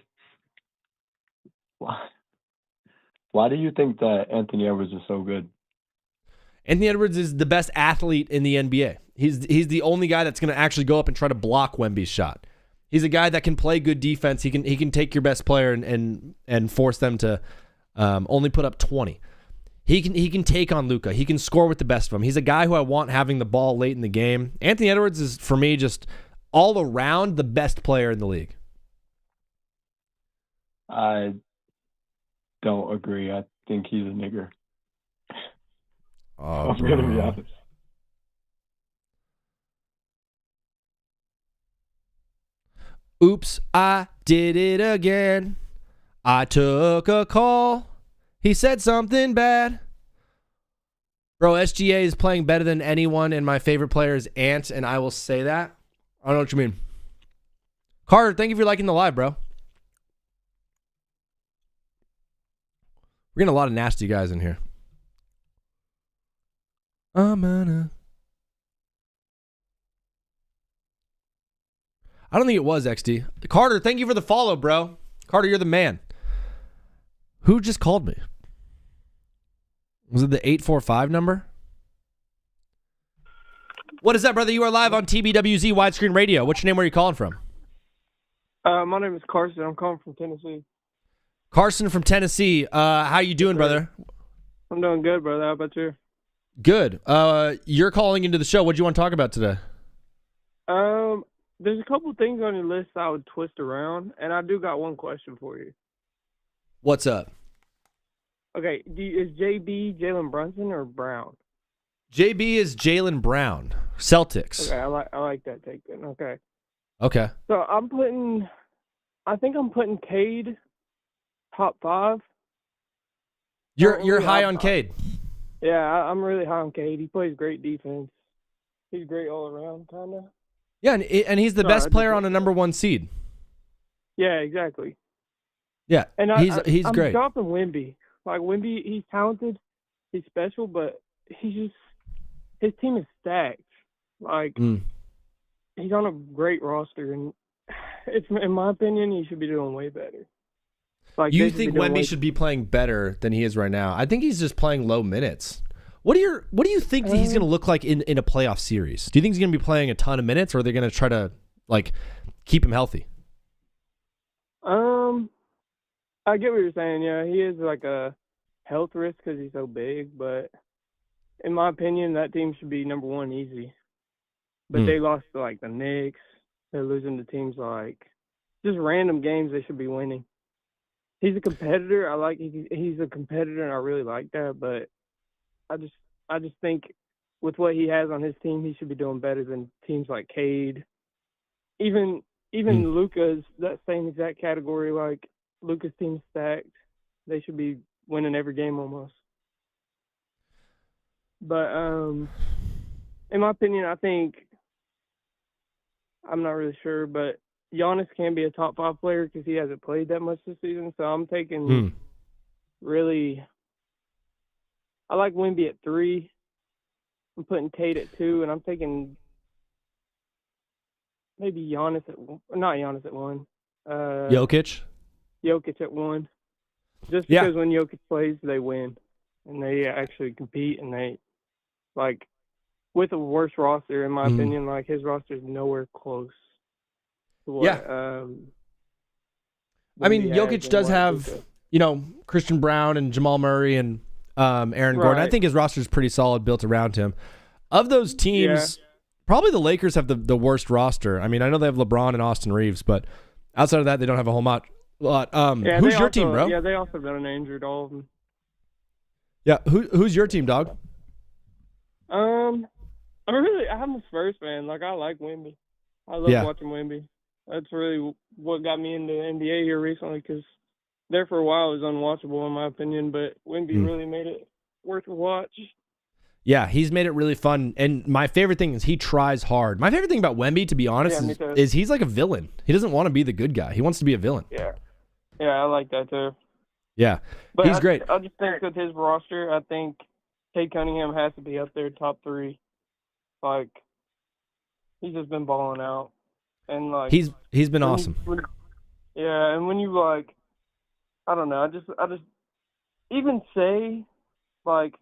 why do you think that Anthony Edwards is so good? Anthony Edwards is the best athlete in the NBA. He's the only guy that's going to actually go up and try to block Wemby's shot. He's a guy that can play good defense. He can take your best player and force them to only put up 20. He can take on Luka. He can score with the best of them. He's a guy who I want having the ball late in the game. Anthony Edwards is, for me, just all around the best player in the league. I don't agree. I think he's a nigger. Oh, I'm going to be honest. Oops, I did it again. I took a call. He said something bad. Bro, SGA is playing better than anyone, and my favorite player is Ant, and I will say that. I don't know what you mean. Carter, thank you for liking the live, bro. We're getting a lot of nasty guys in here. I don't think it was XD. Carter, thank you for the follow, bro. Carter, you're the man. Who just called me? Was it the 845 number? What is that, brother? You are live on TBWZ Widescreen Radio. What's your name? Where are you calling from? My name is Carson. I'm calling from Tennessee. Carson from Tennessee. How you doing, brother? I'm doing good, brother. How about you? Good. You're calling into the show. What do you want to talk about today? There's a couple things on your list I would twist around, and I do got one question for you. What's up? Okay, is JB Jalen Brunson or Brown? JB is Jalen Brown, Celtics. Okay, I like that take then. Okay. Okay. So I think I'm putting Cade top 5. You're high on Cade. Yeah, I'm really high on Cade. He plays great defense. He's great all around, kind of. Yeah, and he's the best player on a number 1 seed. Yeah, exactly. Yeah, and he's I'm great. dropping Wemby. Like Wemby, he's talented, he's special, but his team is stacked. Like he's on a great roster, and it's in my opinion, he should be doing way better. Like you think Wemby should be playing better than he is right now? I think he's just playing low minutes. What do you think he's going to look like in a playoff series? Do you think he's going to be playing a ton of minutes, or are they going to try to keep him healthy? I get what you're saying. Yeah, he is like a health risk because he's so big, but in my opinion, that team should be number 1 easy. But they lost to like the Knicks. They're losing to teams like just random games they should be winning. He's a competitor. He's a competitor, and I really like that. But I just think with what he has on his team, he should be doing better than teams like Cade. Even Luka's that same exact category. Like Lucas team's stacked. They should be winning every game almost. But in my opinion, I think I'm not really sure, but Giannis can be a top 5 player because he hasn't played that much this season. So I'm taking really. I like Wemby at 3. I'm putting Tate at 2, and I'm taking maybe Giannis at not Giannis at 1. Jokic at 1. Just because when Jokic plays, they win, and they actually compete, and they like with a worse roster, in my opinion. Like his roster is nowhere close to what. I mean, Jokic does have Christian Brown and Jamal Murray and Aaron Gordon. I think his roster is pretty solid, built around him. Of those teams, probably the Lakers have the worst roster. I mean, I know they have LeBron and Austin Reeves, but outside of that, they don't have a whole lot. Who's your team, bro? Yeah, they also been injured, all of them. Yeah, who's your team, dog? I'm a Spurs fan. Like, I like Wemby. I love watching Wemby. That's really what got me into the NBA here recently, because there for a while it was unwatchable in my opinion, but Wemby really made it worth a watch. Yeah, he's made it really fun. And my favorite thing is he tries hard. My favorite thing about Wemby, to be honest, is he's like a villain. He doesn't want to be the good guy. He wants to be a villain. Yeah, I like that too. Yeah, but he's great. I just think with his roster, I think Cade Cunningham has to be up there top 3. Like, he's just been balling out. And like he's been awesome. And when you like, I don't know, I just even say like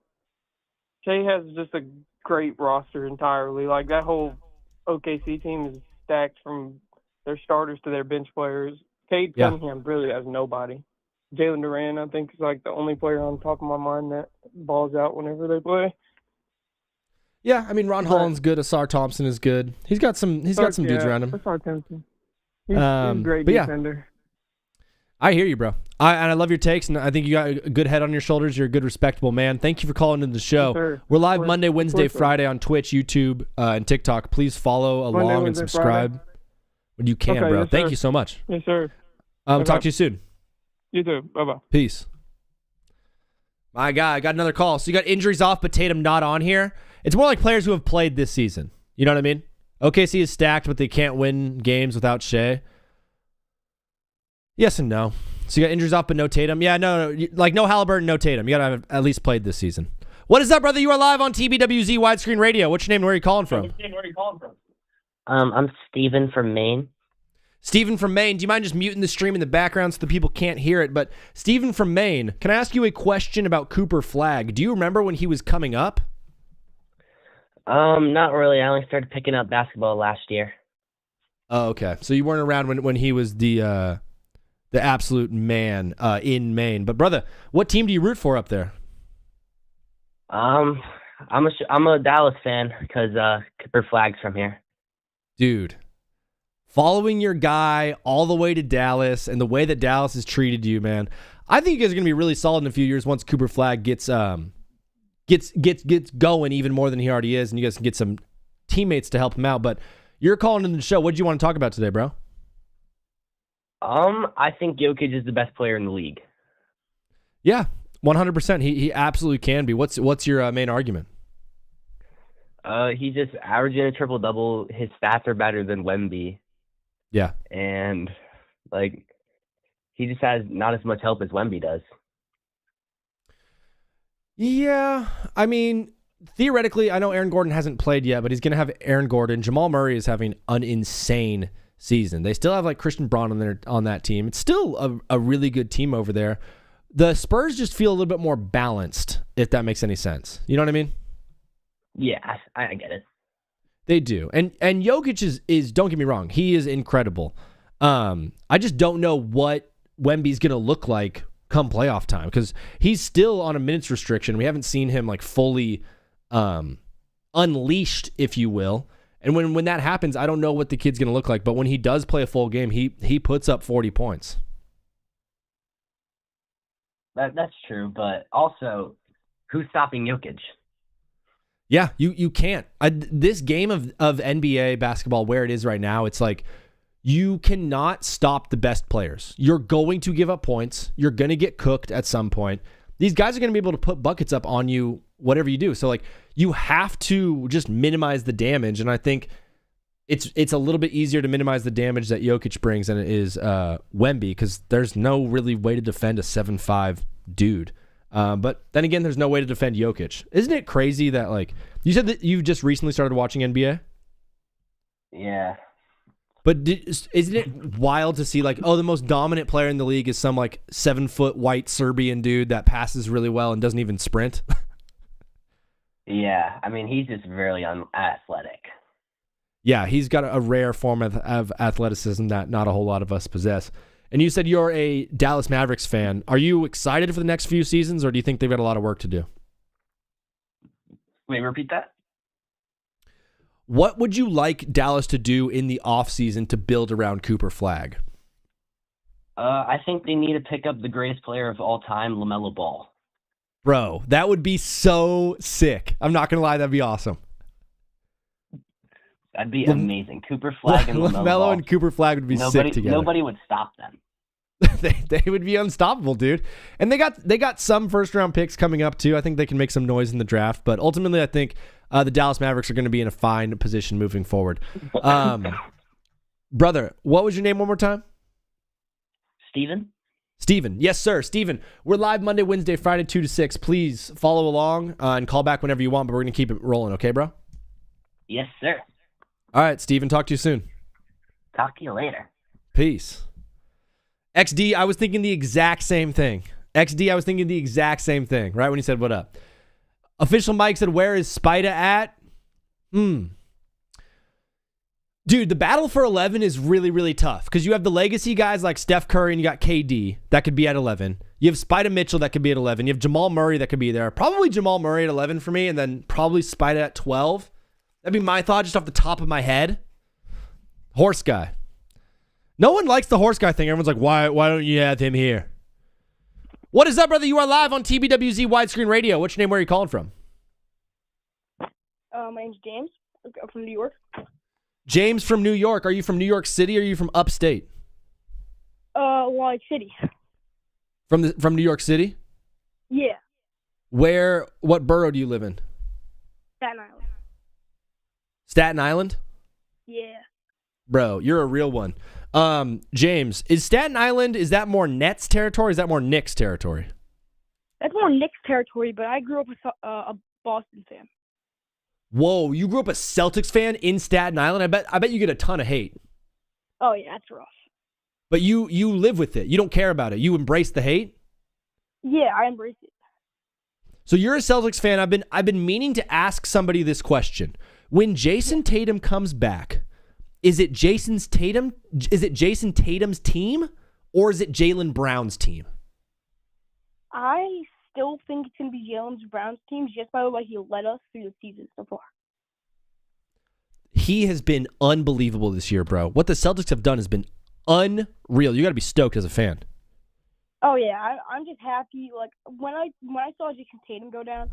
Shea has just a great roster entirely. Like that whole OKC team is stacked from their starters to their bench players. Cade Cunningham really has nobody. Jalen Duran, I think, is like the only player on top of my mind that balls out whenever they play. Yeah, I mean Ron Holland's good. Asar Thompson is good. He's got some dudes around him. Asar Thompson. He's a great defender. I hear you, bro. I love your takes, and I think you got a good head on your shoulders. You're a good, respectable man. Thank you for calling into the show. Yes, we're live Monday, Wednesday, Friday on Twitch, YouTube, and TikTok. Please follow along and subscribe when you can, bro. Thank you so much. Yes, sir. Talk to you soon. You too. Bye-bye. Peace. My God, I got another call. So you got injuries off, but Tatum not on here. It's more like players who have played this season. You know what I mean? OKC is stacked, but they can't win games without Shea. Yes and no. So you got injuries off, but no Tatum. Yeah, no, like no Halliburton, no Tatum. You got to have at least played this season. What is up, brother? You are live on TBWZ Widescreen Radio. What's your name and where are you calling from? I'm Steven from Maine. Steven from Maine. Do you mind just muting the stream in the background so the people can't hear it? But Steven from Maine, can I ask you a question about Cooper Flagg? Do you remember when he was coming up? Not really. I only started picking up basketball last year. Oh, okay. So you weren't around when he was the absolute man in Maine. But brother, what team do you root for up there? I'm a Dallas fan because Cooper Flagg's from here. Dude, following your guy all the way to Dallas and the way that Dallas has treated you, man, I think you guys are gonna be really solid in a few years once Cooper Flagg gets going even more than he already is, and you guys can get some teammates to help him out. But you're calling in the show. What do you want to talk about today, bro? I think Jokic is the best player in the league. Yeah, 100%. He absolutely can be. What's your main argument? He's just averaging a triple-double. His stats are better than Wemby. Yeah. And, like, he just has not as much help as Wemby does. Yeah, I mean, theoretically, I know Aaron Gordon hasn't played yet, but he's going to have Aaron Gordon. Jamal Murray is having an insane season. They still have, like, Christian Braun on that team. It's still a really good team over there. The Spurs just feel a little bit more balanced, if that makes any sense. You know what I mean? Yeah, I get it. They do. And Jokic is don't get me wrong, he is incredible. I just don't know what Wemby's going to look like come playoff time because he's still on a minutes restriction. We haven't seen him like fully unleashed, if you will. And when that happens, I don't know what the kid's going to look like. But when he does play a full game, he puts up 40 points. That's true, but also, who's stopping Jokic? Yeah, you can't. This game of NBA basketball, where it is right now, it's like You cannot stop the best players. You're going to give up points. You're going to get cooked at some point. These guys are going to be able to put buckets up on you, whatever you do. So, like, you have to just minimize the damage. And I think it's a little bit easier to minimize the damage that Jokic brings than it is Wemby, because there's no really way to defend a 7'5" dude. But then again, there's no way to defend Jokic. Isn't it crazy that, like, you said that you just recently started watching NBA? Yeah. But isn't it wild to see, like, oh, the most dominant player in the league is some, like, 7-foot white Serbian dude that passes really well and doesn't even sprint? Yeah, I mean, he's just very unathletic. Yeah, he's got a rare form of athleticism that not a whole lot of us possess. And you said you're a Dallas Mavericks fan. Are you excited for the next few seasons, or do you think they've got a lot of work to do? Wait, repeat that? What would you like Dallas to do in the offseason to build around Cooper Flagg? I think they need to pick up the greatest player of all time, LaMelo Ball. Bro, that would be so sick. I'm not going to lie, that'd be awesome. That'd be amazing. Cooper Flagg and LaMelo Ball. And Cooper Flagg would be sick together. Nobody would stop them. they would be unstoppable, dude. And they got some first round picks coming up too. I think they can make some noise in the draft, but ultimately I think the Dallas Mavericks are going to be in a fine position moving forward. Brother, what was your name one more time? Steven. Yes, sir. Steven, we're live Monday, Wednesday, Friday, 2 to 6. Please follow along and call back whenever you want, but we're going to keep it rolling. Okay, bro? Yes, sir. All right, Steven. Talk to you soon. Talk to you later. Peace. XD, I was thinking the exact same thing. Right when he said, what up? Official Mike said, where is Spida at? Dude, the battle for 11 is really, really tough because you have the legacy guys like Steph Curry and you got KD that could be at 11. You have Spida Mitchell that could be at 11. You have Jamal Murray that could be there. Probably Jamal Murray at 11 for me, and then probably Spida at 12. That'd be my thought just off the top of my head. Horse guy. No one likes the horse guy thing. Everyone's like, why don't you have him here? What is up, brother? You are live on TBWZ Widescreen Radio. What's your name? Where are you calling from? My name's James. I'm from New York. James from New York. Are you from New York City or are you from upstate? Like City. From New York City? Yeah. What borough do you live in? Staten Island. Staten Island? Yeah. Bro, you're a real one. James, is Staten Island, is that more Nets territory or is that more Knicks territory? That's more Knicks territory, but I grew up with a Boston fan. Whoa, you grew up a Celtics fan in Staten Island? I bet you get a ton of hate. Oh yeah, that's rough. But you live with it. You don't care about it. You embrace the hate? Yeah, I embrace it. So you're a Celtics fan. I've been meaning to ask somebody this question. When Jason Tatum comes back, is it Jason Tatum's team or is it Jaylen Brown's team? I still think it's going to be Jaylen Brown's team just by the way he led us through the season so far. He has been unbelievable this year, bro. What the Celtics have done has been unreal. You got to be stoked as a fan. Oh yeah, I'm just happy. Like when I saw Jason Tatum go down,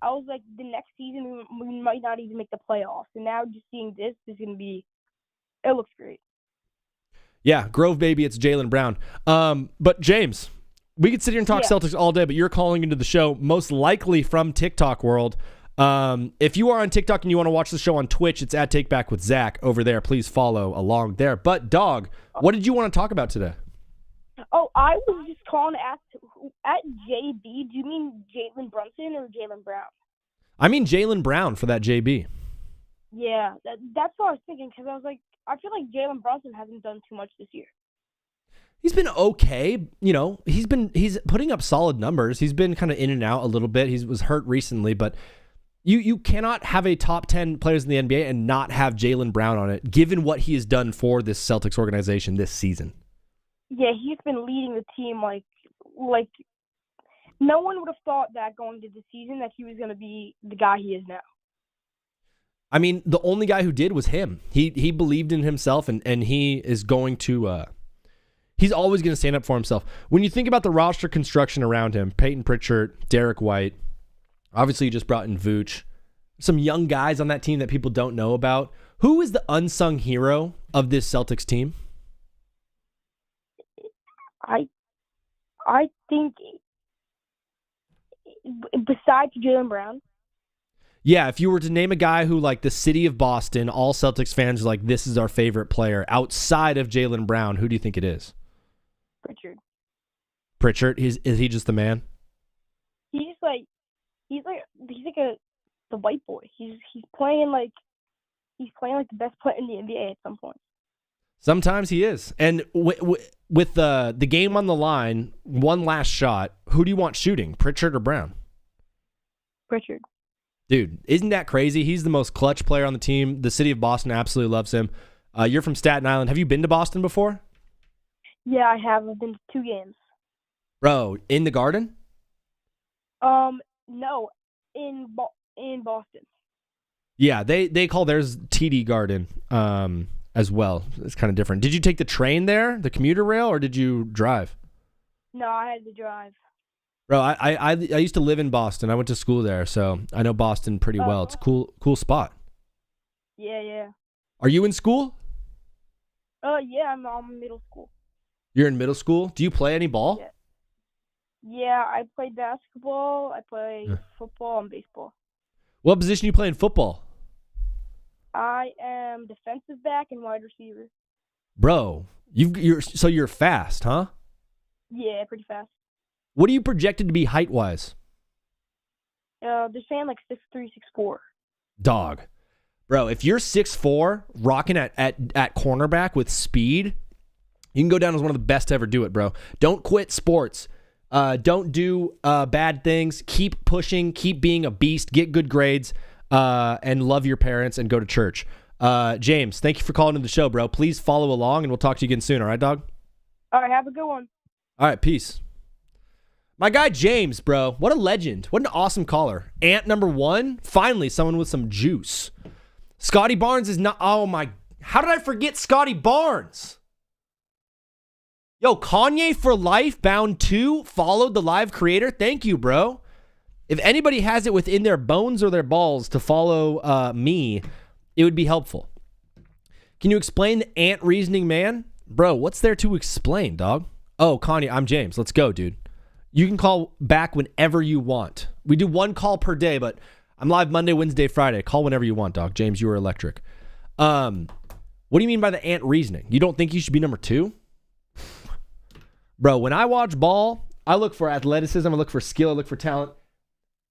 I was like, the next season we might not even make the playoffs. And now just seeing this is going to be, it looks great. Yeah, Grove baby, it's Jaylen Brown. But James, we could sit here and talk Celtics all day, but you're calling into the show most likely from TikTok world. If you are on TikTok and you want to watch the show on Twitch, it's at Take Back with Zach over there. Please follow along there. But dog, what did you want to talk about today? Oh, I was just calling to ask, at JB, do you mean Jalen Brunson or Jaylen Brown? I mean Jaylen Brown for that JB. Yeah, that's what I was thinking because I was like, I feel like Jalen Brunson hasn't done too much this year. He's been okay. You know, he's putting up solid numbers. He's been kind of in and out a little bit. He was hurt recently, but you cannot have a top 10 players in the NBA and not have Jaylen Brown on it, given what he has done for this Celtics organization this season. Yeah, he's been leading the team like no one would have thought that going into the season that he was going to be the guy he is now. I mean, the only guy who did was him. He believed in himself, and he is going to he's always going to stand up for himself. When you think about the roster construction around him, Peyton Pritchard, Derek White, obviously you just brought in Vooch, some young guys on that team that people don't know about. Who is the unsung hero of this Celtics team? I think besides Jaylen Brown. Yeah, if you were to name a guy who, like, the city of Boston, all Celtics fans are like, this is our favorite player, outside of Jaylen Brown, who do you think it is? Pritchard? Is he just the man? He's like the white boy. He's playing like the best player in the NBA at some point. Sometimes he is. And with the game on the line, one last shot, who do you want shooting, Pritchard or Brown? Pritchard. Dude, isn't that crazy? He's the most clutch player on the team. The city of Boston absolutely loves him. You're from Staten Island. Have you been to Boston before? Yeah, I have. I've been to 2 games. Bro, in the Garden? No, in Boston. Yeah, they call theirs TD Garden as well. It's kind of different. Did you take the train there, the commuter rail, or did you drive? No, I had to drive. Bro, I used to live in Boston. I went to school there, so I know Boston pretty well. It's a cool spot. Yeah. Are you in school? Yeah, I'm in middle school. You're in middle school? Do you play any ball? Yeah, I play basketball, I play football, and baseball. What position do you play in football? I am defensive back and wide receiver. Bro, you're fast, huh? Yeah, pretty fast. What are you projected to be height-wise? They're saying like 6'3", 6'4". Dog. Bro, if you're 6'4", rocking at cornerback with speed, you can go down as one of the best to ever do it, bro. Don't quit sports. Don't do bad things. Keep pushing. Keep being a beast. Get good grades. And love your parents and go to church. James, thank you for calling to the show, bro. Please follow along, and we'll talk to you again soon. All right, dog? All right, have a good one. All right, peace. My guy James, bro. What a legend. What an awesome caller. Ant number 1. Finally, someone with some juice. Scotty Barnes is not... Oh, my... How did I forget Scotty Barnes? Yo, Kanye for Life, Bound 2, followed the live creator. Thank you, bro. If anybody has it within their bones or their balls to follow me, it would be helpful. Can you explain the ant reasoning, man? Bro, what's there to explain, dog? Oh, Kanye, I'm James. Let's go, dude. You can call back whenever you want. We do 1 call per day, but I'm live Monday, Wednesday, Friday. Call whenever you want, dog. James, you are electric. What do you mean by the ant reasoning? You don't think you should be number 2? Bro, when I watch ball, I look for athleticism, I look for skill, I look for talent.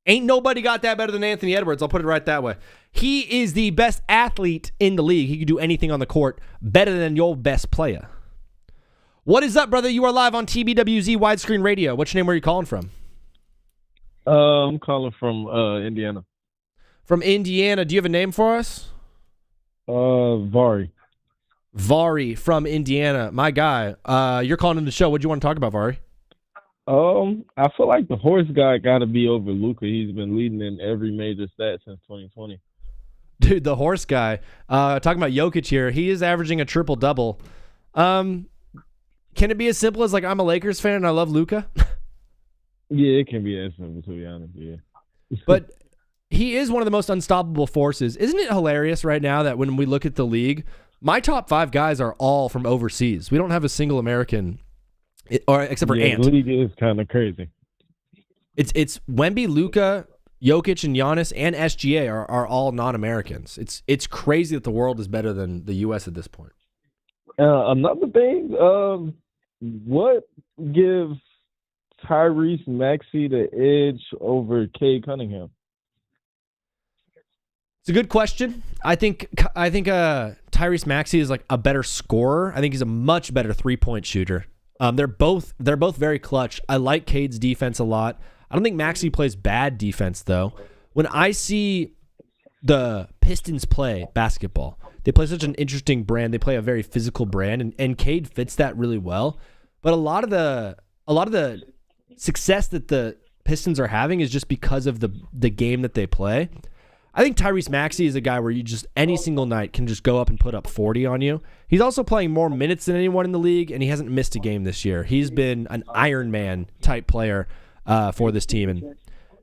Ain't nobody got that better than Anthony Edwards. I'll put it right that way. He is the best athlete in the league. He can do anything on the court better than your best player. What is up, brother? You are live on TBWZ Widescreen Radio. What's your name? Where are you calling from? I'm calling from Indiana. From Indiana. Do you have a name for us? Vari. Vari from Indiana. My guy. You're calling in the show. What do you want to talk about, Vari? I feel like the horse guy got to be over Luka. He's been leading in every major stat since 2020. Dude, the horse guy. Talking about Jokic here. He is averaging a triple-double. Can it be as simple as, like, I'm a Lakers fan and I love Luka? Yeah, it can be as simple, to be honest, yeah. But he is one of the most unstoppable forces. Isn't it hilarious right now that when we look at the league, my top 5 guys are all from overseas. We don't have a single American, or except for Ant. The league is kind of crazy. It's Wemby, Luka, Jokic, and Giannis, and SGA are all non-Americans. It's crazy that the world is better than the U.S. at this point. Another thing, what gives Tyrese Maxey the edge over Cade Cunningham? It's a good question. I think Tyrese Maxey is like a better scorer. I think he's a much better 3-point shooter. They're both very clutch. I like Cade's defense a lot. I don't think Maxey plays bad defense though. When I see the Pistons play basketball, they play such an interesting brand. They play a very physical brand, and Cade fits that really well. But a lot of the success that the Pistons are having is just because of the game that they play. I think Tyrese Maxey is a guy where you just any single night can just go up and put up 40 on you. He's also playing more minutes than anyone in the league, and he hasn't missed a game this year. He's been an Iron Man type player for this team and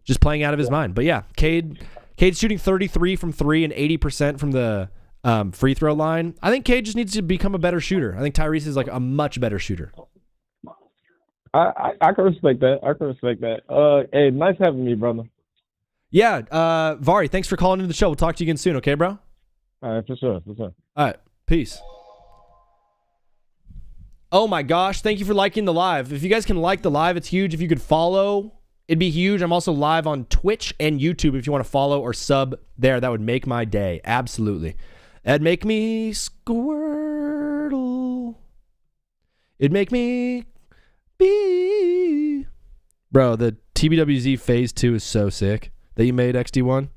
just playing out of his mind. But yeah, Cade's shooting 33 from 3 and 80% from the free throw line. I think Cade just needs to become a better shooter. I think Tyrese is like a much better shooter. I can respect that. I can respect that. Hey, nice having me, brother. Yeah, Vari, thanks for calling into the show. We'll talk to you again soon, okay, bro? All right, for sure. All right, peace. Oh my gosh, thank you for liking the live. If you guys can like the live, it's huge. If you could follow, it'd be huge. I'm also live on Twitch and YouTube. If you want to follow or sub there, that would make my day. Absolutely. That'd make me squirtle. It'd make me be. Bro, the TBWZ Phase 2 is so sick that you made, XD1.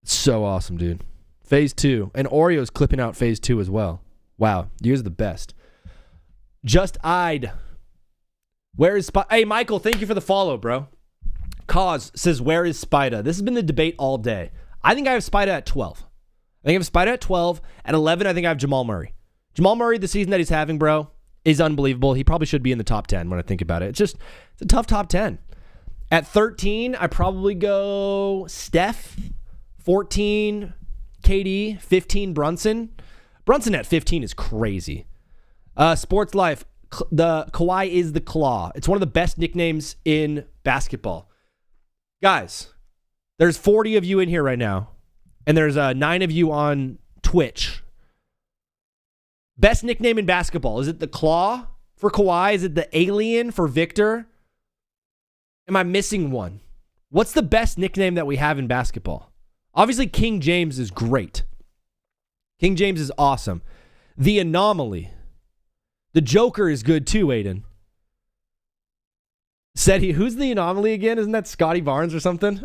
It's so awesome, dude. Phase 2. And Oreo's clipping out Phase 2 as well. Wow, you guys are the best. Just eyed. Where is Spida? Hey, Michael, thank you for the follow, bro. Cause says, where is Spida? This has been the debate all day. I think I have Spida at 12. I think I have Spida at 12. At 11, I think I have Jamal Murray. Jamal Murray, the season that he's having, bro, is unbelievable. He probably should be in the top 10 when I think about it. It's a tough top 10. At 13, I probably go Steph. 14, KD. 15, Brunson. Brunson at 15 is crazy. Sports Life, the Kawhi is the Claw. It's one of the best nicknames in basketball. Guys, there's 40 of you in here right now, and there's 9 of you on Twitch. Best nickname in basketball. Is it the Claw for Kawhi? Is it the Alien for Victor? Am I missing one? What's the best nickname that we have in basketball? Obviously, King James is great. King James is awesome. The Anomaly. The Joker is good too, Aiden. Said he, who's the Anomaly again? Isn't that Scotty Barnes or something?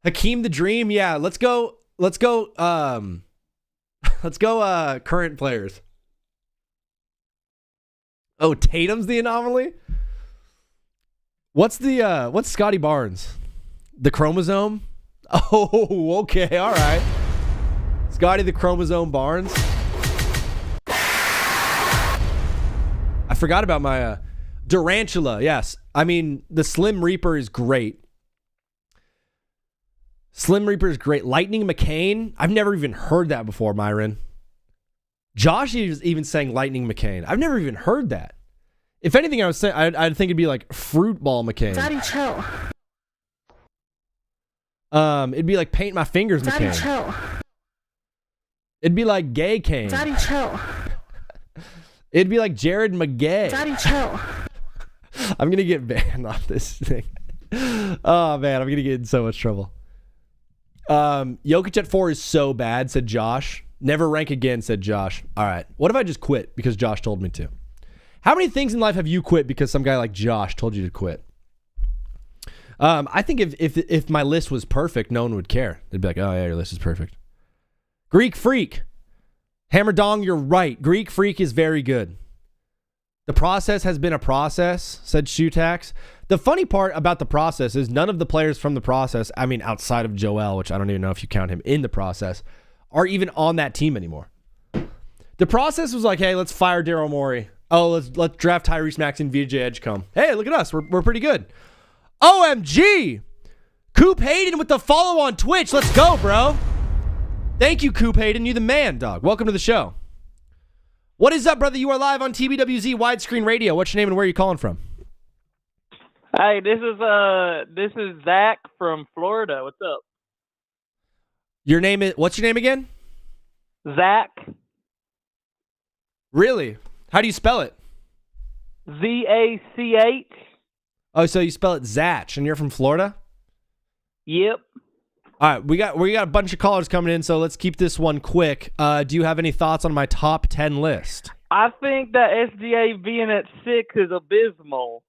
Hakeem the Dream. Yeah, let's go current players. Oh, Tatum's the Anomaly? What's Scotty Barnes? The Chromosome? Oh, okay, all right. Scotty the Chromosome Barnes. I forgot about my Durantula. Yes. I mean, the Slim Reaper is great. Slim Reaper is great. Lightning McCain. I've never even heard that before, Myron. Josh is even saying Lightning McCain. I've never even heard that. If anything, I was saying I'd think it'd be like Fruit Ball McCain. Daddy, chill. It'd be like Paint My Fingers Daddy, McCain. chill. It'd be like Gay Kane. Daddy, chill. It'd be like Jared McGay. Daddy, chill. I'm gonna get banned off this thing. Oh man, I'm gonna get in so much trouble. Jokic at 4 is so bad, said Josh. Never rank again, said Josh. All right. What if I just quit because Josh told me to? How many things in life have you quit because some guy like Josh told you to quit? I think if my list was perfect, no one would care. They'd be like, oh yeah, your list is perfect. Greek Freak. Hammer Dong, you're right. Greek Freak is very good. The process has been a process, said Shutax. The funny part about the process is none of the players from the process, I mean, outside of Joel, which I don't even know if you count him in the process, are even on that team anymore. The process was like, hey, let's fire Daryl Morey. Oh, let's draft Tyrese Maxey and VJ Edgecombe. Hey, look at us. We're pretty good. OMG! Coop Hayden with the follow on Twitch. Let's go, bro. Thank you, Coop Hayden. You the man, dog. Welcome to the show. What is up, brother? You are live on TBWZ Widescreen Radio. What's your name and where are you calling from? Hey, this is Zach from Florida. What's up? Your name is, what's your name again? Zach. Really? How do you spell it? Z-A-C-H. Oh, so you spell it Zach, and you're from Florida? Yep. All right, we got a bunch of callers coming in, so let's keep this one quick. Do you have any thoughts on my top 10 list? I think that SGA being at 6 is abysmal.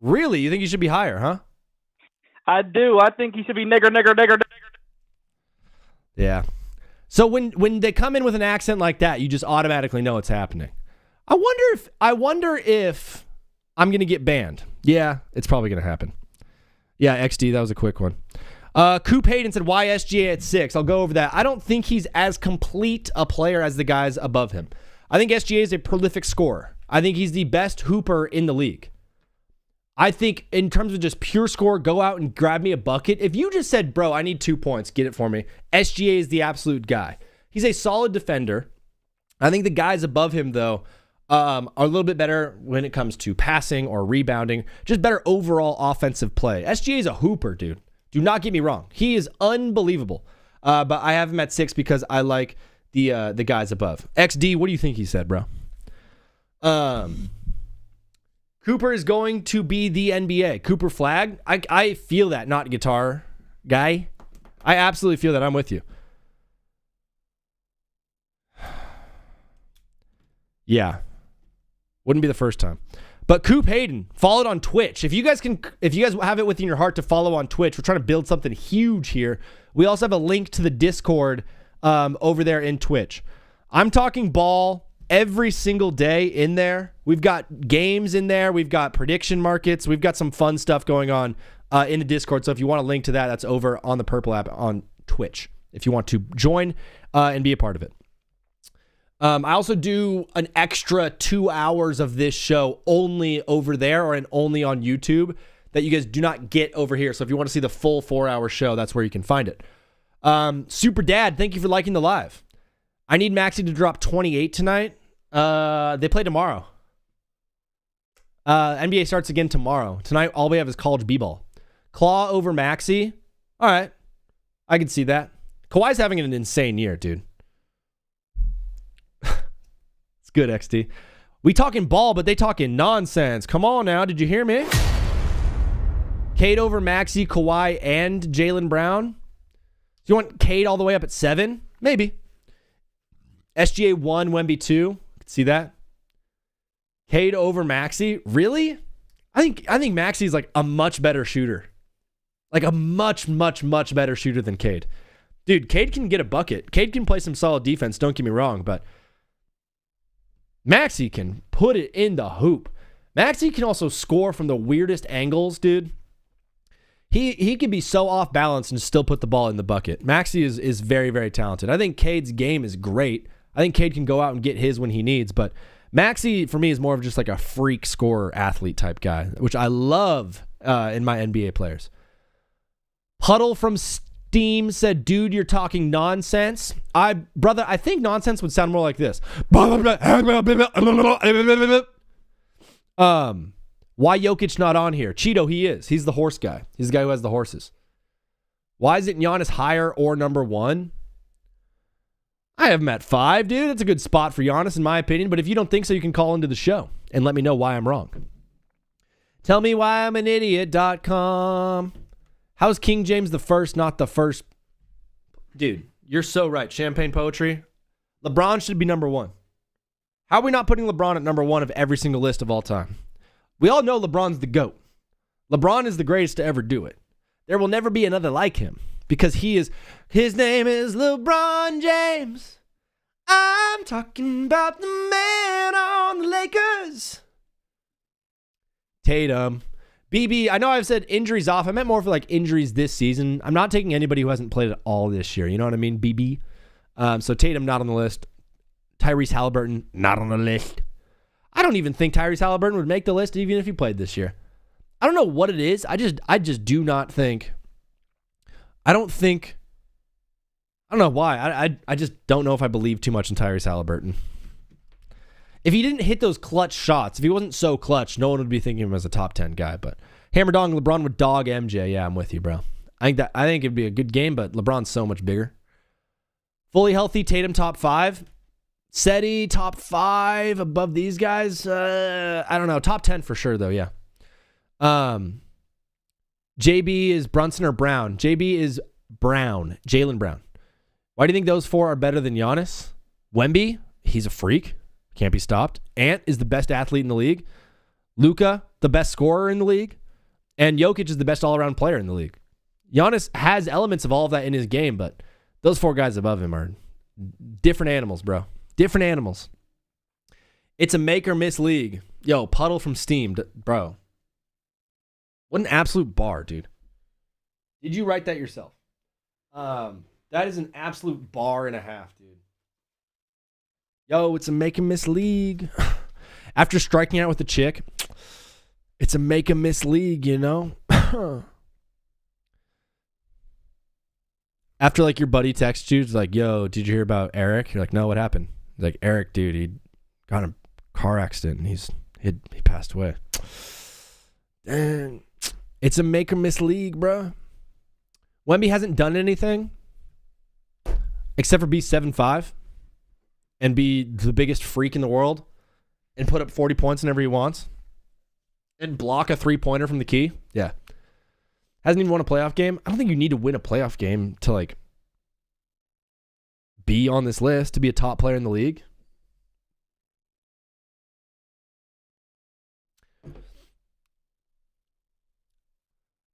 Really? You think he should be higher, huh? I do. I think he should be nigger. Yeah. So when they come in with an accent like that, you just automatically know it's happening. I wonder if I'm going to get banned. Yeah, it's probably going to happen. Yeah, XD, that was a quick one. Coop Hayden said, why SGA at 6? I'll go over that. I don't think he's as complete a player as the guys above him. I think SGA is a prolific scorer. I think he's the best hooper in the league. I think in terms of just pure score, go out and grab me a bucket. If you just said, bro, I need 2 points, get it for me. SGA is the absolute guy. He's a solid defender. I think the guys above him, though, are a little bit better when it comes to passing or rebounding, just better overall offensive play. SGA is a hooper, dude. Do not get me wrong. He is unbelievable. But I have him at 6 because I like the guys above. XD, what do you think he said, bro? Cooper is going to be the NBA. Cooper Flag. I feel that, not guitar guy. I absolutely feel that. I'm with you. Yeah. Wouldn't be the first time. But Coop Hayden, followed on Twitch. If you guys have it within your heart to follow on Twitch, we're trying to build something huge here. We also have a link to the Discord over there in Twitch. I'm talking ball every single day in there. We've got games in there. We've got prediction markets. We've got some fun stuff going on in the Discord. So if you want a link to that, that's over on the Purple app on Twitch if you want to join and be a part of it. I also do an extra 2 hours of this show only over there and only on YouTube that you guys do not get over here. So if you want to see the full 4-hour show, that's where you can find it. Super Dad, thank you for liking the live. I need Maxey to drop 28 tonight. They play tomorrow. NBA starts again tomorrow. Tonight, all we have is college b-ball. Claw over Maxey. All right. I can see that. Kawhi's having an insane year, dude. It's good, XD. We talking ball, but they talking nonsense. Come on now. Did you hear me? Cade over Maxey, Kawhi, and Jaylen Brown. Do you want Cade all the way up at 7? Maybe. SGA 1, Wemby 2. See that? Cade over Maxey. Really? I think Maxey's like a much better shooter. Like a much better shooter than Cade. Dude, Cade can get a bucket. Cade can play some solid defense, don't get me wrong, but Maxey can put it in the hoop. Maxey can also score from the weirdest angles, dude. He can be so off balance and still put the ball in the bucket. Maxey is very, very talented. I think Cade's game is great. I think Cade can go out and get his when he needs, but Maxey, for me, is more of just like a freak scorer athlete type guy, which I love in my NBA players. Puddle from Steam said, dude, you're talking nonsense. Brother, I think nonsense would sound more like this. Why Jokic not on here? Cheeto, he is. He's the horse guy. He's the guy who has the horses. Why isn't Giannis higher or number 1? I have him at 5, dude. That's a good spot for Giannis, in my opinion. But if you don't think so, you can call into the show and let me know why I'm wrong. Tell me why I'm an idiot.com. How's King James the first, not the first? Dude, you're so right. Champagne poetry. LeBron should be number 1. How are we not putting LeBron at number 1 of every single list of all time? We all know LeBron's the GOAT. LeBron is the greatest to ever do it. There will never be another like him because his name is LeBron James. I'm talking about the man on the Lakers. Tatum. BB, I know I've said injuries off. I meant more for like injuries this season. I'm not taking anybody who hasn't played at all this year. You know what I mean, BB? So Tatum not on the list. Tyrese Halliburton not on the list. I don't even think Tyrese Halliburton would make the list even if he played this year. I don't know what it is. I just do not think. I don't know why. I just don't know if I believe too much in Tyrese Halliburton. If he didn't hit those clutch shots, if he wasn't so clutch, no one would be thinking of him as a top 10 guy. But Hammer Dog, LeBron would dog MJ. Yeah, I'm with you, bro. I think it'd be a good game, but LeBron's so much bigger. Fully healthy, Tatum top 5. Seti top 5 above these guys. I don't know. Top 10 for sure, though. Yeah. JB is Brunson or Brown? JB is Brown. Jaylen Brown. Why do you think those 4 are better than Giannis? Wemby, he's a freak. Can't be stopped. Ant is the best athlete in the league. Luka, the best scorer in the league. And Jokic is the best all-around player in the league. Giannis has elements of all of that in his game, but those 4 guys above him are different animals, bro. Different animals. It's a make or miss league. Yo, Puddle from Steam, bro. What an absolute bar, dude. Did you write that yourself? That is an absolute bar and a half, dude. Yo, it's a make and miss league. After striking out with a chick, it's a make and miss league, you know? After like your buddy texts you, it's like, yo, did you hear about Eric? You're like, no, what happened? He's like, Eric, dude, he kind of car accident, and he passed away. And it's a make or miss league, bro. Wemby hasn't done anything except for be 7'5" and be the biggest freak in the world and put up 40 points whenever he wants and block a 3-pointer from the key. Yeah. Hasn't even won a playoff game. I don't think you need to win a playoff game to like be on this list, to be a top player in the league.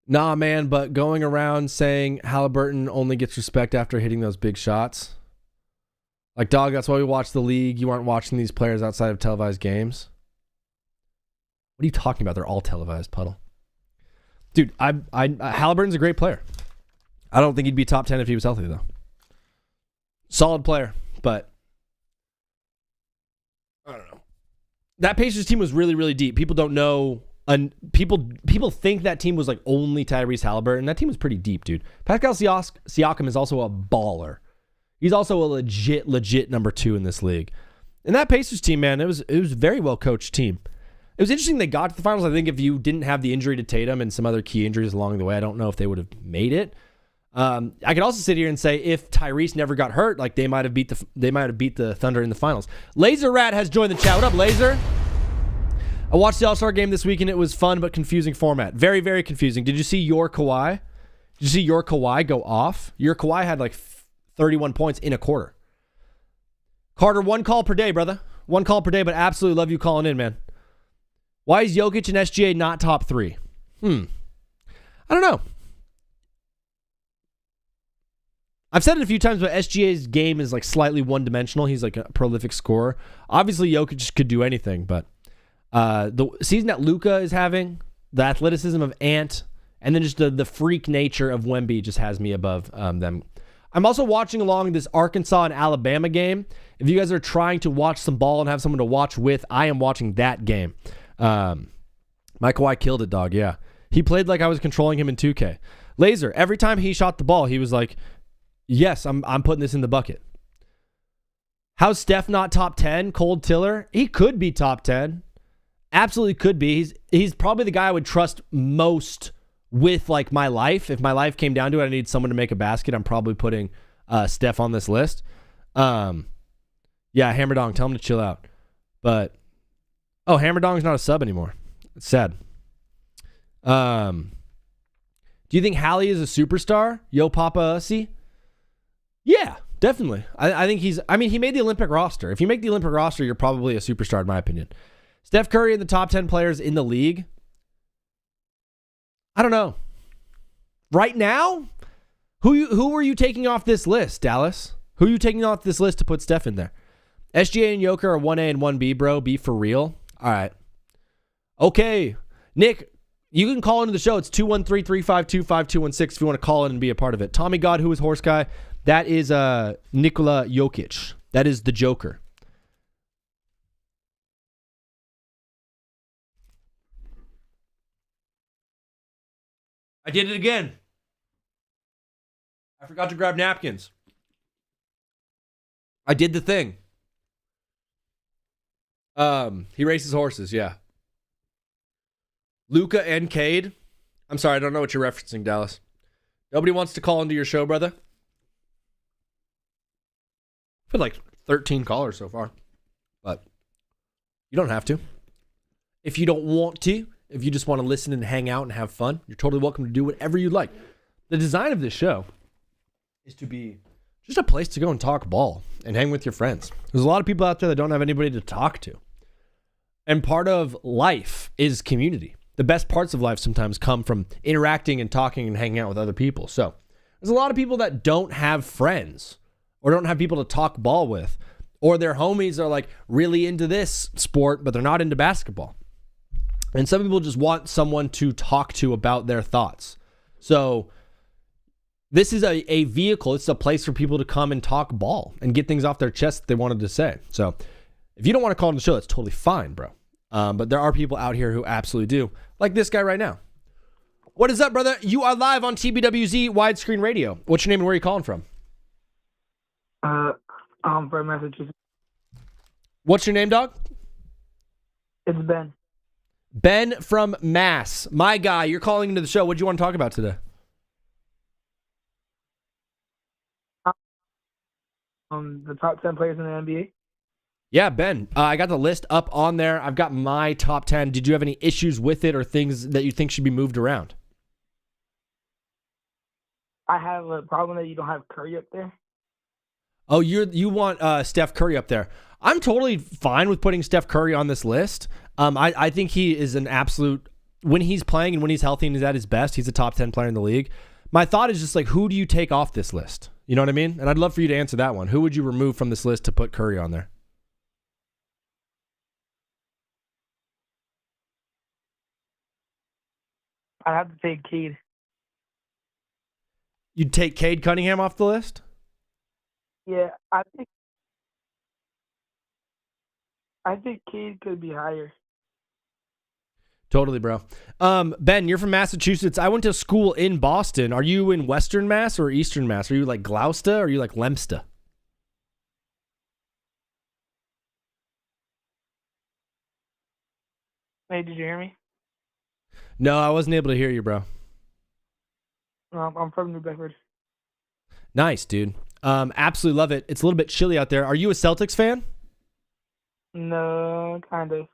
Nah, man, but going around saying Halliburton only gets respect after hitting those big shots. Like, dog, that's why we watch the league. You aren't watching these players outside of televised games. What are you talking about? They're all televised, Puddle. Dude, Halliburton's a great player. I don't think he'd be top 10 if he was healthy, though. Solid player, but I don't know. That Pacers team was really, really deep. People don't know. People think that team was like only Tyrese Halliburton. That team was pretty deep, dude. Pascal Siakam is also a baller. He's also a legit number 2 in this league. And that Pacers team, man, it was a very well coached team. It was interesting they got to the finals. I think if you didn't have the injury to Tatum and some other key injuries along the way, I don't know if they would have made it. I could also sit here and say if Tyrese never got hurt, like they might have beat the Thunder in the finals. Laser Rat has joined the chat. What up, Laser? I watched the All-Star game this weekend. It was fun but confusing format. Very, very confusing. Did you see your Kawhi? Did you see your Kawhi go off? Your Kawhi had like 31 points in a quarter. Carter, 1 call per day, brother. 1 call per day, but absolutely love you calling in, man. Why is Jokic and SGA not top 3? I don't know. I've said it a few times, but SGA's game is like slightly one-dimensional. He's like a prolific scorer. Obviously, Jokic could do anything, but the season that Luka is having, the athleticism of Ant, and then just the freak nature of Wemby just has me above them. I'm also watching along this Arkansas and Alabama game. If you guys are trying to watch some ball and have someone to watch with, I am watching that game. Mike Kawhi killed it, dog. Yeah. He played like I was controlling him in 2K. Laser, every time he shot the ball, he was like, yes, I'm putting this in the bucket. How's Steph not top 10? Cold Tiller? He could be top 10. Absolutely could be. He's probably the guy I would trust most with like my life. If my life came down to it, I need someone to make a basket. I'm probably putting Steph on this list. Yeah, Hammerdong, tell him to chill out. But Hammerdong's not a sub anymore. It's sad. Do you think Hallie is a superstar? Yo Papa Ussie? Yeah, definitely. I think he made the Olympic roster. If you make the Olympic roster, you're probably a superstar in my opinion. Steph Curry in the top 10 players in the league. I don't know. Right now, who are you taking off this list, Dallas? Who are you taking off this list to put Steph in there? SGA and Joker are 1A and 1B, bro. Be for real. All right. Okay. Nick, you can call into the show. It's 213-352-5216 if you want to call in and be a part of it. Tommy God, who is Horse Guy? That is Nikola Jokic. That is the Joker. I did it again. I forgot to grab napkins. I did the thing. He races horses, yeah. Luca and Cade. I'm sorry, I don't know what you're referencing, Dallas. Nobody wants to call into your show, brother? I've had like 13 callers so far. But you don't have to. If you don't want to, if you just want to listen and hang out and have fun, you're totally welcome to do whatever you'd like. The design of this show is to be just a place to go and talk ball and hang with your friends. There's a lot of people out there that don't have anybody to talk to. And part of life is community. The best parts of life sometimes come from interacting and talking and hanging out with other people. So there's a lot of people that don't have friends or don't have people to talk ball with, or their homies are like really into this sport, but they're not into basketball. And some people just want someone to talk to about their thoughts. So this is a vehicle. It's a place for people to come and talk ball and get things off their chest that they wanted to say. So if you don't want to call on the show, that's totally fine, bro. But there are people out here who absolutely do. Like this guy right now. What is up, brother? You are live on TBWZ Widescreen Radio. What's your name and where are you calling from? From Massachusetts. What's your name, dog? It's Ben. Ben from Mass. My guy, you're calling into the show. What do you want to talk about today? The top 10 players in the NBA. Yeah, Ben. I got the list up on there. I've got my top 10. Did you have any issues with it or things that you think should be moved around? I have a problem that you don't have Curry up there. Oh, you want Steph Curry up there. I'm totally fine with putting Steph Curry on this list. I think he is an absolute, when he's playing and when he's healthy and he's at his best, he's a top 10 player in the league. My thought is just like, who do you take off this list? You know what I mean? And I'd love for you to answer that one. Who would you remove from this list to put Curry on there? I have to take Cade. You'd take Cade Cunningham off the list? Yeah, I think Cade could be higher. Totally, bro. Ben, you're from Massachusetts. I went to school in Boston. Are you in Western Mass or Eastern Mass? Are you like Gloucester or are you like Leominster? Hey, did you hear me? No, I wasn't able to hear you, bro. I'm from New Bedford. Nice, dude. Absolutely love it. It's a little bit chilly out there. Are you a Celtics fan? No, kind of.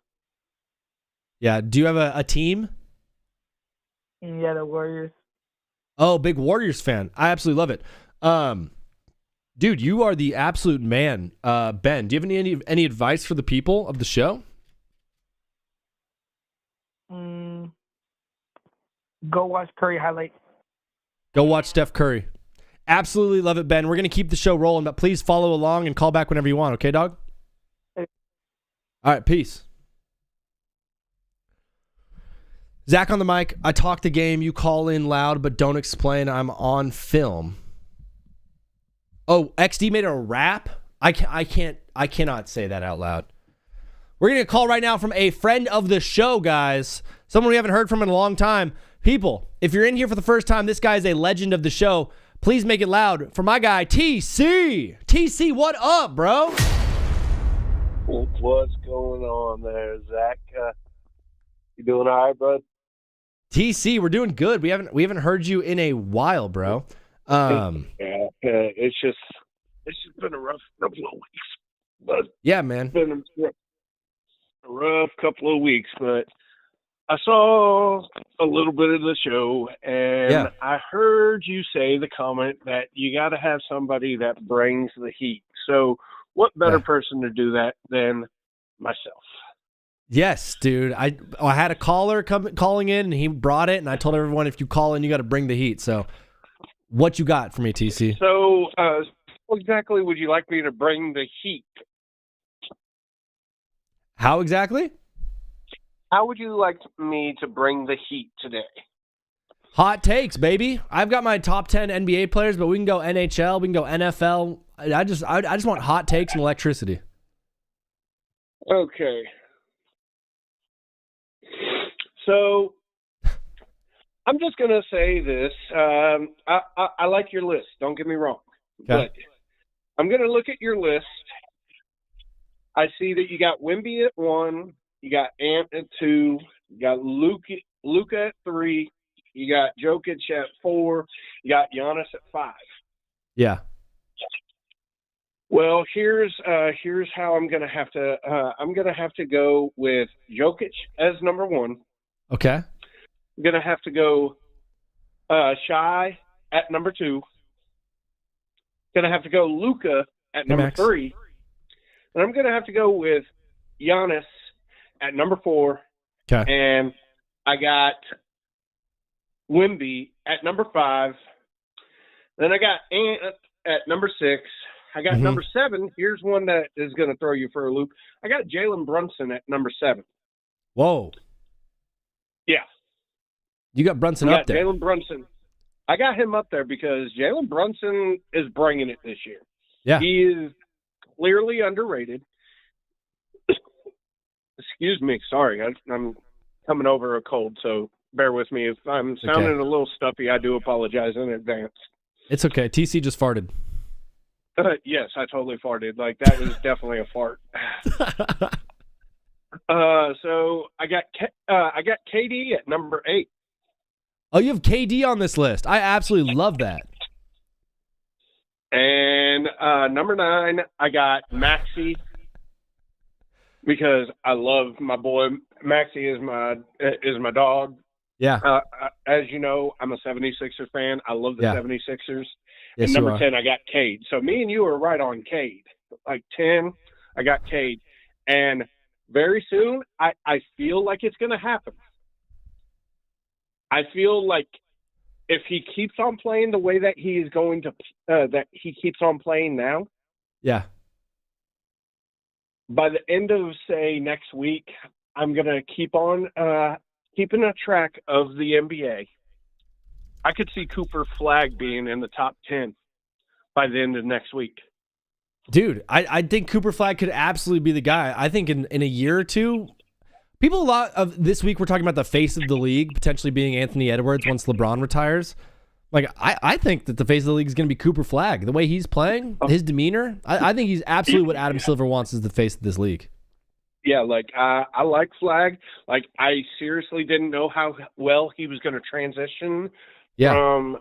Yeah. Do you have a team? Yeah, the Warriors. Oh, big Warriors fan. I absolutely love it. Dude, you are the absolute man. Ben, do you have any advice for the people of the show? Go watch Curry highlights. Go watch Steph Curry. Absolutely love it, Ben. We're going to keep the show rolling, but please follow along and call back whenever you want. Okay, dog? Hey. All right, peace. Zach on the mic. I talk the game. You call in loud, but don't explain. I'm on film. Oh, XD made a rap? I cannot say that out loud. We're going to call right now from a friend of the show, guys. Someone we haven't heard from in a long time. People, if you're in here for the first time, this guy is a legend of the show. Please make it loud for my guy, TC. TC, what up, bro? What's going on there, Zach? You doing all right, bud? TC, we're doing good. We haven't heard you in a while, bro. It's just been a rough couple of weeks, but yeah, man, it's been a rough couple of weeks. But I saw a little bit of the show, and I heard you say the comment that you got to have somebody that brings the heat. So, what better person to do that than myself? Yes, dude. I had a caller calling in, and he brought it, and I told everyone if you call in, you got to bring the heat. So, what you got for me, TC? So, what exactly would you like me to bring the heat? How exactly? How would you like me to bring the heat today? Hot takes, baby. I've got my top 10 NBA players, but we can go NHL, we can go NFL. I just want hot takes and electricity. Okay. So, I'm just going to say this. I like your list. Don't get me wrong. Okay. But I'm going to look at your list. I see that you got Wemby at 1. You got Ant at 2. You got Luka at 3. You got Jokic at 4. You got Giannis at 5. Yeah. Well, here's how I'm gonna have to. I'm gonna have to go with Jokic as number 1. Okay. I'm gonna have to go Shai at number 2. Gonna have to go Luka at number 3. And I'm gonna have to go with Giannis at number 4. Okay. And I got Wemby at number 5. Then I got Ant at number 6. I got number 7. Here's one that is going to throw you for a loop. I got Jalen Brunson at number 7. Whoa. Yeah. You got Brunson up there. Jalen Brunson. I got him up there because Jalen Brunson is bringing it this year. Yeah. He is clearly underrated. Excuse me. Sorry. I'm coming over a cold, so bear with me. If I'm sounding a little stuffy, I do apologize in advance. It's okay. TC just farted. Yes, I totally farted. Like, that was definitely a fart. So I got KD at number 8. Oh, you have KD on this list. I absolutely love that. And number 9, I got Maxey, because I love my boy. Maxey is my dog. Yeah. As you know, I'm a 76er fan. I love the 76ers. Yes, and number you are. 10, I got Cade. So me and you are right on Cade. Like 10, I got Cade. And very soon, I feel like it's going to happen. I feel like if he keeps on playing the way that he is going to, that he keeps on playing now, Yeah. by the end of, say, next week, I'm going to keep on keeping a track of the NBA. I could see Cooper Flag being in the top 10 by the end of next week. Dude, I think Cooper Flag could absolutely be the guy. I think in a year or two, people a lot of this week we're talking about the face of the league potentially being Anthony Edwards once LeBron retires. Like, I think that the face of the league is going to be Cooper Flag. The way he's playing, his demeanor, I think he's absolutely what Adam Silver wants as the face of this league. Yeah, like, I like Flag. Like, I seriously didn't know how well he was going to transition from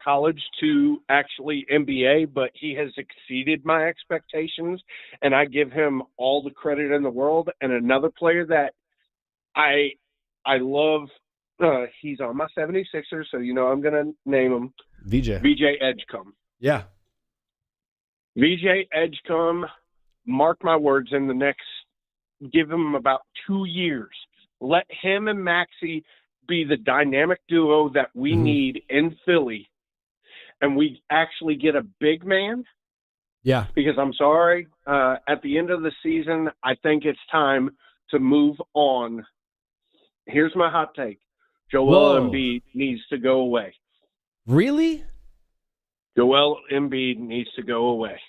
college to actually NBA, but he has exceeded my expectations, and I give him all the credit in the world. And another player that I love, he's on my 76ers, so you know I'm going to name him. VJ Edgecombe. Yeah. VJ Edgecombe, mark my words, in the next, give him about 2 years. Let him and Maxey be the dynamic duo that we need in Philly, and we actually get a big man. Yeah. Because I'm sorry, at the end of the season, I think it's time to move on. Here's my hot take. Joel Embiid needs to go away. Really? Joel Embiid needs to go away.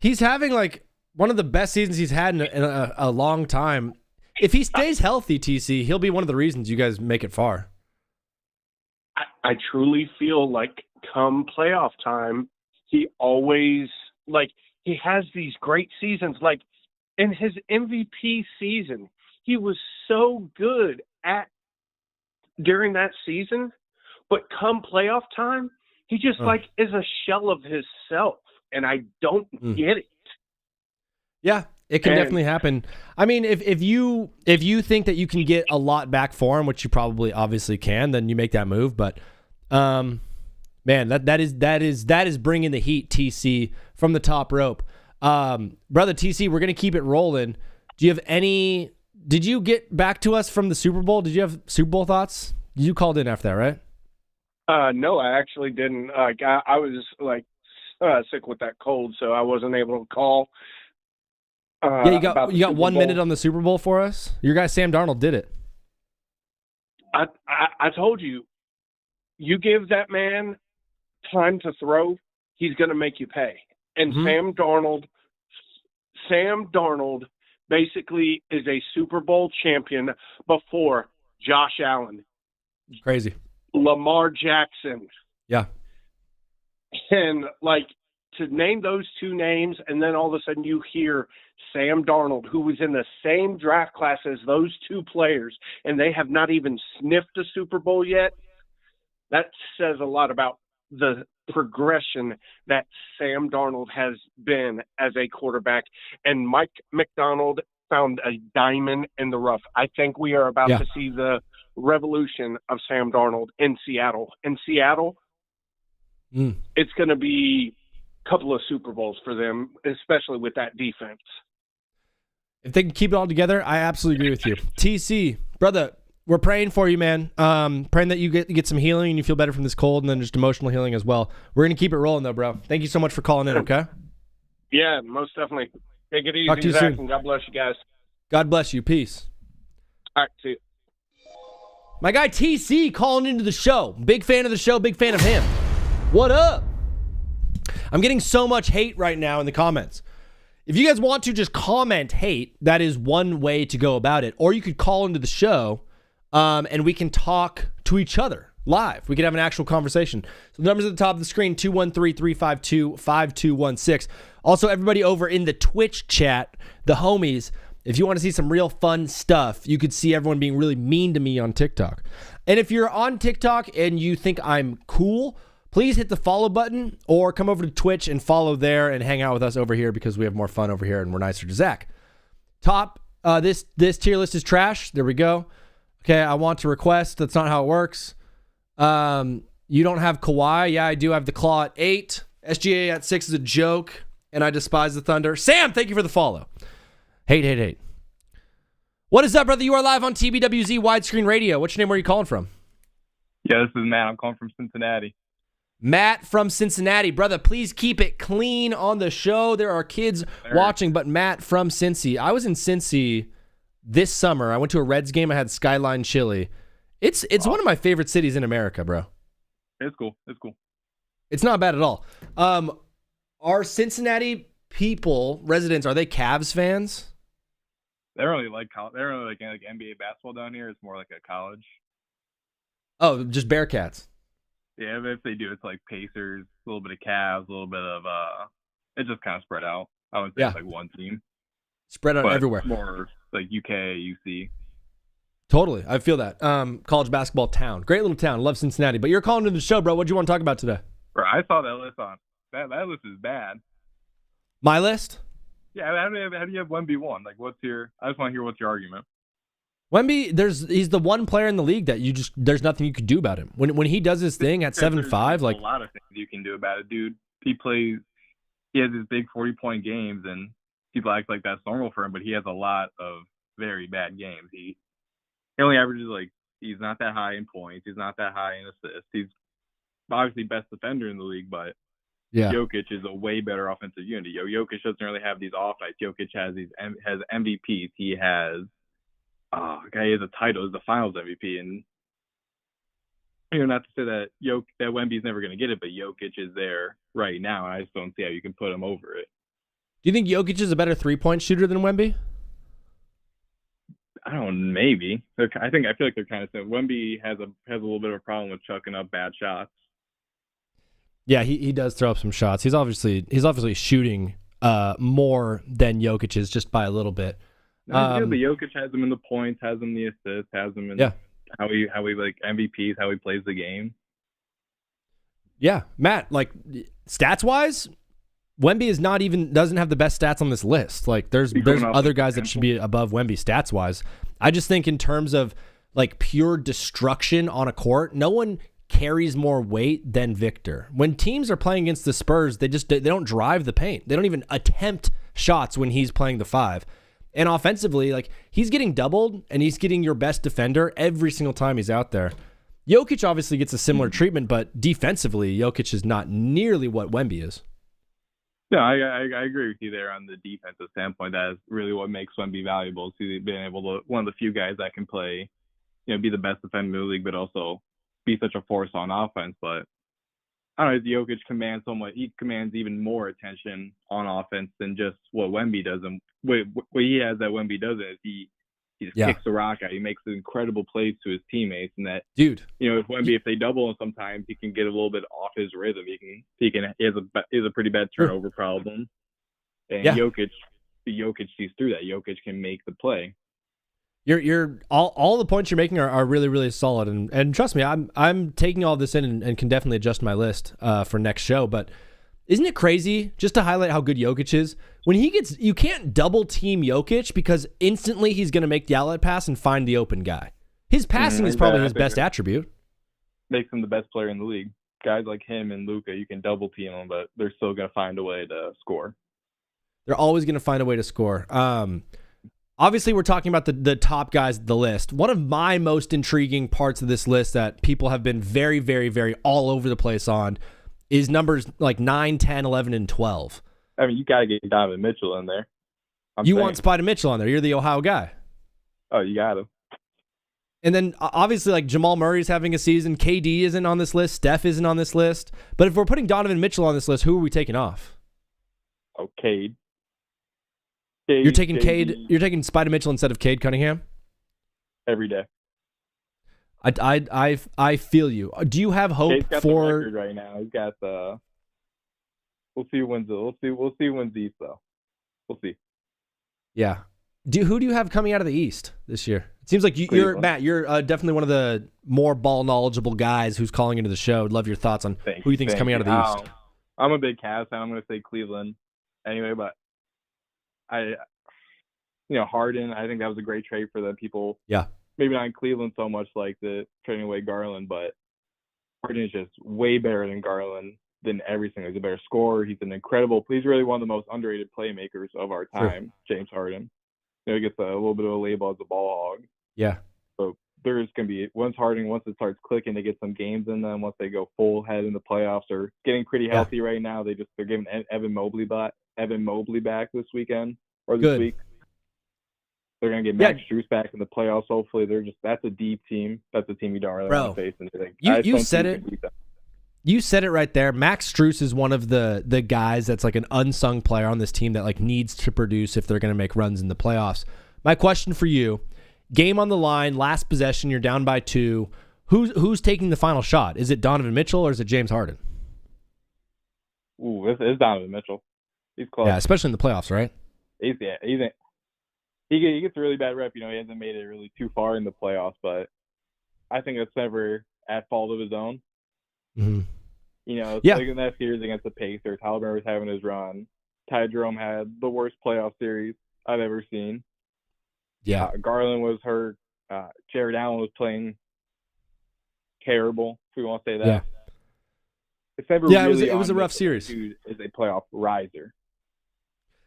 He's having like one of the best seasons he's had in a long time. If he stays healthy, TC, he'll be one of the reasons you guys make it far. I truly feel like come playoff time, he always, like, he has these great seasons. Like, in his MVP season, he was so good during that season, but come playoff time, he just like is a shell of himself, and I don't get it. Yeah, it can definitely happen. I mean, if you think that you can get a lot back for him, which you probably obviously can, then you make that move. But man, that is bringing the heat, TC, from the top rope. Brother TC, we're gonna keep it rolling. Do you have any? Did you get back to us from the Super Bowl? Did you have Super Bowl thoughts? You called in after that, right? No, I actually didn't. Like, I was like sick with that cold, so I wasn't able to call. Yeah, you got 1 Bowl. minute on the Super Bowl for us. Your guy Sam Darnold did it. I told you, you give that man time to throw, he's going to make you pay. And Sam Darnold basically is a Super Bowl champion before Josh Allen. Crazy. Lamar Jackson. Yeah. And, like, to name those two names, and then all of a sudden you hear Sam Darnold, who was in the same draft class as those two players, and they have not even sniffed a Super Bowl yet, that says a lot about the progression that Sam Darnold has been as a quarterback. And Mike McDonald found a diamond in the rough. I think we are about to see the revolution of Sam Darnold in Seattle. In Seattle, it's going to be a couple of Super Bowls for them, especially with that defense. If they can keep it all together, I absolutely agree with you. TC, brother, we're praying for you, man. Praying that you get some healing and you feel better from this cold, and then just emotional healing as well. We're going to keep it rolling, though, bro. Thank you so much for calling in, okay? Yeah, most definitely. Take it Talk to easy, you Zach, soon. and God bless you guys. God bless you. Peace. All right, see you. My guy TC calling into the show. Big fan of the show, big fan of him. What up? I'm getting so much hate right now in the comments. If you guys want to just comment hate, that is one way to go about it. Or you could call into the show and we can talk to each other live. We could have an actual conversation. So the numbers at the top of the screen, 213-352-5216. Also, everybody over in the Twitch chat, the homies, If you want to see some real fun stuff, you could see everyone being really mean to me on TikTok. And if you're on TikTok and you think I'm cool, please hit the follow button or come over to Twitch and follow there and hang out with us over here because we have more fun over here and we're nicer to Zach. Top, this tier list is trash. There we go. Okay, I want to request. That's not how it works. You don't have Kawhi. Yeah, I do have the Claw at 8. SGA at 6 is a joke, and I despise the Thunder. Sam, thank you for the follow. Hate. What is up, brother? You are live on TBWZ Widescreen Radio. What's your name? Where are you calling from? Yeah, this is Matt. I'm calling from Cincinnati. Matt from Cincinnati. Brother, please keep it clean on the show. There are kids watching, but Matt from Cincy. I was in Cincy this summer. I went to a Reds game. I had Skyline Chili. It's one of my favorite cities in America, bro. It's cool. It's not bad at all. Are Cincinnati residents, are they Cavs fans? They don't really like NBA basketball down here. It's more like a college. Oh, just Bearcats. Yeah, but if they do, it's like Pacers, a little bit of Cavs, a little bit of it's just kind of spread out. I wouldn't say it's like one team. Spread out everywhere. More like UK, UC. Totally. I feel that. College basketball town. Great little town. Love Cincinnati. But you're calling to the show, bro. What do you want to talk about today? Bro, I saw that list on. That list is bad. My list? Yeah, how do you have 1v1? Like, I just want to hear what's your argument. Wemby, he's the one player in the league that there's nothing you could do about him. When he does his thing at 7'5", like a lot of things you can do about it, dude. He has these big 40-point games, and people act like that's normal for him, but he has a lot of very bad games. He only averages he's not that high in points. He's not that high in assists. He's obviously best defender in the league, but Jokic is a way better offensive unit. Jokic doesn't really have these off nights. Jokic has MVPs. He has he has a title as the Finals MVP, and not to say that Wemby's never going to get it, but Jokic is there right now, and I just don't see how you can put him over it. Do you think Jokic is a better 3-point shooter than Wemby? I don't. Maybe. I feel like they're kind of similar. Wemby has a little bit of a problem with chucking up bad shots. Yeah, he does throw up some shots. He's obviously shooting more than Jokic is, just by a little bit. No, but Jokic has him in the points, has him in the assists, has him in how he like MVPs, how he plays the game. Yeah, Matt, like stats wise, Wemby doesn't have the best stats on this list. Like there's other guys that should be above Wemby stats wise. I just think in terms of like pure destruction on a court, no one carries more weight than Victor. When teams are playing against the Spurs, they don't drive the paint. They don't even attempt shots when he's playing the 5. And offensively, like he's getting doubled and he's getting your best defender every single time he's out there. Jokic obviously gets a similar treatment, but defensively, Jokic is not nearly what Wemby is. No, I agree with you there on the defensive standpoint. That is really what makes Wemby valuable. To being able to one of the few guys that can play, be the best defender in the league, but also be such a force on offense. But I don't know, Jokic commands so much. He commands even more attention on offense than just what Wemby does. And what he has that Wemby doesn't is he just kicks the rock out. He makes incredible plays to his teammates, and that if they double him, sometimes he can get a little bit off his rhythm. He has a pretty bad turnover problem, and Jokic sees through that. Jokic can make the play. You're all the points you're making are really, really solid, and trust me, I'm taking all this in and can definitely adjust my list for next show. But isn't it crazy, just to highlight how good Jokic is, when you can't double team Jokic because instantly he's going to make the outlet pass and find the open guy. His passing is probably his best attribute. Makes him the best player in the league. Guys like him and Luka, you can double team them, but they're still going to find a way to score. They're always going to find a way to score. Obviously, we're talking about the top guys of the list. One of my most intriguing parts of this list that people have been very, very, very all over the place on is numbers like 9, 10, 11, and 12. I mean, you got to get Donovan Mitchell in there. You want Spider Mitchell on there. You're the Ohio guy. Oh, you got him. And then, obviously, like Jamal Murray's having a season. KD isn't on this list. Steph isn't on this list. But if we're putting Donovan Mitchell on this list, who are we taking off? Oh, Cade. You're taking Cade. You're taking Spider Mitchell instead of Cade Cunningham? Every day. I feel you. Do you have hope Cade's got for the record right now? He's got the. We'll see who wins. We'll see who wins East though. We'll see. Yeah. Who do you have coming out of the East this year? It seems like you're Matt. You're definitely one of the more ball knowledgeable guys who's calling into the show. I'd love your thoughts on who you think's coming out of the East. I'm a big Cavs fan. I'm going to say Cleveland anyway, but Harden. I think that was a great trade for the people. Yeah. Maybe not in Cleveland so much like the trading away Garland, but Harden is just way better than Garland than everything. He's a better scorer. He's an incredible. He's really one of the most underrated playmakers of our time. Sure. James Harden. He gets a little bit of a label as a ball hog. Yeah. So there's going to be once it starts clicking, they get some games in them. Once they go full head in the playoffs, they're getting pretty healthy right now. They're giving Evan Mobley back this weekend or this week. They're going to get Max Strus back in the playoffs. Hopefully, that's a deep team. That's a team you don't really want to face. And you said it. You said it right there. Max Strus is one of the guys that's like an unsung player on this team that like needs to produce if they're going to make runs in the playoffs. My question for you, game on the line, last possession, you're down by 2. Who's taking the final shot? Is it Donovan Mitchell or is it James Harden? Ooh, it's Donovan Mitchell. He's close. Yeah, especially in the playoffs, right? He gets a really bad rep. He hasn't made it really too far in the playoffs, but I think it's never at fault of his own. Mm-hmm. Like in that series against the Pacers, Halliburton was having his run. Ty Jerome had the worst playoff series I've ever seen. Yeah. Garland was hurt. Jared Allen was playing terrible, if we want to say that. Yeah. It's never really it was a rough series. Dude is a playoff riser.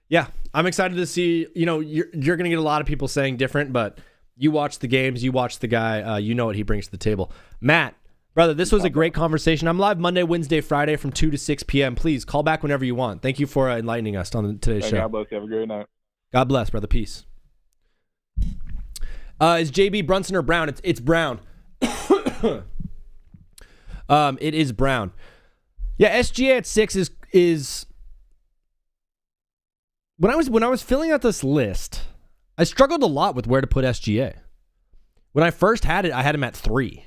Yeah, I'm excited to see. You're going to get a lot of people saying different, but you watch the games, you watch the guy, you know what he brings to the table. Matt, brother, this was a great conversation. I'm live Monday, Wednesday, Friday from 2 to 6 p.m. Please call back whenever you want. Thank you for enlightening us on today's show. God bless you. Have a great night. God bless, brother. Peace. Is JB Brunson or Brown? It's Brown. It is Brown. Yeah, SGA at 6 is. When I was filling out this list, I struggled a lot with where to put SGA. When I first had it, I had him at 3.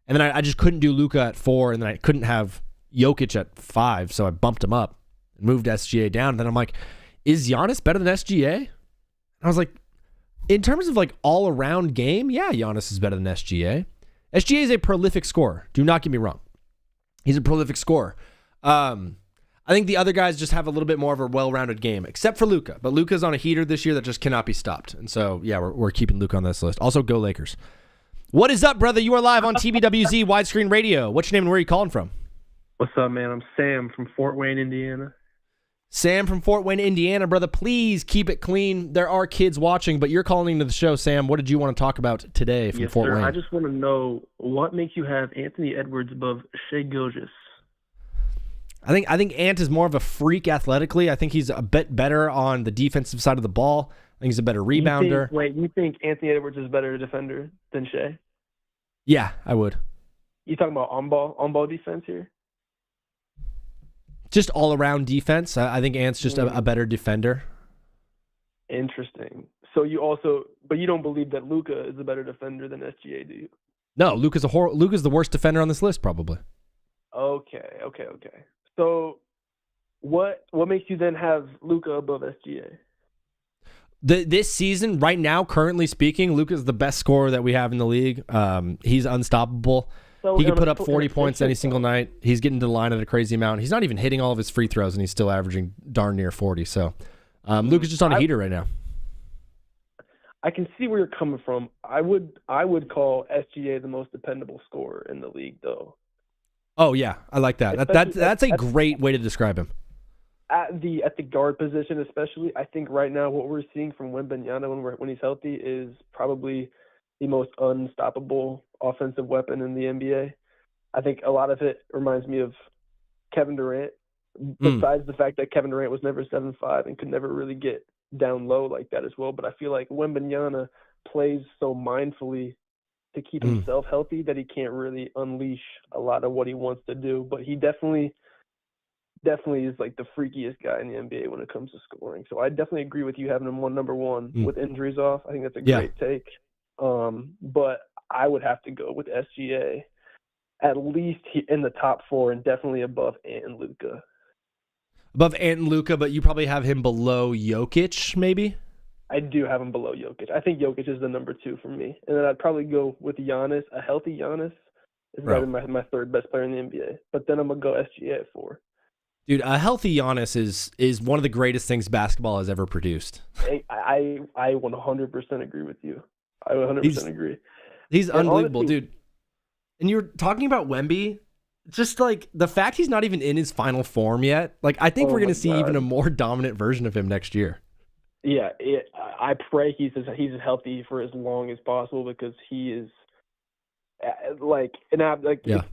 And then I just couldn't do Luka at 4, and then I couldn't have Jokic at 5, so I bumped him up and moved SGA down. And then I'm like, is Giannis better than SGA? And I was like, in terms of like all-around game, yeah, Giannis is better than SGA. SGA is a prolific scorer. Do not get me wrong. He's a prolific scorer. I think the other guys just have a little bit more of a well-rounded game, except for Luka. But Luka's on a heater this year that just cannot be stopped. And so, yeah, we're keeping Luka on this list. Also, go Lakers. What is up, brother? You are live on TBWZ Widescreen Radio. What's your name and where are you calling from? What's up, man? I'm Sam from Fort Wayne, Indiana. Sam from Fort Wayne, Indiana, brother. Please keep it clean. There are kids watching, but you're calling into the show, Sam. What did you want to talk about today from Fort Wayne? I just want to know what makes you have Anthony Edwards above Shai Gilgeous. I think Ant is more of a freak athletically. I think he's a bit better on the defensive side of the ball. I think he's a better rebounder. You think Anthony Edwards is a better defender than Shai? Yeah, I would. You talking about on-ball defense here? Just all-around defense. I think Ant's just a better defender. Interesting. So but you don't believe that Luka is a better defender than SGA, do you? No, Luka's the worst defender on this list, probably. Okay. So, what makes you then have Luka above SGA? This season, right now, currently speaking, Luka's the best scorer that we have in the league. He's unstoppable. So he can put up 40 points any single night. He's getting to the line at a crazy amount. He's not even hitting all of his free throws, and he's still averaging darn near 40. So, Luka's just on a heater right now. I can see where you're coming from. I would call SGA the most dependable scorer in the league, though. Oh yeah, I like that. That's a great way to describe him. At the guard position, especially, I think right now what we're seeing from Wembanyama when he's healthy is probably the most unstoppable offensive weapon in the NBA. I think a lot of it reminds me of Kevin Durant. Besides the fact that Kevin Durant was never 7'5" and could never really get down low like that as well, but I feel like Wembanyama plays so mindfully to keep himself healthy that he can't really unleash a lot of what he wants to do. But he definitely is like the freakiest guy in the NBA when it comes to scoring. So I definitely agree with you having him number one with injuries off. I think that's a great take. But I would have to go with SGA at least in the top 4 and definitely above Ant and Luka. Above Ant and Luka, but you probably have him below Jokic, maybe? I do have him below Jokic. I think Jokic is the number 2 for me, and then I'd probably go with Giannis. A healthy Giannis is probably my third best player in the NBA. But then I'm gonna go SGA at 4. Dude, a healthy Giannis is one of the greatest things basketball has ever produced. I 100% agree with you. I 100% agree. He's And unbelievable, honestly- dude. And you're talking about Wemby, just like the fact he's not even in his final form yet. Like, I think Oh we're going my to see God. even a more dominant version of him next year. Yeah, I pray he's as healthy for as long as possible because he is it's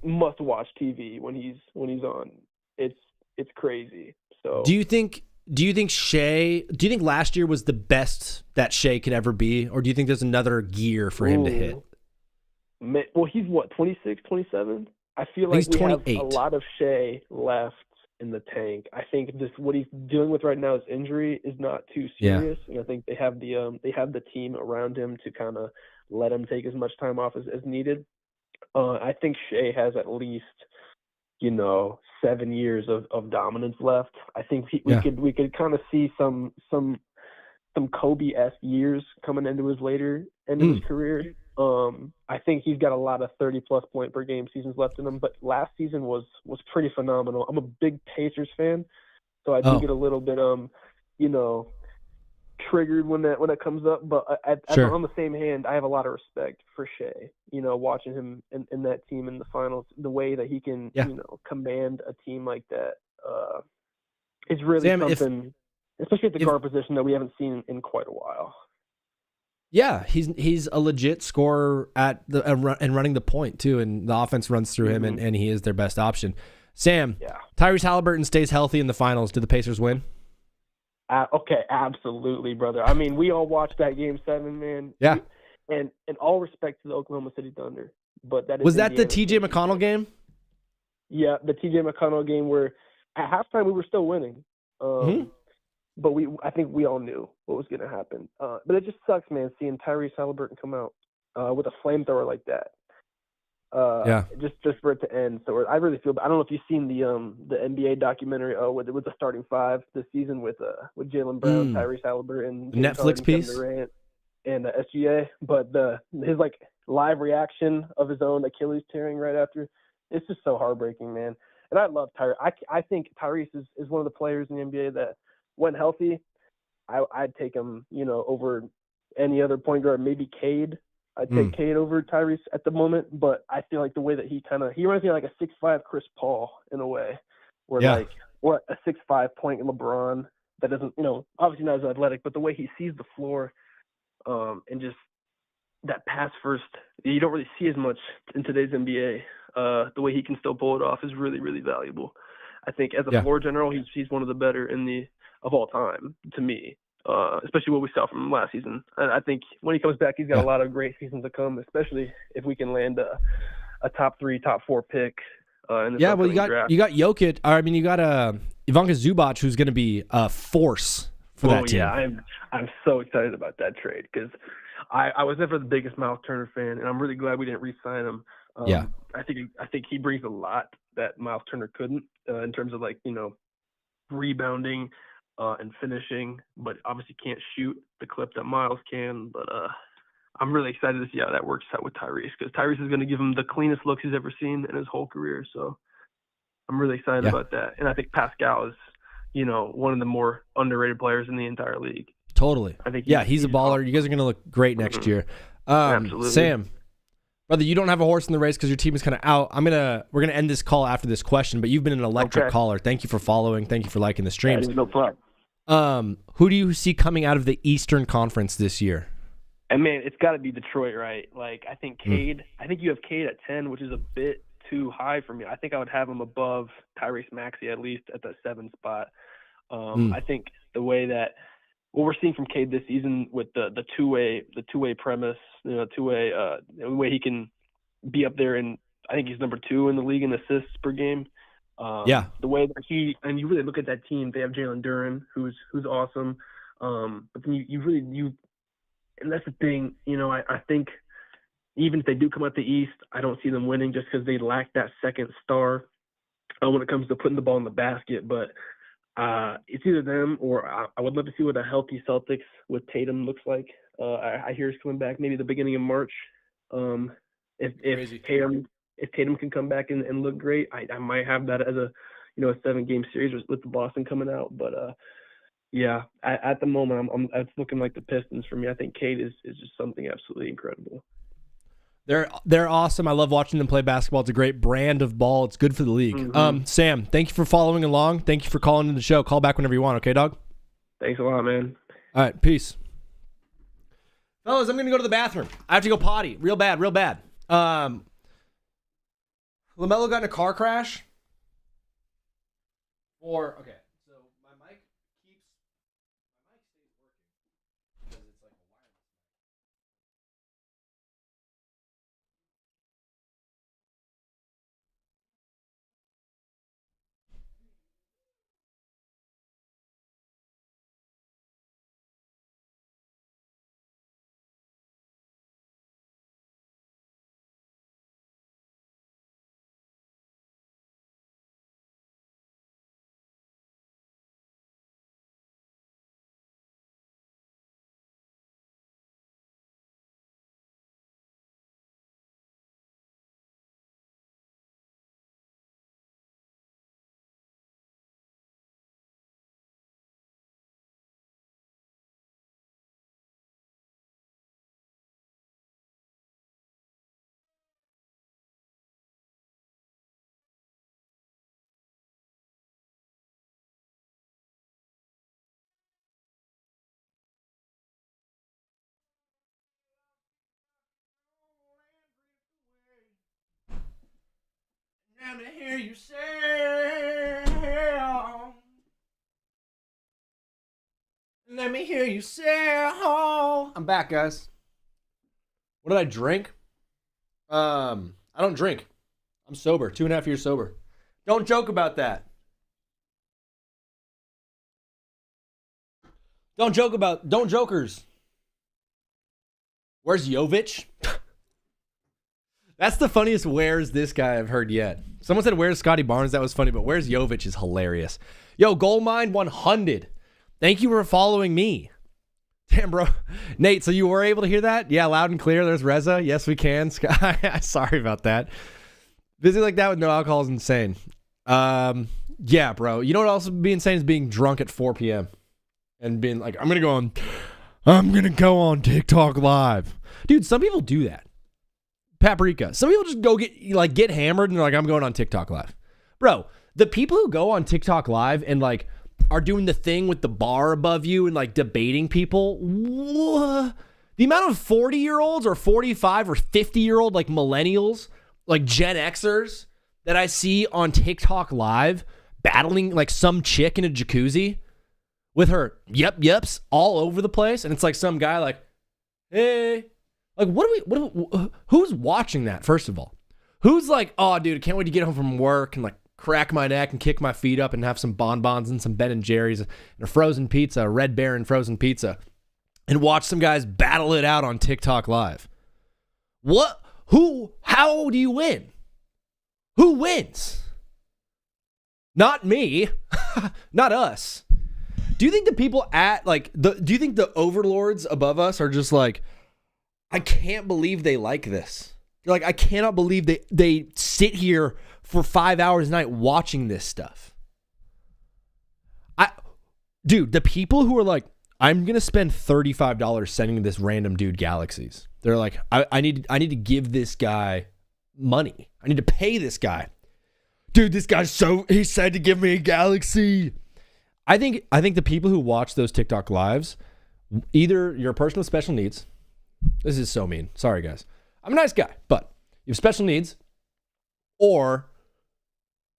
must watch TV when he's on. It's crazy. So Do you think last year was the best that Shea could ever be, or do you think there's another gear for him to hit? Well, he's what, 26, 27? I feel like He's we have 28. a lot of Shea left in the tank. I think just what he's dealing with right now, his injury, is not too Yeah. serious. And I think they have the team around him to kind of let him take as much time off as needed. I think Shea has at least 7 years of dominance left. I think we could kind of see some Kobe-esque years coming into his later end of his career. I think he's got a lot of 30-plus point per game seasons left in him, but last season was pretty phenomenal. I'm a big Pacers fan, so I do get a little bit triggered when that comes up. But on the same hand, I have a lot of respect for Shea. Watching him in that team in the finals, the way that he can command a team like that is really Sam, something, especially at the guard position that we haven't seen in quite a while. Yeah, he's a legit scorer at and running the point too, and the offense runs through him, and he is their best option. Sam, Tyrese Halliburton stays healthy in the finals. Do the Pacers win? Okay, absolutely, brother. I mean, we all watched that Game 7, man. Yeah. And all respect to the Oklahoma City Thunder, but that is Was that the Indiana TJ McConnell game? Yeah, the TJ McConnell game where at halftime we were still winning. But I think we all knew what was going to happen. But it just sucks, man, seeing Tyrese Halliburton come out with a flamethrower like that. Just for it to end. So I really feel. I don't know if you've seen the NBA documentary with the starting 5 this season with Jaylen Brown, Tyrese Halliburton, The Netflix piece? Kevin Durant, and SGA. But his live reaction of his own Achilles tearing right after, it's just so heartbreaking, man. And I love Tyrese. I think Tyrese is one of the players in the NBA that, when healthy, I'd take him, over any other point guard, maybe Cade. I'd take Cade over Tyrese at the moment, but I feel like the way that he reminds me of like a 6'5" Chris Paul in a way, where or a 6'5" point LeBron that doesn't, obviously not as athletic, but the way he sees the floor, and just that pass first, you don't really see as much in today's NBA. The way he can still pull it off is really, really valuable. I think as a floor general, he's one of the better of all time to me, especially what we saw from him last season. And I think when he comes back, he's got a lot of great seasons to come, especially if we can land a top 3, top 4 pick. In this Well, draft. you got Jokic. I mean, you got Ivanka Zubac, who's going to be a force for that team. Yeah, I'm so excited about that trade because I was never the biggest Miles Turner fan, and I'm really glad we didn't re-sign him. I think he brings a lot that Miles Turner couldn't in terms of rebounding and finishing, but obviously can't shoot the clip that Miles can. But I'm really excited to see how that works out with Tyrese, because Tyrese is going to give him the cleanest looks he's ever seen in his whole career. So I'm really excited about that. And I think Pascal is, one of the more underrated players in the entire league. Totally. I think he's a baller. You guys are going to look great next year. Absolutely. Sam, brother, you don't have a horse in the race because your team is kind of out. We're gonna end this call after this question, but you've been an electric caller. Thank you for following. Thank you for liking the streams. No problem. Who do you see coming out of the Eastern Conference this year? And man, it's got to be Detroit, right? I think Cade. I think you have Cade at 10, which is a bit too high for me. I think I would have him above Tyrese Maxey at least at the 7 spot. I think the way that what we're seeing from Cade this season with the two-way premise, two-way the way he can be up there, and I think he's number 2 in the league in assists per game. The way that and you really look at that team, they have Jalen Duren, who's awesome. But then and that's the thing, I think even if they do come out the East, I don't see them winning just because they lack that second star when it comes to putting the ball in the basket. But It's either them or I would love to see what a healthy Celtics with Tatum looks like. I hear he's coming back maybe the beginning of March. If Tatum can come back and look great, I might have that as a 7-game series with the Boston coming out. But yeah, at the moment it's looking like the Pistons for me. I think Cade is just something absolutely incredible. They're awesome. I love watching them play basketball. It's a great brand of ball. It's good for the league. Mm-hmm. Sam, thank you for following along. Thank you for calling in the show. Call back whenever you want, okay, dog? Thanks a lot, man. All right, peace. Fellas, I'm going to go to the bathroom. I have to go potty. Real bad. LaMelo got in a car crash. Okay. So my mic stays working because it's like a wireless. Let me hear you say, let me hear you say, I'm back, guys. What did I drink? I don't drink. I'm sober. 2.5 years sober. Don't joke about that. Don't jokers. Where's Jovic? That's the funniest where's this guy I've heard yet. Someone said, where's Scotty Barnes? That was funny, but where's Jovic is hilarious. Yo, Goldmine 100. Thank you for following me. Damn, bro. Nate, so you were able to hear that? Yeah, loud and clear. There's Reza. Yes, we can. Sorry about that. Busy like that with no alcohol is insane. Yeah, bro. You know what else would be insane is being drunk at 4 p.m. and being like, I'm going to go on TikTok live. Dude, some people do that. Paprika. Some people just go get hammered and they're like, I'm going on TikTok live. Bro, the people who go on TikTok live and like are doing the thing with the bar above you and like debating people, the amount of 40-year-olds or 45 or 50-year-old like millennials, like Gen Xers that I see on TikTok live battling like some chick in a jacuzzi with her yeps all over the place. And it's like some guy like, hey, like, who's watching that, first of all? Who's like, oh, dude, I can't wait to get home from work and like crack my neck and kick my feet up and have some bonbons and some Ben & Jerry's and a frozen pizza, a Red Baron frozen pizza, and watch some guys battle it out on TikTok live. What? How do you win? Who wins? Not me. Not us. Do you think the people do you think the overlords above us are just like, I can't believe they like this. You're like, I cannot believe they sit here for 5 hours a night watching this stuff. Dude, the people who are like, I'm going to spend $35 sending this random dude galaxies. They're like, I need to give this guy money. I need to pay this guy. Dude, this guy's he said to give me a galaxy. I think the people who watch those TikTok lives, either you're a person with special needs. This is so mean. Sorry, guys. I'm a nice guy, but you have special needs, or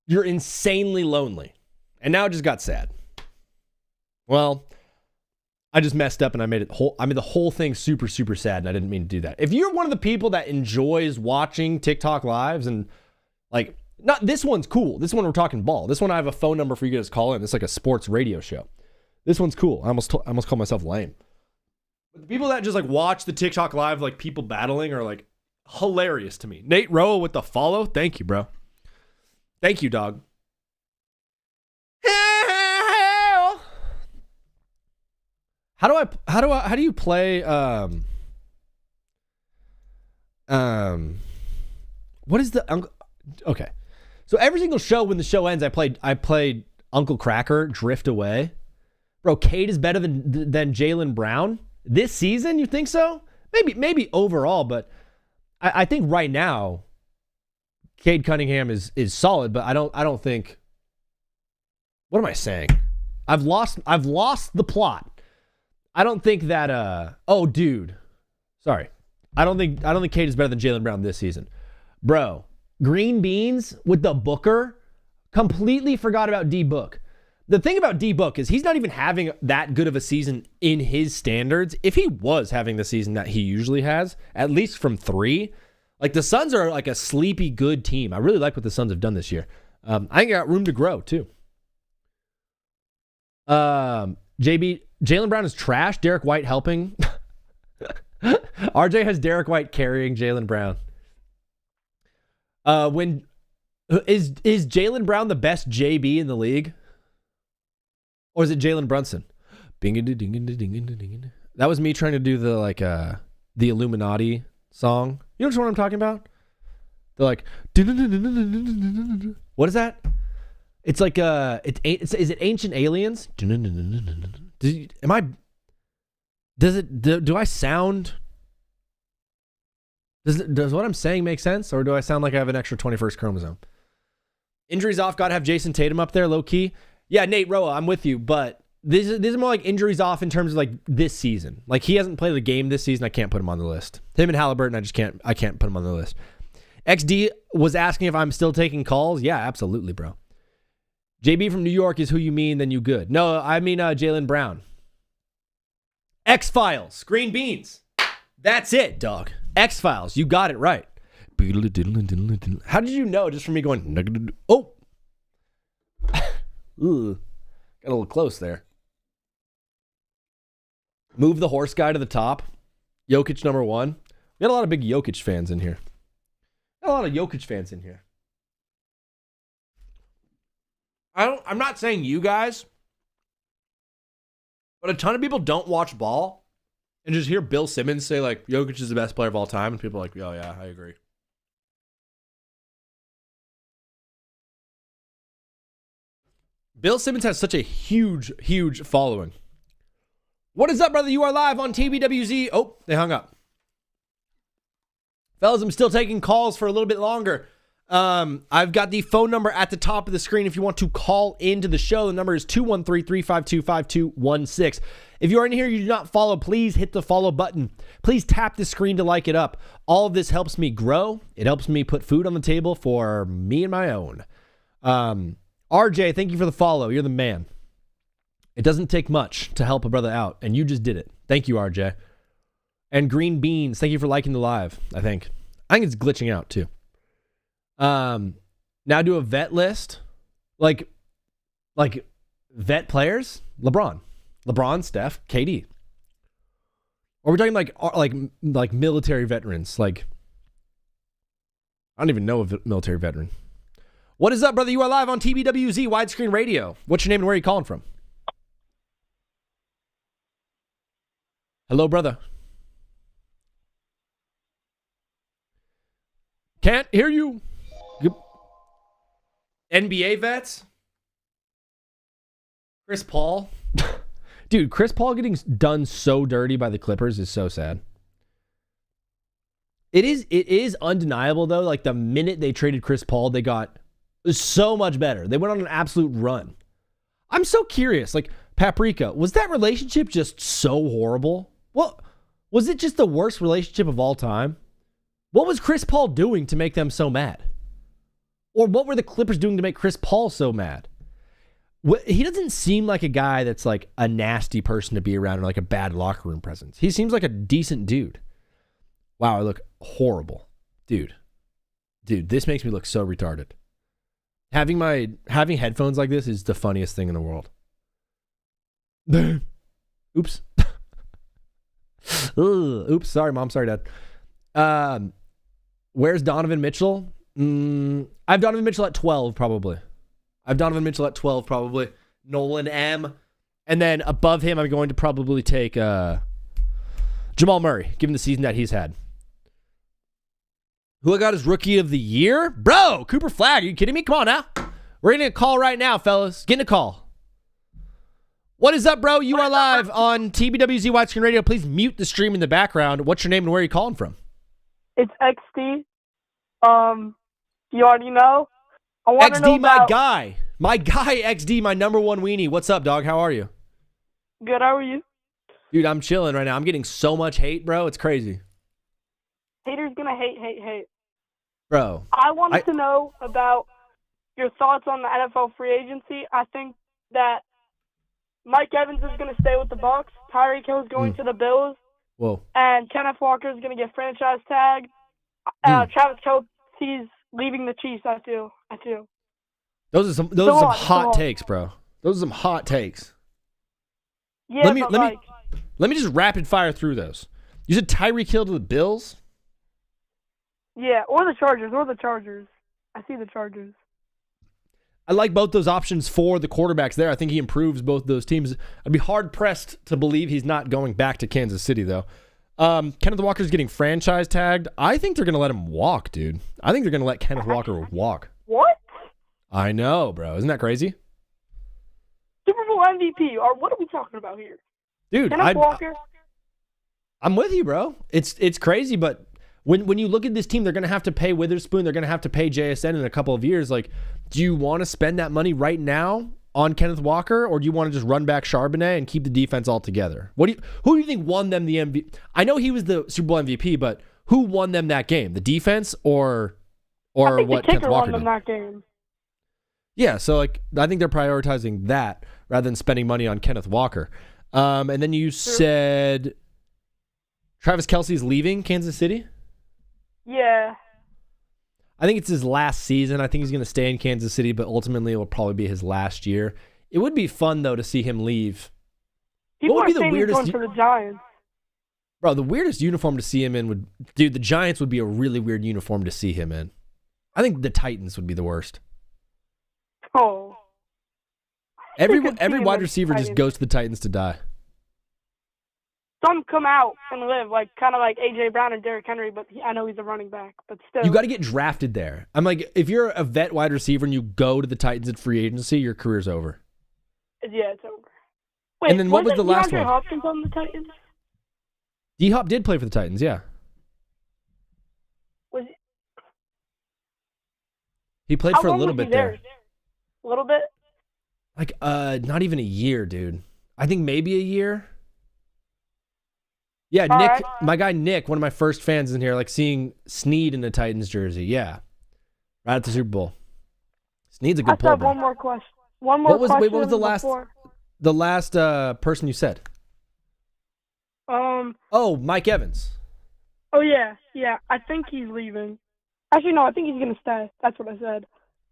you're insanely lonely. And now it just got sad. Well, I just messed up and I made the whole thing super, super sad, and I didn't mean to do that. If you're one of the people that enjoys watching TikTok lives and like, not this one's cool. This one we're talking ball. This one I have a phone number for you guys to call in. It's like a sports radio show. This one's cool. I almost called myself lame. But the people that just like watch the TikTok live, like people battling, are like hilarious to me. Nate Rowe with the follow. Thank you, bro. Thank you, dog. How do you play what is the okay. So every single show when the show ends, I played Uncle Cracker Drift Away. Bro, Cade is better than Jaylen Brown this season. You think so? Maybe overall, but I think right now, Cade Cunningham is solid. But I don't think. What am I saying? I've lost the plot. I don't think that. Oh, dude, sorry. I don't think Cade is better than Jaylen Brown this season, bro. Green beans with the Booker. Completely forgot about D Book. The thing about D Book is he's not even having that good of a season in his standards. If he was having the season that he usually has, at least from 3, like the Suns are like a sleepy good team. I really like what the Suns have done this year. I think they got room to grow too. Jaylen Brown is trash. Derek White helping. RJ has Derek White carrying Jaylen Brown. When is Jaylen Brown the best JB in the league? Or is it Jalen Brunson? That was me trying to do the the Illuminati song. You know which one I'm talking about? They're like, what is that? It's like is it Ancient Aliens? Do I sound? Does what I'm saying make sense, or do I sound like I have an extra 21st chromosome? Injuries off, gotta have Jason Tatum up there, low key. Yeah, Nate Roa, I'm with you, but these are more like injuries off in terms of like this season. Like he hasn't played a game this season. I can't put him on the list. Him and Halliburton, I can't put him on the list. XD was asking if I'm still taking calls. Yeah, absolutely, bro. JB from New York is who you mean, then you good. No, I mean Jaylen Brown. X-Files, Green Beans. That's it, dog. X-Files, you got it right. How did you know just from me going, oh. Ooh, got a little close there. Move the horse guy to the top. Jokic number 1. We got a lot of big Jokic fans in here. I'm not saying you guys, but a ton of people don't watch ball and just hear Bill Simmons say like Jokic is the best player of all time, and people are like, oh yeah, I agree. Bill Simmons has such a huge following. What is up, brother? You are live on TBWZ. Oh, they hung up. Fellas, I'm still taking calls for a little bit longer. I've got the phone number at the top of the screen if you want to call into the show. The number is 213-352-5216. If you are in here, you do not follow, please hit the follow button. Please tap the screen to like it up. All of this helps me grow. It helps me put food on the table for me and my own. RJ, thank you for the follow. You're the man. It doesn't take much to help a brother out, and you just did it. Thank you, RJ. And Green Beans, thank you for liking the live, I think it's glitching out, too. Now do a vet list. Like vet players? LeBron, Steph, KD. Or we're talking like military veterans. Like, I don't even know a military veteran. What is up, brother? You are live on TBWZ Widescreen Radio. What's your name and where are you calling from? Hello, brother. Can't hear you. NBA vets? Chris Paul? Dude, Chris Paul getting done so dirty by the Clippers is so sad. It is undeniable, though. Like, the minute they traded Chris Paul, they got so much better. They went on an absolute run. I'm so curious. Like, Paprika, was that relationship just so horrible? Well, was it just the worst relationship of all time? What was Chris Paul doing to make them so mad? Or what were the Clippers doing to make Chris Paul so mad? He doesn't seem like a guy that's like a nasty person to be around or like a bad locker room presence. He seems like a decent dude. Wow, I look horrible. Dude, this makes me look so retarded. Having headphones like this is the funniest thing in the world. Oops. Oops, sorry, Mom, sorry, Dad. Where's Donovan Mitchell? I have Donovan Mitchell at 12, probably. Nolan M. And then above him, I'm going to probably take Jamal Murray, given the season that he's had. Who I got as Rookie of the Year? Bro, Cooper Flagg. Are you kidding me? Come on now. We're getting a call right now, fellas. Getting a call. What is up, bro? You are live on TBWZ Widescreen Radio. Please mute the stream in the background. What's your name and where are you calling from? It's XD. You already know. I want to know XD, my about... guy. My guy, XD, my number one weenie. What's up, dog? How are you? Good, how are you? Dude, I'm chilling right now. I'm getting so much hate, bro. It's crazy. Haters gonna hate. Bro. I wanted to know about your thoughts on the NFL free agency. I think that Mike Evans is going to stay with the Bucs. Tyreek Hill is going to the Bills. Whoa. And Kenneth Walker is going to get franchise tagged. Travis Kelce's leaving the Chiefs, I feel. Those are some hot takes, bro. Those are some hot takes. Yeah, let me just rapid fire through those. You said Tyreek Hill to the Bills? Yeah, or the Chargers. I see the Chargers. I like both those options for the quarterbacks there. I think he improves both those teams. I'd be hard-pressed to believe he's not going back to Kansas City, though. Kenneth Walker's getting franchise tagged. I think they're going to let him walk, dude. I think they're going to let Kenneth Walker walk. What? I know, bro. Isn't that crazy? Super Bowl MVP. Or what are we talking about here? Dude, Kenneth Walker? I'm with you, bro. It's crazy, but when you look at this team, they're going to have to pay Witherspoon. They're going to have to pay JSN in a couple of years. Like, do you want to spend that money right now on Kenneth Walker, or do you want to just run back Charbonnet and keep the defense all together? Who do you think won them the MVP? I know he was the Super Bowl MVP, but who won them that game? The defense or I think what the kicker Kenneth Walker won them did? that game. Yeah, so like I think they're prioritizing that rather than spending money on Kenneth Walker. And then you said Travis Kelce's leaving Kansas City? Yeah. I think it's his last season. I think he's going to stay in Kansas City, but ultimately it will probably be his last year. It would be fun, though, to see him leave. People what would be are the saying he's weirdest? going for the Giants. Bro, the weirdest uniform to see him in would... Dude, the Giants would be a really weird uniform to see him in. I think the Titans would be the worst. Oh. Every wide receiver just goes to the Titans to die. Some come out and live, kind of like A.J. Brown and Derrick Henry, but I know he's a running back, but still. You got to get drafted there. I'm like, if you're a vet wide receiver and you go to the Titans at free agency, your career's over. Yeah, it's over. Wait, and then what was the last DeAndre one? Hopkins on the Titans? D-Hop did play for the Titans, yeah. Was he played How for a long little was he bit there. A little bit? Like, not even a year, dude. I think maybe a year. Yeah, All Nick, right. my guy Nick, one of my first fans in here, like seeing Snead in the Titans jersey. Yeah, right at the Super Bowl. Snead's a I good just pull, have bro. one more question. What was the last person you said? Oh, Mike Evans. Oh yeah. I think he's leaving. Actually, no. I think he's gonna stay. That's what I said.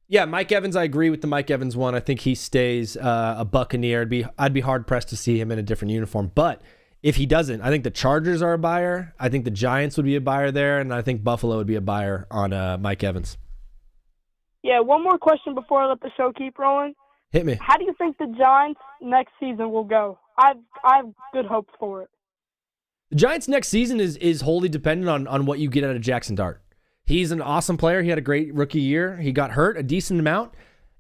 Yeah, Mike Evans. I agree with the Mike Evans one. I think he stays a Buccaneer. I'd be hard pressed to see him in a different uniform. But if he doesn't, I think the Chargers are a buyer. I think the Giants would be a buyer there, and I think Buffalo would be a buyer on Mike Evans. Yeah. One more question before I let the show keep rolling. Hit me. How do you think the Giants next season will go? I have good hopes for it. The Giants next season is wholly dependent on what you get out of Jackson Dart. He's an awesome player. He had a great rookie year. He got hurt a decent amount.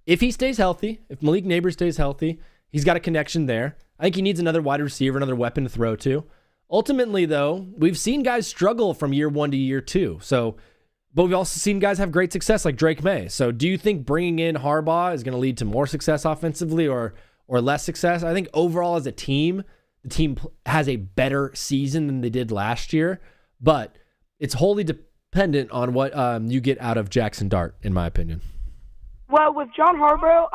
If he stays healthy, if Malik Neighbors stays healthy, he's got a connection there. I think he needs another wide receiver, another weapon to throw to. Ultimately, though, we've seen guys struggle from year one to year two. But we've also seen guys have great success like Drake May. So do you think bringing in Harbaugh is going to lead to more success offensively or less success? I think overall as a team, the team has a better season than they did last year. But it's wholly dependent on what you get out of Jackson Dart, in my opinion. Well, with John Harbaugh,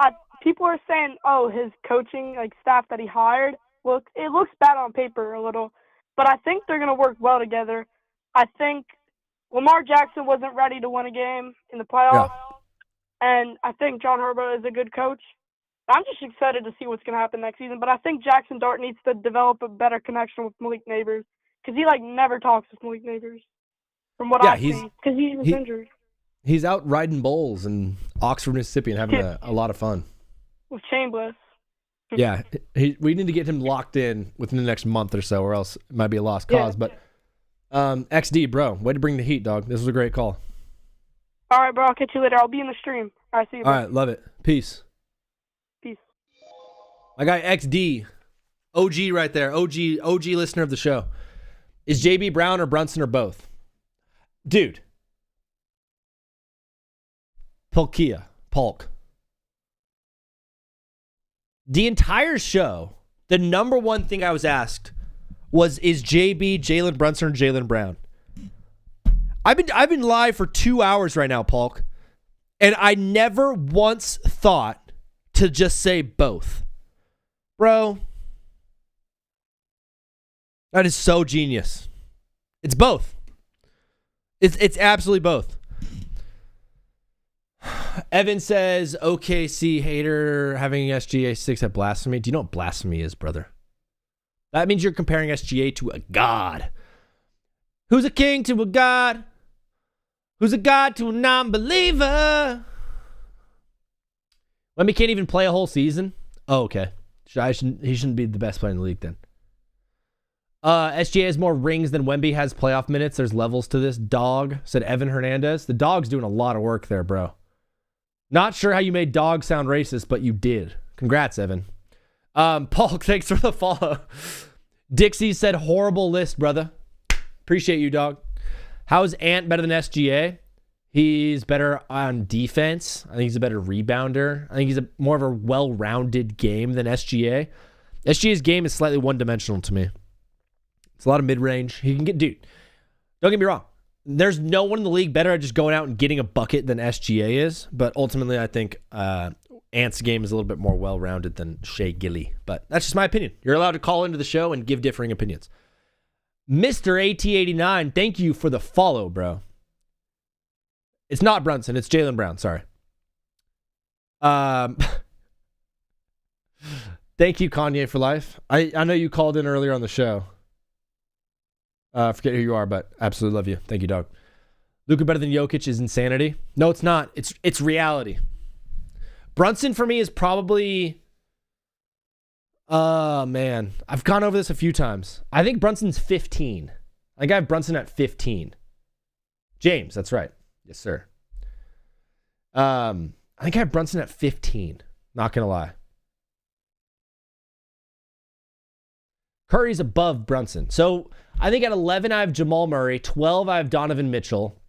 people are saying, his coaching staff that he hired, it looks bad on paper a little, but I think they're going to work well together. I think Lamar Jackson wasn't ready to win a game in the playoffs, and I think John Harbaugh is a good coach. I'm just excited to see what's going to happen next season, but I think Jackson Dart needs to develop a better connection with Malik Neighbors because he never talks with Malik Neighbors from what I've seen because he was injured. He's out riding bulls in Oxford, Mississippi and having a lot of fun. With Chambliss. Yeah, we need to get him locked in within the next month or so, or else it might be a lost cause. Yeah. But XD, bro, way to bring the heat, dog. This was a great call. All right, bro. I'll catch you later. I'll be in the stream. All right, see you. All bro. right, love it. Peace. Peace. My guy XD, OG right there, OG listener of the show. Is JB Brown or Brunson or both? Dude. Polk. The entire show, the number one thing I was asked was, is JB Jalen Brunson or Jalen Brown? I've been live for 2 hours right now, Polk, and I never once thought to just say both. Bro, that is so genius. It's both. It's absolutely both. Evan says, OKC hater having SGA 6 at blasphemy. Do you know what blasphemy is, brother? That means you're comparing SGA to a god. Who's a king to a god? Who's a god to a non-believer? Wemby can't even play a whole season? Oh, okay. He shouldn't be the best player in the league then. SGA has more rings than Wemby has playoff minutes. There's levels to this. Dog, said Evan Hernandez. The dog's doing a lot of work there, bro. Not sure how you made dog sound racist, but you did. Congrats, Evan. Paul, thanks for the follow. Dixie said horrible list, brother. Appreciate you, dog. How is Ant better than SGA? He's better on defense. I think he's a better rebounder. I think he's more of a well-rounded game than SGA. SGA's game is slightly one-dimensional to me. It's a lot of mid-range. He can get, dude, don't get me wrong. There's no one in the league better at just going out and getting a bucket than SGA is. But ultimately, I think Ant's game is a little bit more well-rounded than Shea Gilly. But that's just my opinion. You're allowed to call into the show and give differing opinions. Mr. AT89, thank you for the follow, bro. It's not Brunson. It's Jalen Brown. Sorry. Thank you, Kanye for life. I know you called in earlier on the show. Forget who you are, but absolutely love you. Thank you, dog. Luka better than Jokic is insanity. No, it's not. It's reality. Brunson for me is probably... man. I've gone over this a few times. I think Brunson's 15. I think I have Brunson at 15. James, that's right. Yes, sir. I think I have Brunson at 15. Not going to lie. Curry's above Brunson. So I think at 11, I have Jamal Murray. 12, I have Donovan Mitchell.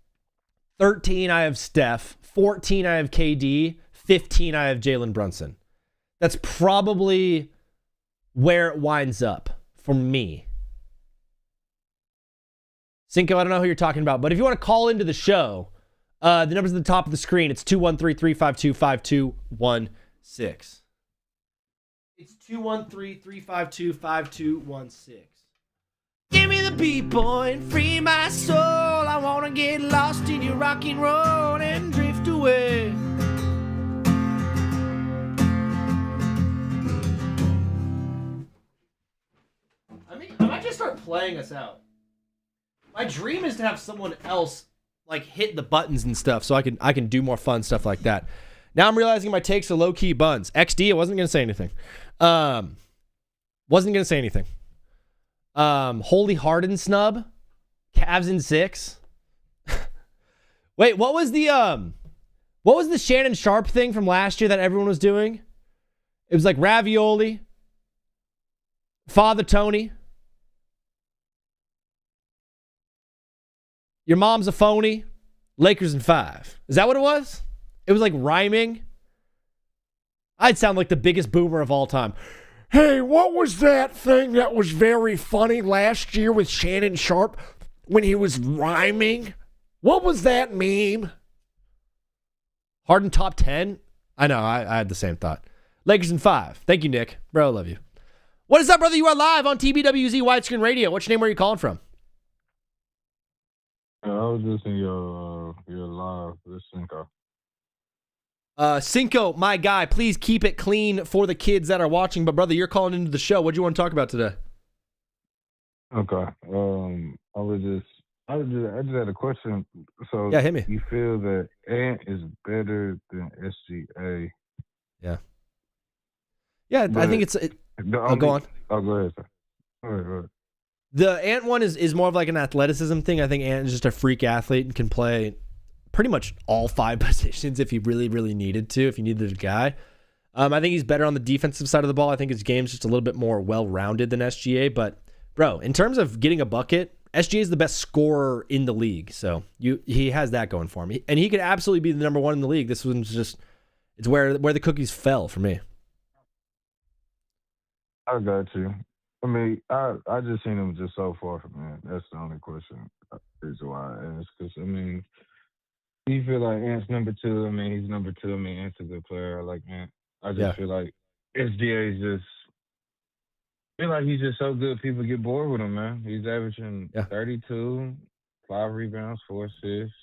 13, I have Steph. 14, I have KD. 15, I have Jalen Brunson. That's probably where it winds up for me. Cinco, I don't know who you're talking about, but if you want to call into the show, the number's at the top of the screen. It's 213-352-5216. It's 213-352-5216. Give me the beat, boy, and free my soul. I want to get lost in your rock and roll and drift away. I might just start playing us out. My dream is to have someone else like hit the buttons and stuff so I can do more fun stuff like that. Now I'm realizing my takes are low-key buns. XD, I wasn't going to say anything. Holy Harden snub. Cavs in 6. Wait, what was the Shannon Sharp thing from last year that everyone was doing? It was like ravioli, Father Tony, your mom's a phony, Lakers in 5. Is that what it was? It was like rhyming. I'd sound like the biggest boomer of all time. Hey, what was that thing that was very funny last year with Shannon Sharp when he was rhyming? What was that meme? Harden top 10? I know, I had the same thought. Lakers in 5. Thank you, Nick. Bro, I love you. What is up, brother? You are live on TBWZ Widescreen Radio. What's your name? Where are you calling from? I was just in your live. This Cinco. Cinco, my guy, please keep it clean for the kids that are watching. But brother, you're calling into the show. What do you want to talk about today? Okay. I just had a question. So yeah, hit me. You feel that Ant is better than SGA? Yeah. Yeah, I But think it's. Go on. Oh, go ahead, sir. Go ahead. The Ant one is more of like an athleticism thing. I think Ant is just a freak athlete and can play pretty much all 5 positions if he really, really needed to, if he needed a guy. I think he's better on the defensive side of the ball. I think his game's just a little bit more well-rounded than SGA. But, bro, in terms of getting a bucket, SGA is the best scorer in the league. So he has that going for him. And he could absolutely be the number 1 in the league. This one's just, it's where the cookies fell for me. I got you. I mean, I just seen him just so far from that. That's the only question. Is why I asked. Because, I mean, you feel like Ant's number 2. I mean, he's number 2. I mean, Ant's a good player. I like Ant. I just feel like SGA is just, I feel like he's just so good, people get bored with him, man. He's averaging 32, 5 rebounds, 4 assists.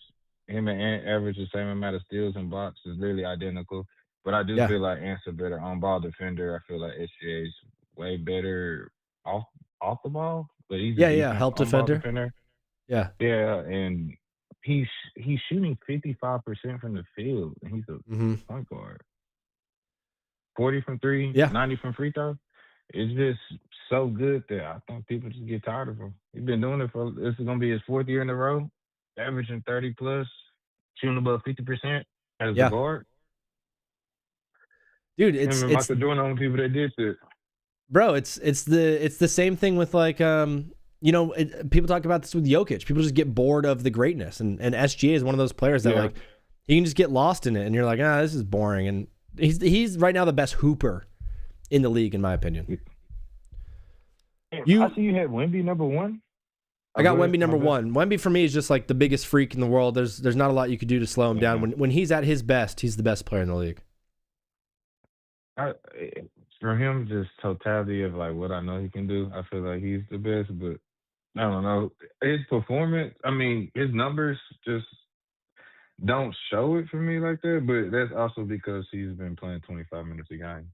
Him and Ant average the same amount of steals and blocks. Is literally identical. But I do feel like Ant's a better on-ball defender. I feel like SGA's way better off the ball. But he's help defender. Yeah. Yeah, and he's shooting 55% from the field, and he's a point guard. 40 from 3, 90 from free throw. It's just so good that I think people just get tired of him. He's been doing it this is going to be his 4th year in a row, averaging 30 plus, shooting above 50% as a guard. Dude, it's Michael Jordan on people that did it. Bro, it's the same thing with like people talk about this with Jokic. People just get bored of the greatness, and SGA is one of those players that like he can just get lost in it, and you're like, this is boring. And he's right now the best hooper in the league, in my opinion. I see you had Wemby number 1. I got Wemby number 1. Wemby for me is just like the biggest freak in the world. There's not a lot you could do to slow him down. When he's at his best, he's the best player in the league. For him, just totality of like what I know he can do, I feel like he's the best. But I don't know his performance. I mean, his numbers just don't show it for me like that. But that's also because he's been playing 25 minutes a game.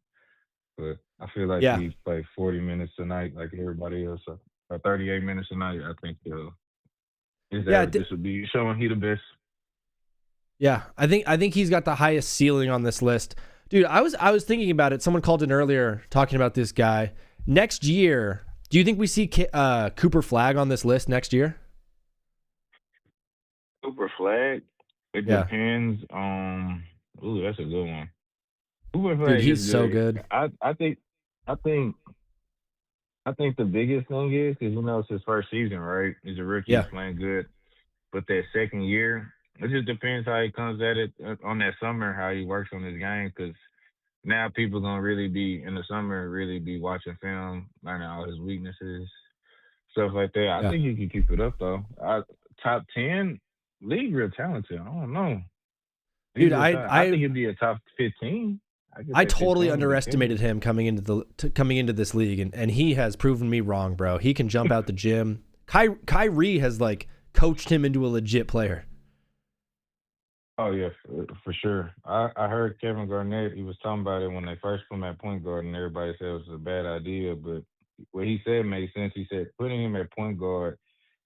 But I feel like he played 40 minutes a night like everybody else, or 38 minutes a night. I think his averages would be showing he the best. Yeah, I think he's got the highest ceiling on this list. Dude, I was thinking about it. Someone called in earlier talking about this guy. Next year, do you think we see Cooper Flagg on this list next year? Cooper Flagg? It depends on. Ooh, that's a good one. Cooper Flagg, dude, he's so good. I think the biggest thing is because it's his first season, right? He's a rookie, he's playing good, but that second year. It just depends how he comes at it on that summer, how he works on his game, because now people going to really be, in the summer, really be watching film, learning all his weaknesses, stuff like that. I think he can keep it up, though. Top 10, league real talented. I don't know. Dude, I think he'd be a top 15. I totally underestimated him coming into this league, and he has proven me wrong, bro. He can jump out the gym. Kyrie has, like, coached him into a legit player. Oh, yeah, for sure. I heard Kevin Garnett, he was talking about it when they first put him at point guard, and everybody said it was a bad idea. But what he said made sense. He said putting him at point guard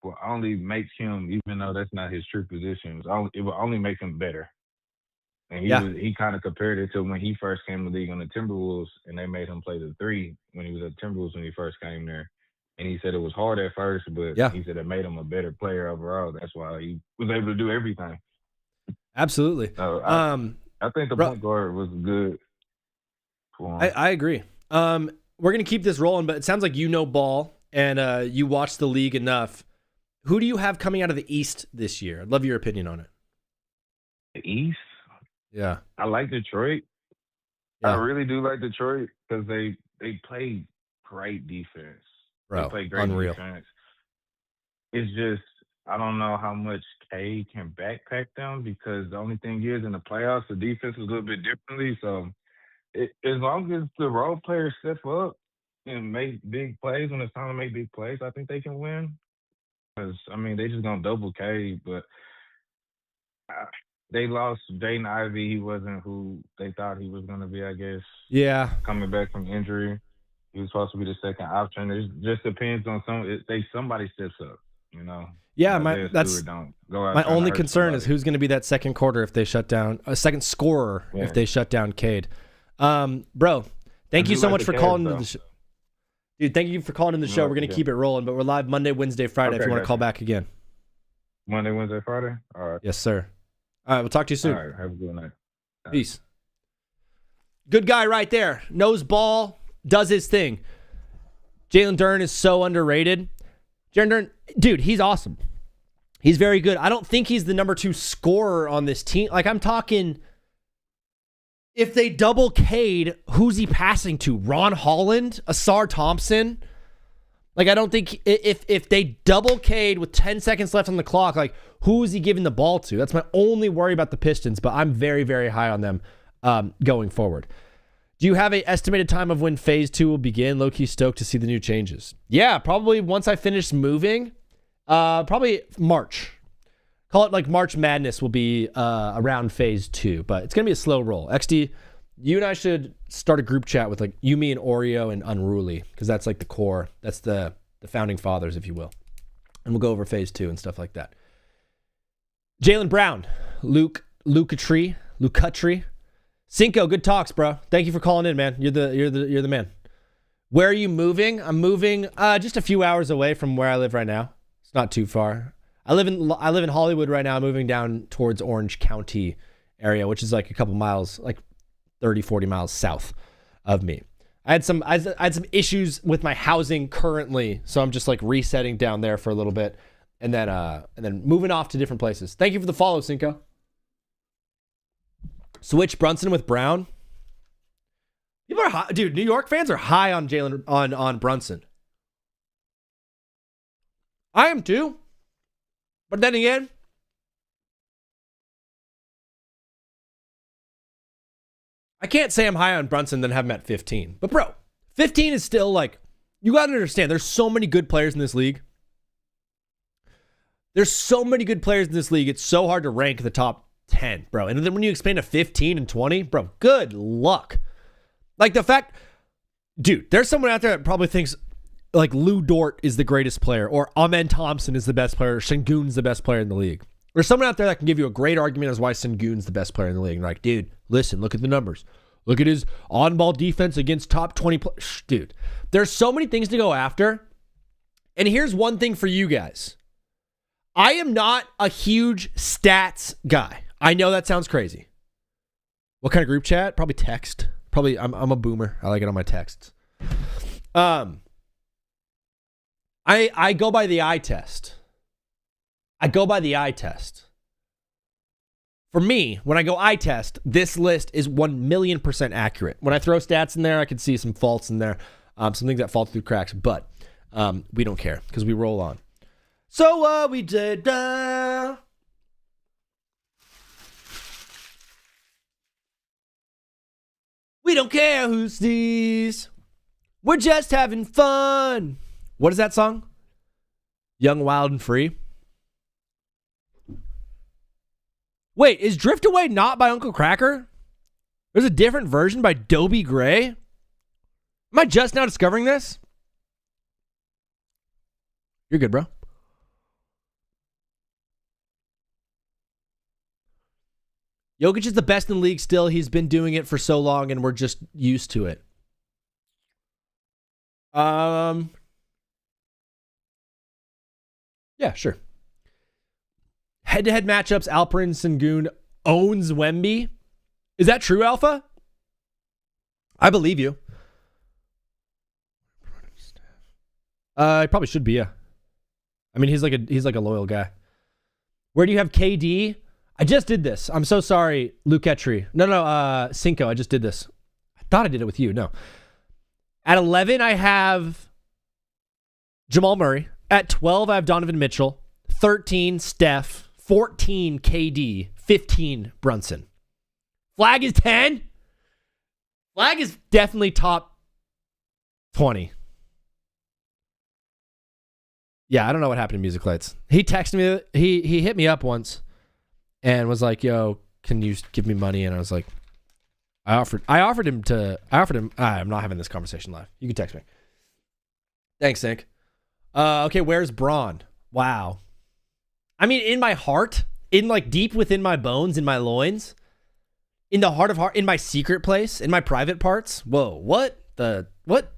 will only make him, even though that's not his true position, it will only make him better. And he kind of compared it to when he first came to the league on the Timberwolves, and they made him play the 3 when he was at Timberwolves when he first came there. And he said it was hard at first, but he said it made him a better player overall. That's why he was able to do everything. Absolutely. I think the point guard was good for him. I agree. We're going to keep this rolling, but it sounds like you know ball and you watch the league enough. Who do you have coming out of the East this year? I'd love your opinion on it. The East? Yeah. I like Detroit. I really do like Detroit because they play great defense. Bro, they play great defense. It's just, I don't know how much K can backpack them because the only thing is in the playoffs, the defense is a little bit differently. So as long as the role players step up and make big plays when it's time to make big plays, I think they can win. Because, I mean, they just going to double K, but they lost Jaden Ivey. He wasn't who they thought he was going to be, I guess. Yeah. Coming back from injury. He was supposed to be the second option. It just depends on somebody steps up, Yeah, my only concern is who's going to be that second quarter if they shut down a second scorer if they shut down Cade. Bro, Thank I you do so like much the for Cavs, calling into though. the show. Dude, thank you for calling in the I show. like We're the going to Cavs. keep it rolling, but we're live Monday, Wednesday, Friday if Okay, you want to gotcha. call back again. Monday, Wednesday, Friday. All right. Yes, sir. All right, we'll talk to you soon. All right. Have a good night. Peace. Good guy right there. Knows ball, does his thing. Jalen Duren is so underrated. Jalen Duren, dude, he's awesome. He's very good. I don't think he's the number 2 scorer on this team. Like, I'm talking, if they double Cade, who's he passing to? Ron Holland? Asar Thompson? Like, I don't think, if they double Cade with 10 seconds left on the clock, like, who is he giving the ball to? That's my only worry about the Pistons, but I'm very, very high on them going forward. Do you have an estimated time of when phase 2 will begin? Low-key stoked to see the new changes. Yeah, probably once I finish moving. Probably March. Call it like March Madness will be around phase 2, but it's going to be a slow roll. XD, you and I should start a group chat with like you, me, and Oreo and Unruly, because that's like the core. That's the founding fathers, if you will. And we'll go over phase 2 and stuff like that. Jaylen Brown, Lucatry. Cinco, good talks, bro. Thank you for calling in, man. You're the man. Where are you moving? I'm moving just a few hours away from where I live right now. It's not too far. I live in Hollywood right now. I'm moving down towards Orange County area, which is like a couple miles, like 30, 40 miles south of me. I had some issues with my housing currently, so I'm just like resetting down there for a little bit, and then moving off to different places. Thank you for the follow, Cinco. Switch Brunson with Brown. People are high, dude. New York fans are high on Jalen on Brunson. I am too. But then again, I can't say I'm high on Brunson then have him at 15. But bro, 15 is still like, you got to understand, there's so many good players in this league. There's so many good players in this league. It's so hard to rank the top 10, bro. And then when you expand to 15 and 20, bro, good luck. Like the fact, dude, there's someone out there that probably thinks like Lou Dort is the greatest player, or Amen Thompson is the best player, or Sengun's the best player in the league. There's someone out there that can give you a great argument as why Sengun's the best player in the league. And like, dude, listen, look at the numbers. Look at his on-ball defense against top 20 players. Dude, there's so many things to go after. And here's one thing for you guys. I am not a huge stats guy. I know that sounds crazy. What kind of group chat? Probably text. Probably, I'm a boomer. I like it on my texts. I go by the eye test. For me, when I go eye test, this list is 1,000,000% accurate. When I throw stats in there, I can see some faults in there, some things that fall through cracks, but we don't care because we roll on. So we did. We don't care who sees. We're just having fun. What is that song? Young, Wild, and Free. Wait, is Drift Away not by Uncle Kracker? There's a different version by Dobie Gray? Am I just now discovering this? You're good, bro. Jokic is the best in the league still. He's been doing it for so long, and we're just used to it. Yeah, sure. Head-to-head matchups, Alperen Sengun owns Wemby. Is that true, Alpha? I believe you. It probably should be, yeah. I mean, he's like a loyal guy. Where do you have KD? I just did this. I'm so sorry, Lucatry. No, Cinco. I just did this. I thought I did it with you. No. At 11, I have Jamal Murray. At 12, I have Donovan Mitchell. 13, Steph. 14, KD. 15, Brunson. Flag is 10? Flag is definitely top 20. Yeah, I don't know what happened to Music Lights. He texted me. He hit me up once and was like, "Yo, can you give me money?" And I was like, I offered him. I'm not having this conversation live. You can text me. Thanks, Sync. Okay, where's Braun? Wow. I mean, in my heart, in like deep within my bones, in my loins, In the heart of heart, in my secret place, in my private parts. Whoa, what? What?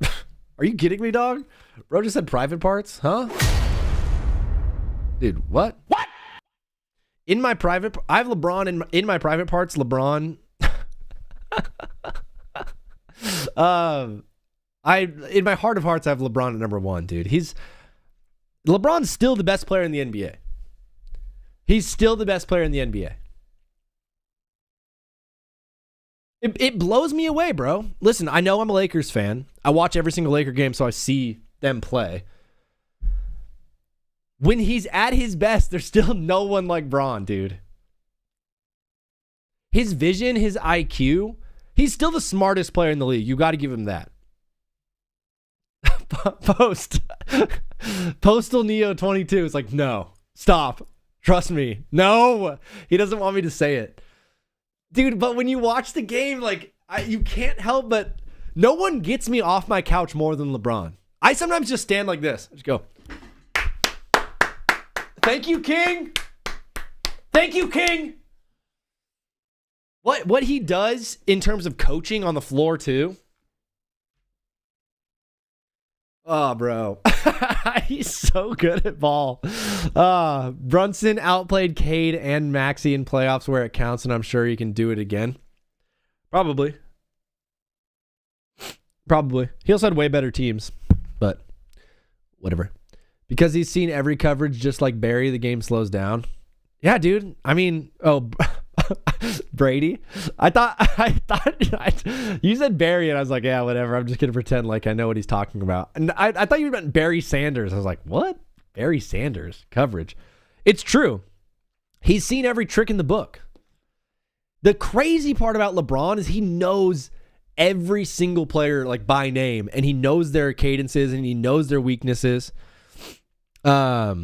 Are you kidding me, dog? Bro just said private parts, huh? Dude, what? What? In my private, I have LeBron in my private parts. LeBron. In my heart of hearts, I have LeBron at number 1, dude. LeBron's still the best player in the NBA. He's still the best player in the NBA. It blows me away, bro. Listen, I know I'm a Lakers fan. I watch every single Laker game, so I see them play. When he's at his best, there's still no one like Bron, dude. His vision, his IQ, he's still the smartest player in the league. You got to give him that. Postal Neo 22 is like, no, stop. Trust me. No, he doesn't want me to say it. Dude, but when you watch the game, like, you can't help but no one gets me off my couch more than LeBron. I sometimes just stand like this. I just go, thank you, King. Thank you, King. What he does in terms of coaching on the floor, too. Oh, bro. He's so good at ball. Brunson outplayed Cade and Maxey in playoffs where it counts, and I'm sure he can do it again. Probably. He also had way better teams, but whatever. Because he's seen every coverage just like Barry, the game slows down. Yeah, dude. I mean, Brady. I thought you said Barry, and I was like, yeah, whatever. I'm just gonna pretend like I know what he's talking about. And I thought you meant Barry Sanders. I was like, what? Barry Sanders coverage? It's true. He's seen every trick in the book. The crazy part about LeBron is he knows every single player like by name, and he knows their cadences and he knows their weaknesses. Yeah,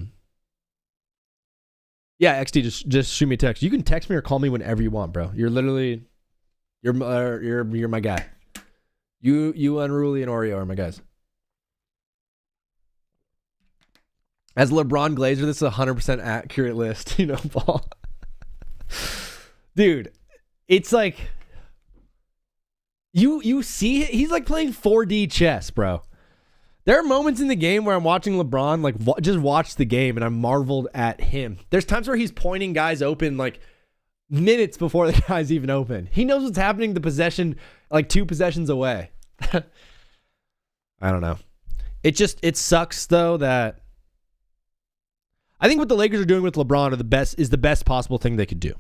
XD, just shoot me a text. You can text me or call me whenever you want, bro. You're literally, you're my guy. You Unruly and Oreo are my guys. As LeBron Glazer, this is a 100% accurate list. You know, Paul. Dude, it's like you see he's like playing 4D chess, bro. There are moments in the game where I'm watching LeBron, like, just watch the game, and I'm marveled at him. There's times where he's pointing guys open, like, minutes before the guy's even open. He knows what's happening the possession, like, 2 possessions away. I don't know. It sucks, though, that I think what the Lakers are doing with LeBron is the best possible thing they could do.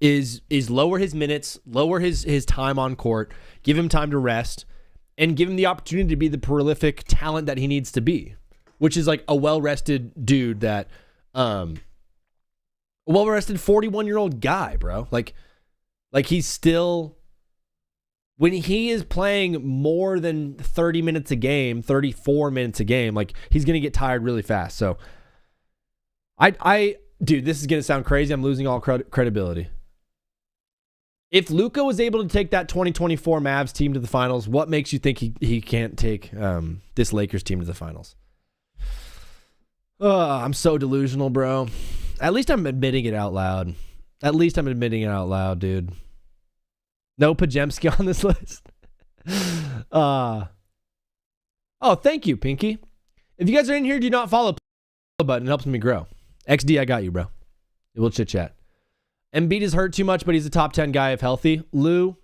Is lower his minutes, lower his time on court, give him time to rest, and give him the opportunity to be the prolific talent that he needs to be, which is like a well-rested dude that, a well-rested 41-year-old guy, bro. Like he's still, when he is playing more than 30 minutes a game, 34 minutes a game, like he's going to get tired really fast. So dude, this is going to sound crazy. I'm losing all credibility. If Luka was able to take that 2024 Mavs team to the finals, what makes you think he can't take this Lakers team to the finals? I'm so delusional, bro. At least I'm admitting it out loud. Dude. No Pajemski on this list. Oh, thank you, Pinky. If you guys are in here, do not follow the button. It helps me grow. XD, I got you, bro. We'll chit chat. Embiid is hurt too much, but he's a top 10 guy if healthy. Lou,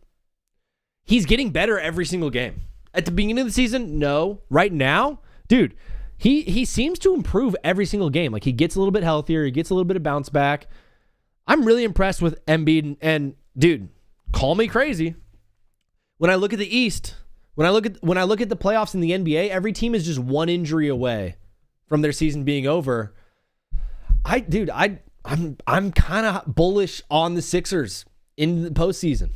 he's getting better every single game. At the beginning of the season, no. Right now, dude, he seems to improve every single game. Like, he gets a little bit healthier. He gets a little bit of bounce back. I'm really impressed with Embiid. And dude, call me crazy. When I look at the East, when I look at the playoffs in the NBA, every team is just one injury away from their season being over. I'm kind of bullish on the Sixers in the postseason.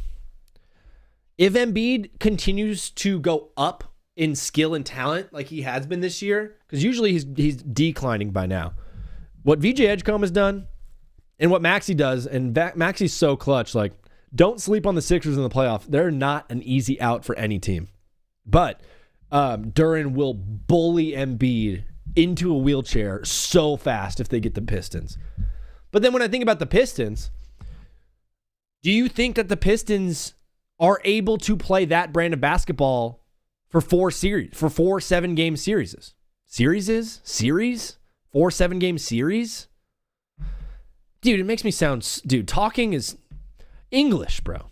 If Embiid continues to go up in skill and talent like he has been this year, because usually he's declining by now. What VJ Edgecombe has done and what Maxey does, and Maxey's so clutch, like, don't sleep on the Sixers in the playoff. They're not an easy out for any team. But Duran will bully Embiid into a wheelchair so fast if they get the Pistons. But then when I think about the Pistons, Do you think that the Pistons are able to play that brand of basketball for 4 7-game series? Series? 4 7-game series? Dude, it makes me sound... Dude, talking is English, bro.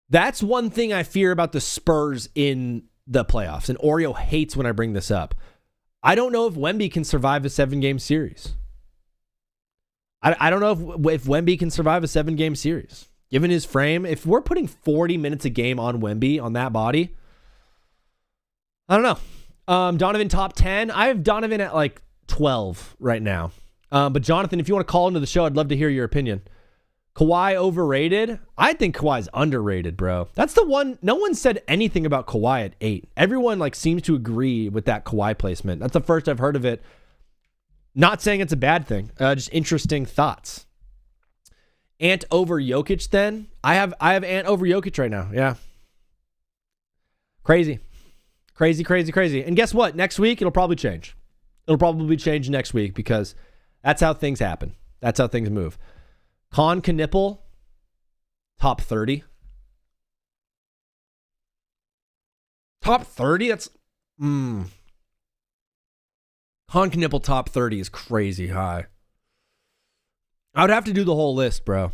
That's one thing I fear about the Spurs in the playoffs, and Oreo hates when I bring this up. I don't know if Wemby can survive a 7-game series. I don't know if Wemby can survive a 7-game series. Given his frame, if we're putting 40 minutes a game on Wemby, on that body, I don't know. Donovan top 10. I have Donovan at like 12 right now. But Jonathan, if you want to call into the show, I'd love to hear your opinion. Kawhi overrated? I think Kawhi's underrated, bro. That's the one. No one said anything about Kawhi at 8. Everyone like seems to agree with that Kawhi placement. That's the first I've heard of it. Not saying it's a bad thing. Just interesting thoughts. Ant over Jokic then? I have Ant over Jokic right now. Yeah. Crazy. And guess what? Next week, it'll probably change. It'll probably change next week because that's how things happen. That's how things move. Con Knipple, top 30. Top 30? That's... Con Knipple top 30 is crazy high. I would have to do the whole list, bro.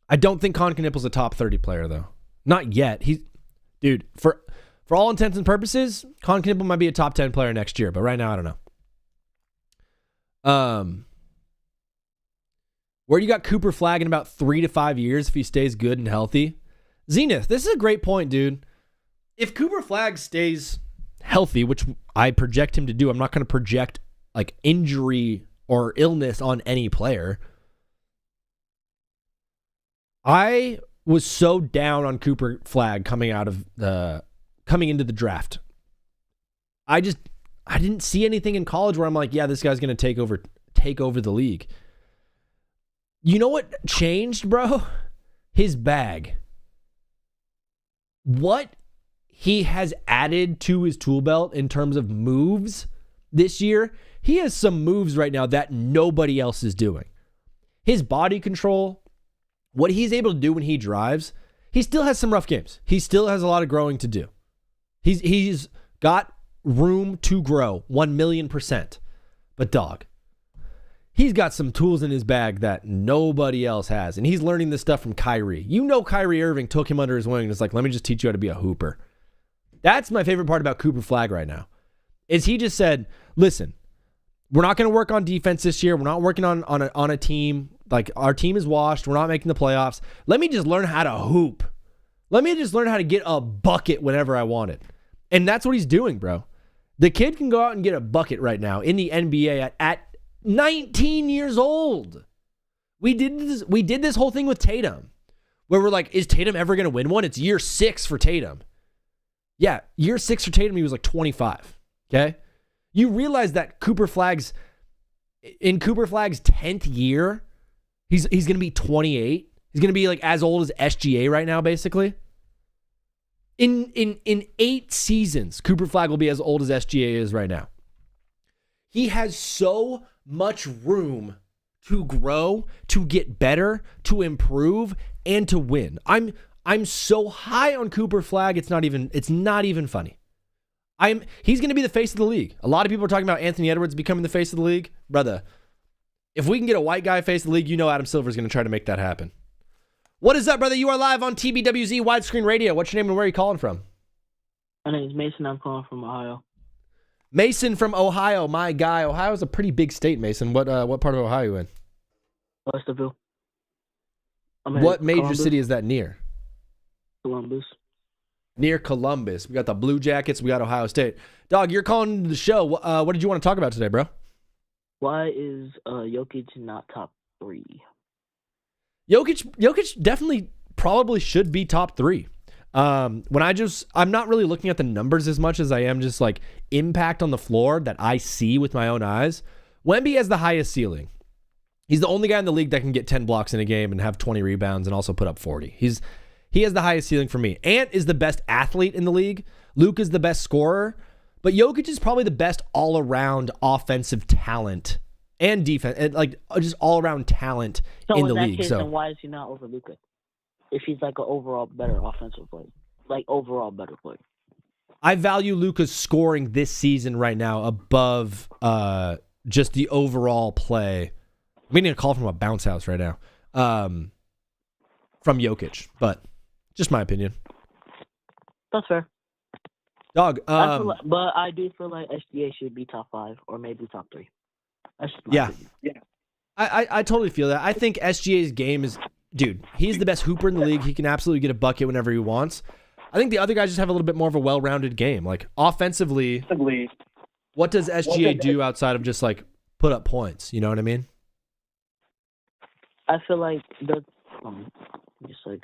I don't think Con Knipple's a top 30 player, though. Not yet. Dude, for all intents and purposes, Con Knipple might be a top 10 player next year, but right now, I don't know. Where do you got Cooper Flag in about 3 to 5 years if he stays good and healthy? Zenith, this is a great point, dude. If Cooper Flag stays healthy, which I project him to do, I'm not going to project like injury or illness on any player. I was so down on Cooper Flag coming into the draft. I didn't see anything in college where I'm like, yeah, this guy's going to take over the league. You know what changed, bro? His bag. What he has added to his tool belt in terms of moves this year, he has some moves right now that nobody else is doing. His body control, what he's able to do when he drives, he still has some rough games. He still has a lot of growing to do. He's got room to grow, 1,000,000%. But dog, he's got some tools in his bag that nobody else has. And he's learning this stuff from Kyrie. You know Kyrie Irving took him under his wing and was like, let me just teach you how to be a hooper. That's my favorite part about Cooper Flag right now, is he just said, listen, we're not going to work on defense this year. We're not working on a team. Like, our team is washed. We're not making the playoffs. Let me just learn how to hoop. Let me just learn how to get a bucket whenever I want it. And that's what he's doing, bro. The kid can go out and get a bucket right now in the NBA at 19 years old. We did this whole thing with Tatum, where we're like, is Tatum ever going to win one? It's year 6 for Tatum. Yeah, year 6 for Tatum, he was like 25. Okay? You realize that in Cooper Flag's 10th year, he's going to be 28. He's going to be like as old as SGA right now, basically. In 8 seasons, Cooper Flag will be as old as SGA is right now. He has so much room to grow, to get better, to improve, and to win. I'm so high on Cooper Flag, it's not even funny. He's going to be the face of the league. A lot of people are talking about Anthony Edwards becoming the face of the league. Brother, if we can get a white guy face of the league, you know Adam Silver's going to try to make that happen. What is up, brother? You are live on TBWZ Widescreen Radio. What's your name and where are you calling from? My name is Mason. I'm calling from Ohio. Mason from Ohio, my guy. Ohio's a pretty big state, Mason. What part of Ohio are you in? Westerville. What major city is that near? Columbus. Near Columbus. We got the Blue Jackets. We got Ohio State. Dog, you're calling into the show. What did you want to talk about today, bro? Why is Jokic not top 3? Jokic definitely probably should be top 3. I'm not really looking at the numbers as much as I am just like impact on the floor that I see with my own eyes. Wemby has the highest ceiling. He's the only guy in the league that can get 10 blocks in a game and have 20 rebounds and also put up 40. He has the highest ceiling for me. Ant is the best athlete in the league. Luke is the best scorer. But Jokic is probably the best all-around offensive talent and defense, and like just all around talent So in in the that league. case, So then why is he not over Luka? If he's like an overall better offensive player, like overall better player. I value Luka's scoring this season right now above just the overall play. I'm getting a call from a bounce house right now from Jokic, but just my opinion. That's fair. Dog. But I do feel like SGA should be top 5 or maybe top 3. That's just my opinion. I totally feel that. I think SGA's game is, dude, he's the best hooper in the league. He can absolutely get a bucket whenever he wants. I think the other guys just have a little bit more of a well-rounded game. Like, offensively, what does SGA do outside of just, like, put up points? You know what I mean? I feel like just like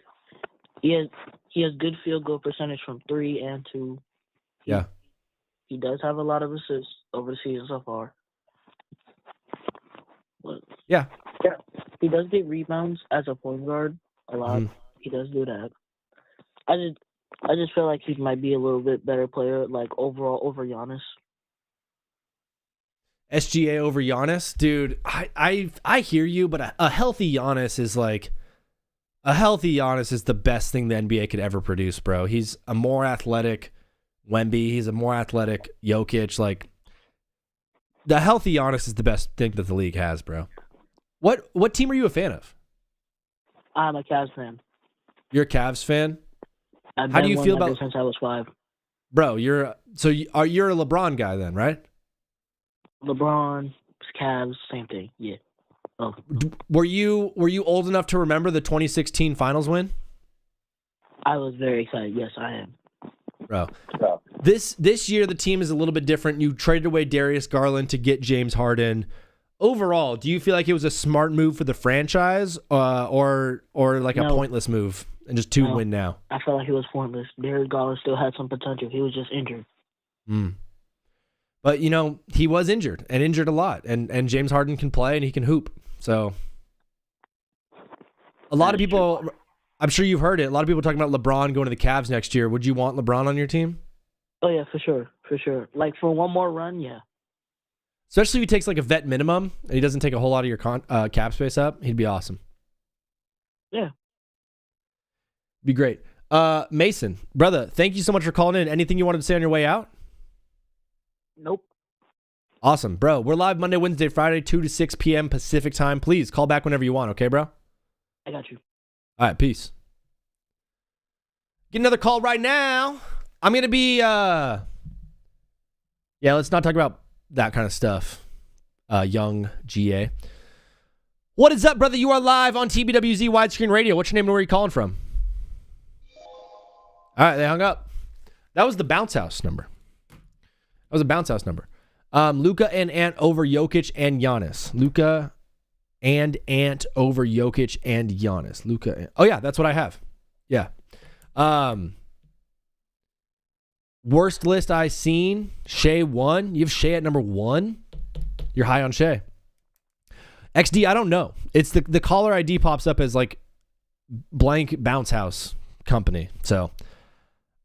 he has good field goal percentage from 3 and 2. Yeah. He does have a lot of assists over the season so far. But yeah. He does get rebounds as a point guard a lot. He does do that. I just feel like he might be a little bit better player, like overall over Giannis. SGA over Giannis, dude. I hear you, but a healthy Giannis is like the best thing the NBA could ever produce, bro. He's a more athletic Wemby. He's a more athletic Jokic. Like, the healthy Giannis is the best thing that the league has, bro. What team are you a fan of? I'm a Cavs fan. You're a Cavs fan? How do you feel about since I was 5? Bro, you're a LeBron guy then, right? LeBron, Cavs, same thing. Yeah. Oh. Were you old enough to remember the 2016 Finals win? I was very excited. Yes, I am. Bro, this year the team is a little bit different. You traded away Darius Garland to get James Harden. Overall, do you feel like it was a smart move for the franchise, or like a pointless move and just win now? I felt like it was pointless. Darius Garland still had some potential. He was just injured. But, he was injured a lot. And James Harden can play and he can hoop. So, a lot of people, I'm sure you've heard it, a lot of people talking about LeBron going to the Cavs next year. Would you want LeBron on your team? Oh, yeah, for sure. For sure. Like, for one more run, yeah. Especially if he takes, like, a vet minimum and he doesn't take a whole lot of your cap space up. He'd be awesome. Yeah. Be great. Mason, brother, thank you so much for calling in. Anything you wanted to say on your way out? Nope. Awesome, bro. We're live Monday, Wednesday, Friday, 2 to 6 p.m. Pacific time. Please call back whenever you want, okay, bro? I got you. All right, peace. Get another call right now. I'm going to be, let's not talk about that kind of stuff. Young GA. What is up, brother? You are live on TBWZ Widescreen Radio. What's your name and where are you calling from? All right, they hung up. That was the bounce house number. Luka and Ant over Jokic and Giannis. Luka and Ant over Jokic and Giannis. Oh, yeah, that's what I have. Yeah. Worst list I seen, Shea 1. You have Shea at number 1? You're high on Shea. XD, I don't know. It's the caller ID pops up as like blank bounce house company. So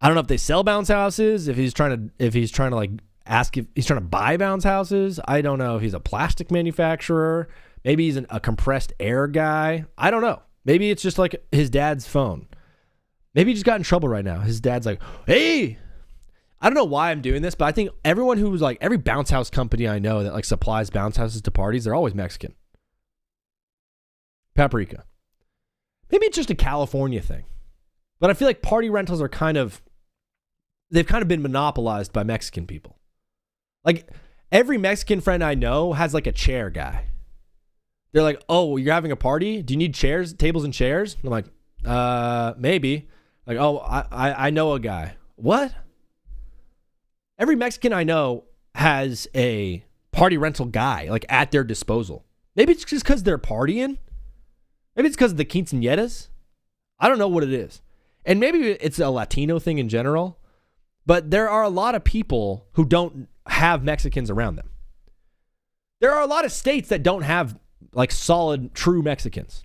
I don't know if they sell bounce houses, if he's trying to like ask if he's trying to buy bounce houses. I don't know if he's a plastic manufacturer. Maybe he's a compressed air guy. I don't know. Maybe it's just like his dad's phone. Maybe he just got in trouble right now. His dad's like, hey, I don't know why I'm doing this, but I think everyone who's like, every bounce house company I know that like supplies bounce houses to parties, they're always Mexican. Paprika. Maybe it's just a California thing. But I feel like party rentals are they've kind of been monopolized by Mexican people. Like, every Mexican friend I know has like a chair guy. They're like, oh, you're having a party? Do you need chairs, tables and chairs? I'm like, maybe. Like, oh, I know a guy. What? Every Mexican I know has a party rental guy, like, at their disposal. Maybe it's just because they're partying. Maybe it's because of the quinceañeras. I don't know what it is. And maybe it's a Latino thing in general. But there are a lot of people who don't have Mexicans around them. There are a lot of states that don't have like solid, true Mexicans.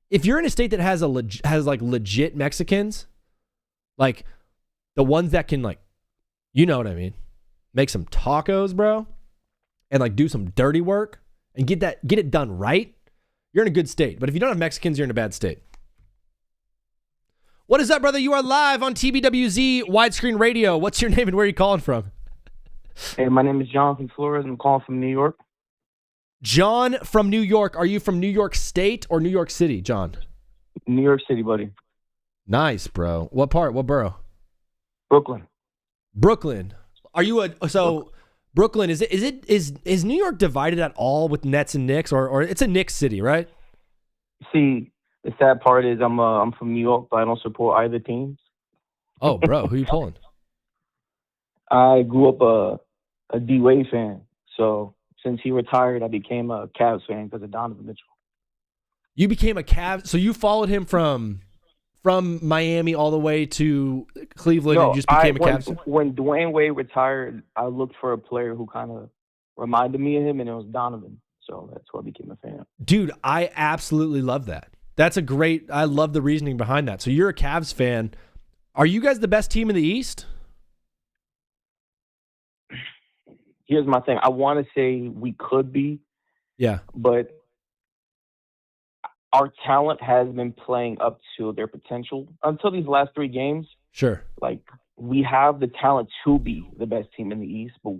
If you're in a state that has legit Mexicans, like the ones that can like, you know what I mean, make some tacos, bro, and like do some dirty work and get it done right, you're in a good state. But if you don't have Mexicans, you're in a bad state. What is up, brother? You are live on TBWZ Widescreen Radio. What's your name and where are you calling from? Hey, my name is John from Florida. I'm calling from New York. John from New York. Are you from New York State or New York City, John? New York City, buddy. Nice, bro. What part? What borough? Brooklyn. Brooklyn. Are you Brooklyn, is New York divided at all with Nets and Knicks, or it's a Knicks city, right? See, the sad part is I'm from New York, but I don't support either teams. Oh, bro, who you pulling? I grew up a D-Wade fan, so since he retired, I became a Cavs fan because of Donovan Mitchell. You became a Cavs, so you followed him from Miami all the way to Cleveland and you just became a Cavs fan? When Dwayne Wade retired, I looked for a player who kind of reminded me of him, and it was Donovan. So that's why I became a fan. Dude, I absolutely love that. I love the reasoning behind that. So you're a Cavs fan. Are you guys the best team in the East? Here's my thing. I want to say we could be. Yeah. But our talent has been playing up to their potential until these last 3 games. Sure. Like, we have the talent to be the best team in the East, but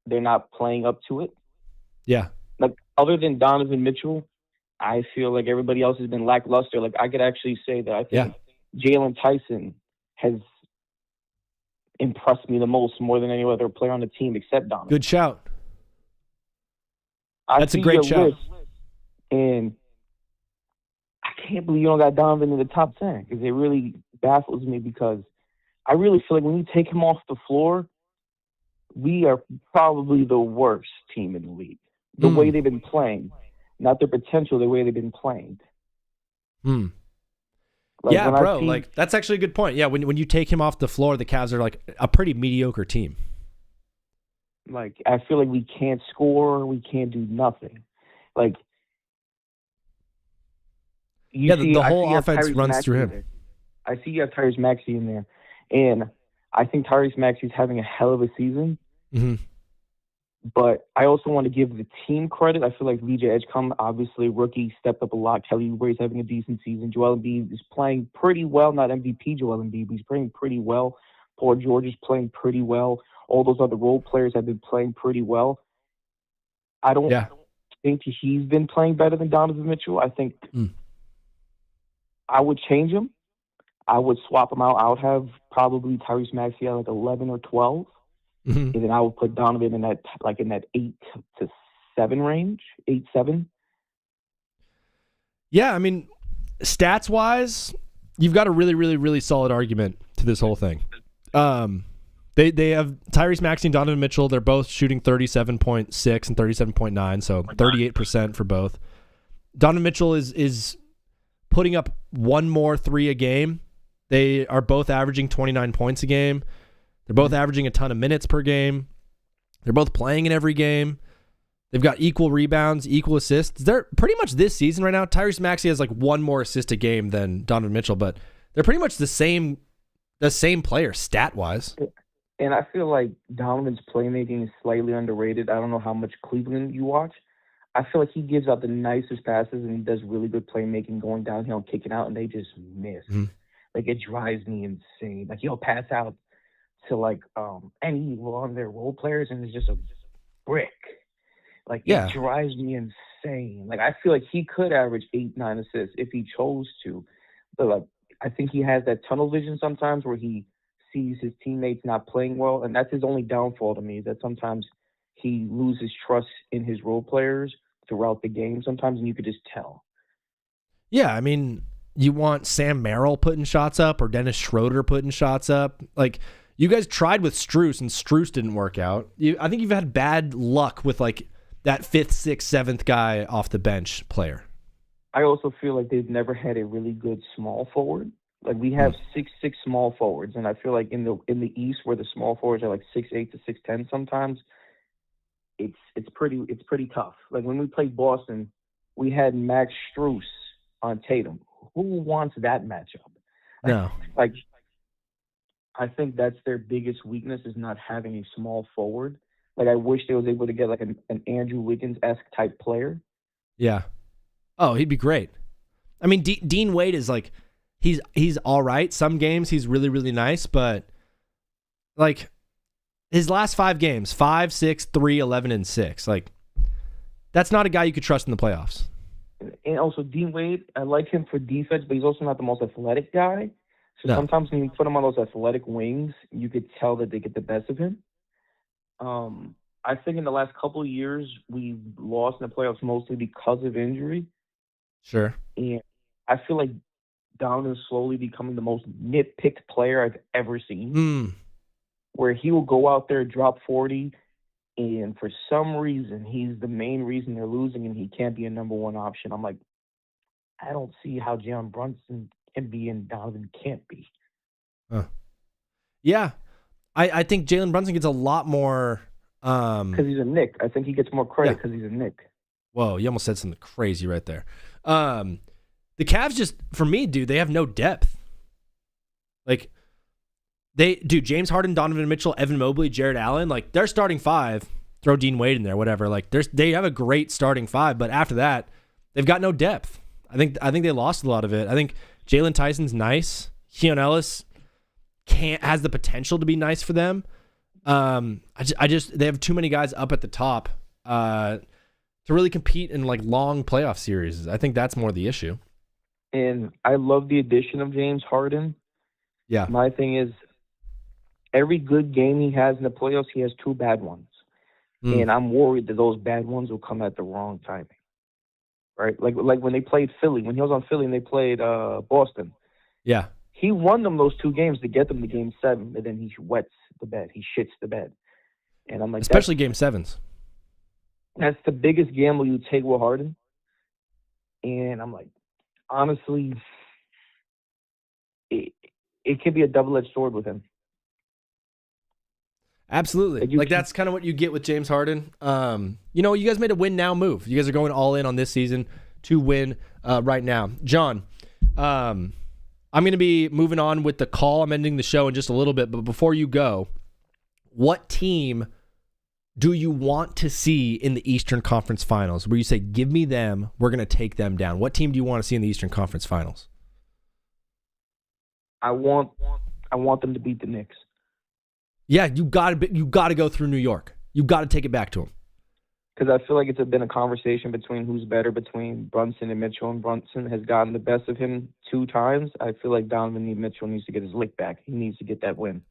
they're not playing up to it. Yeah. Like, other than Donovan Mitchell, I feel like everybody else has been lackluster. Like, I could actually say that I think Jalen Tyson has impressed me the most, more than any other player on the team except Donovan. Good shout. That's a great shout. And I can't believe you don't got Donovan in the top 10, because it really baffles me, because I really feel like when you take him off the floor, we are probably the worst team in the league. The way they've been playing. Not their potential, the way they've been playing. Like, yeah, bro. That's actually a good point. Yeah, when you take him off the floor, the Cavs are like a pretty mediocre team. Like, I feel like we can't score, we can't do nothing. Like, the whole offense runs through him. I see you have Tyrese Maxey in there, and I think Tyrese Maxey's having a hell of a season. Mm-hmm. But I also want to give the team credit. I feel like VJ Edgecombe, obviously, rookie, stepped up a lot. Kelly Oubre's having a decent season. Joel Embiid is playing pretty well. Not MVP Joel Embiid, but he's playing pretty well. Paul George is playing pretty well. All those other role players have been playing pretty well. I don't think he's been playing better than Donovan Mitchell. I think I would change him. I would swap him out. I would have probably Tyrese Maxey at like 11 or 12. And then I would put Donovan in that 8 to 7 range, 8-7. Yeah, I mean, stats wise, you've got a really, really, really solid argument to this whole thing. They have Tyrese Maxey and Donovan Mitchell. They're both shooting 37.6 and 37.9, so 38% for both. Donovan Mitchell is putting up one more 3 a game. They are both averaging 29 points a game. They're both averaging a ton of minutes per game. They're both playing in every game. They've got equal rebounds, equal assists. They're pretty much this season right now. Tyrese Maxey has like 1 more assist a game than Donovan Mitchell, but they're pretty much the same player stat wise. And I feel like Donovan's playmaking is slightly underrated. I don't know how much Cleveland you watch. I feel like he gives out the nicest passes and he does really good playmaking going downhill and kicking out, and they just miss. Like, it drives me insane. Like, he'll pass out to like any one of their role players, and it's just a brick. Like, it drives me insane. Like, I feel like he could average 8-9 assists if he chose to, but like, I think he has that tunnel vision sometimes where he sees his teammates not playing well, and that's his only downfall to me, is that sometimes he loses trust in his role players throughout the game sometimes, and you could just tell. Yeah, I mean, you want Sam Merrill putting shots up or Dennis Schroeder putting shots up. Like, you guys tried with Strus, and Strus didn't work out. I think you've had bad luck with like that 5th, 6th, 7th guy off the bench player. I also feel like they've never had a really good small forward. Like, we have 6'6" small forwards, and I feel like in the East, where the small forwards are like 6'8" to 6'10", sometimes it's pretty tough. Like, when we played Boston, we had Max Strus on Tatum. Who wants that matchup? No. Like, I think that's their biggest weakness, is not having a small forward. Like I wish they was able to get like an Andrew Wiggins-esque type player. Yeah. Oh, he'd be great. I mean, Dean Wade is like, he's all right. Some games he's really, really nice, but like his last 5 games, 5, 6, 3, 11, and 6. Like that's not a guy you could trust in the playoffs. And also Dean Wade, I like him for defense, but he's also not the most athletic guy. So sometimes when you put him on those athletic wings, you could tell that they get the best of him. I think in the last couple of years, we've lost in the playoffs mostly because of injury. Sure. And I feel like Donovan is slowly becoming the most nitpicked player I've ever seen. Where he will go out there, drop 40, and for some reason, he's the main reason they're losing, and he can't be a number one option. I'm like, I don't see how Jalen Brunson can be and Donovan can't be. Yeah. I think Jalen Brunson gets a lot more... Because he's a Knick. I think he gets more credit because he's a Knick. Whoa, you almost said something crazy right there. The Cavs just, for me, dude, they have no depth. Like, James Harden, Donovan Mitchell, Evan Mobley, Jared Allen, like, they're starting 5. Throw Dean Wade in there, whatever. Like, they have a great starting 5, but after that, they've got no depth. I think they lost a lot of it. I think Jalen Tyson's nice. Keon Ellis has the potential to be nice for them. They have too many guys up at the top to really compete in like long playoff series. I think that's more the issue. And I love the addition of James Harden. Yeah. My thing is, every good game he has in the playoffs, he has 2 bad ones. And I'm worried that those bad ones will come at the wrong timing. Right? Like when they played Philly, when he was on Philly and they played Boston. Yeah. He won them those 2 games to get them to game 7, but then he wets the bed. He shits the bed. And I'm like, especially game 7s. That's the biggest gamble you take with Harden. And I'm like, honestly, it could be a double-edged sword with him. Absolutely. Like that's kind of what you get with James Harden. You guys made a win now move. You guys are going all in on this season to win right now. John, I'm going to be moving on with the call. I'm ending the show in just a little bit, but before you go, what team do you want to see in the Eastern Conference Finals where you say, give me them, we're going to take them down? What team do you want to see in the Eastern Conference Finals? I want them to beat the Knicks. Yeah, you got to go through New York. You got to take it back to them. Because I feel like it's been a conversation between who's better between Brunson and Mitchell, and Brunson has gotten the best of him 2 times. I feel like Donovan Mitchell needs to get his lick back. He needs to get that win.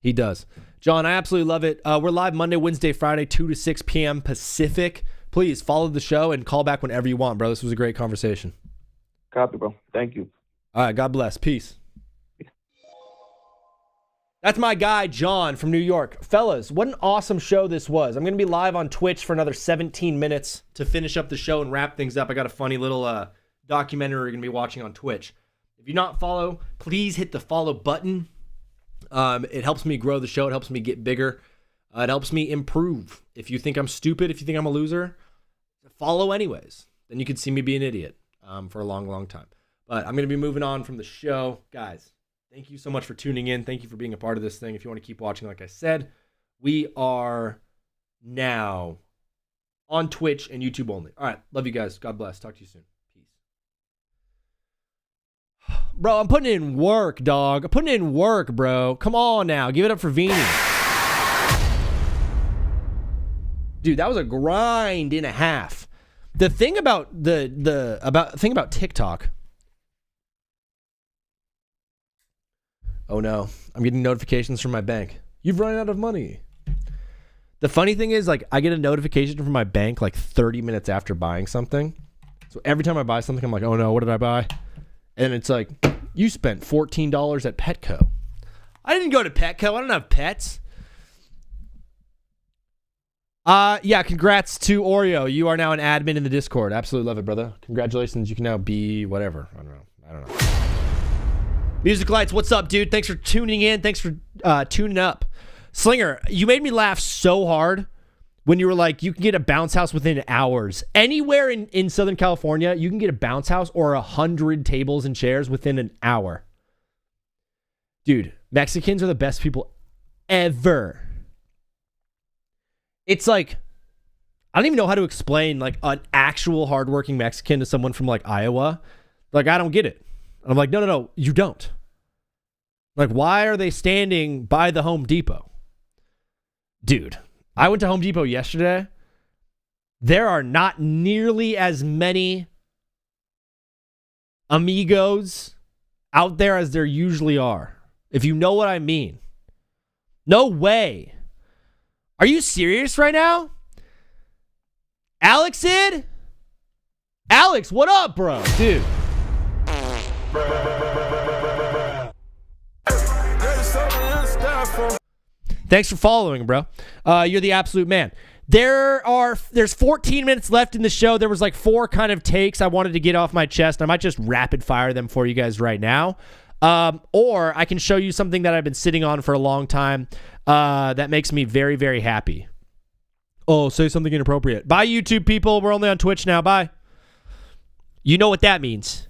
He does. John, I absolutely love it. We're live Monday, Wednesday, Friday, 2 to 6 p.m. Pacific. Please follow the show and call back whenever you want, bro. This was a great conversation. Copy, bro. Thank you. All right, God bless. Peace. That's my guy, John from New York. Fellas, what an awesome show this was. I'm going to be live on Twitch for another 17 minutes to finish up the show and wrap things up. I got a funny little documentary we're going to be watching on Twitch. If you not follow, please hit the follow button. It helps me grow the show. It helps me get bigger. It helps me improve. If you think I'm stupid, if you think I'm a loser, follow anyways. Then you can see me be an idiot for a long, long time. But I'm going to be moving on from the show. Guys, thank you so much for tuning in. Thank you for being a part of this thing. If you want to keep watching, like I said, we are now on Twitch and YouTube only. All right. Love you guys. God bless. Talk to you soon. Peace. Bro, I'm putting in work, dog. I'm putting in work, bro. Come on now. Give it up for Vini. Dude, that was a grind and a half. The thing about about TikTok. Oh no, I'm getting notifications from my bank. You've run out of money. The funny thing is, like, I get a notification from my bank like 30 minutes after buying something. So every time I buy something, I'm like, oh no, what did I buy? And it's like, you spent $14 at Petco. I didn't go to Petco. I don't have pets. Yeah, congrats to Oreo. You are now an admin in the Discord. Absolutely love it, brother. Congratulations. You can now be whatever. I don't know. Music Lights, what's up, dude? Thanks for tuning in. Thanks for tuning up. Slinger, you made me laugh so hard when you were like, you can get a bounce house within hours. Anywhere in Southern California, you can get a bounce house or 100 tables and chairs within an hour. Dude, Mexicans are the best people ever. it's like, I don't even know how to explain like an actual hardworking Mexican to someone from like Iowa. Like, I don't get it. I'm like, no, you don't. Like, why are they standing by the Home Depot? Dude, I went to Home Depot yesterday. There are not nearly as many amigos out there as there usually are. If you know what I mean. No way. Are you serious right now? Alex in? Alex, what up, bro? Dude. Thanks for following, bro. You're the absolute man. There's 14 minutes left in the show. There was like 4 kind of takes I wanted to get off my chest. I might just rapid fire them for you guys right now. Or I can show you something that I've been sitting on for a long time that makes me very, very happy. Oh, say something inappropriate. Bye, YouTube people. We're only on Twitch now. Bye. You know what that means.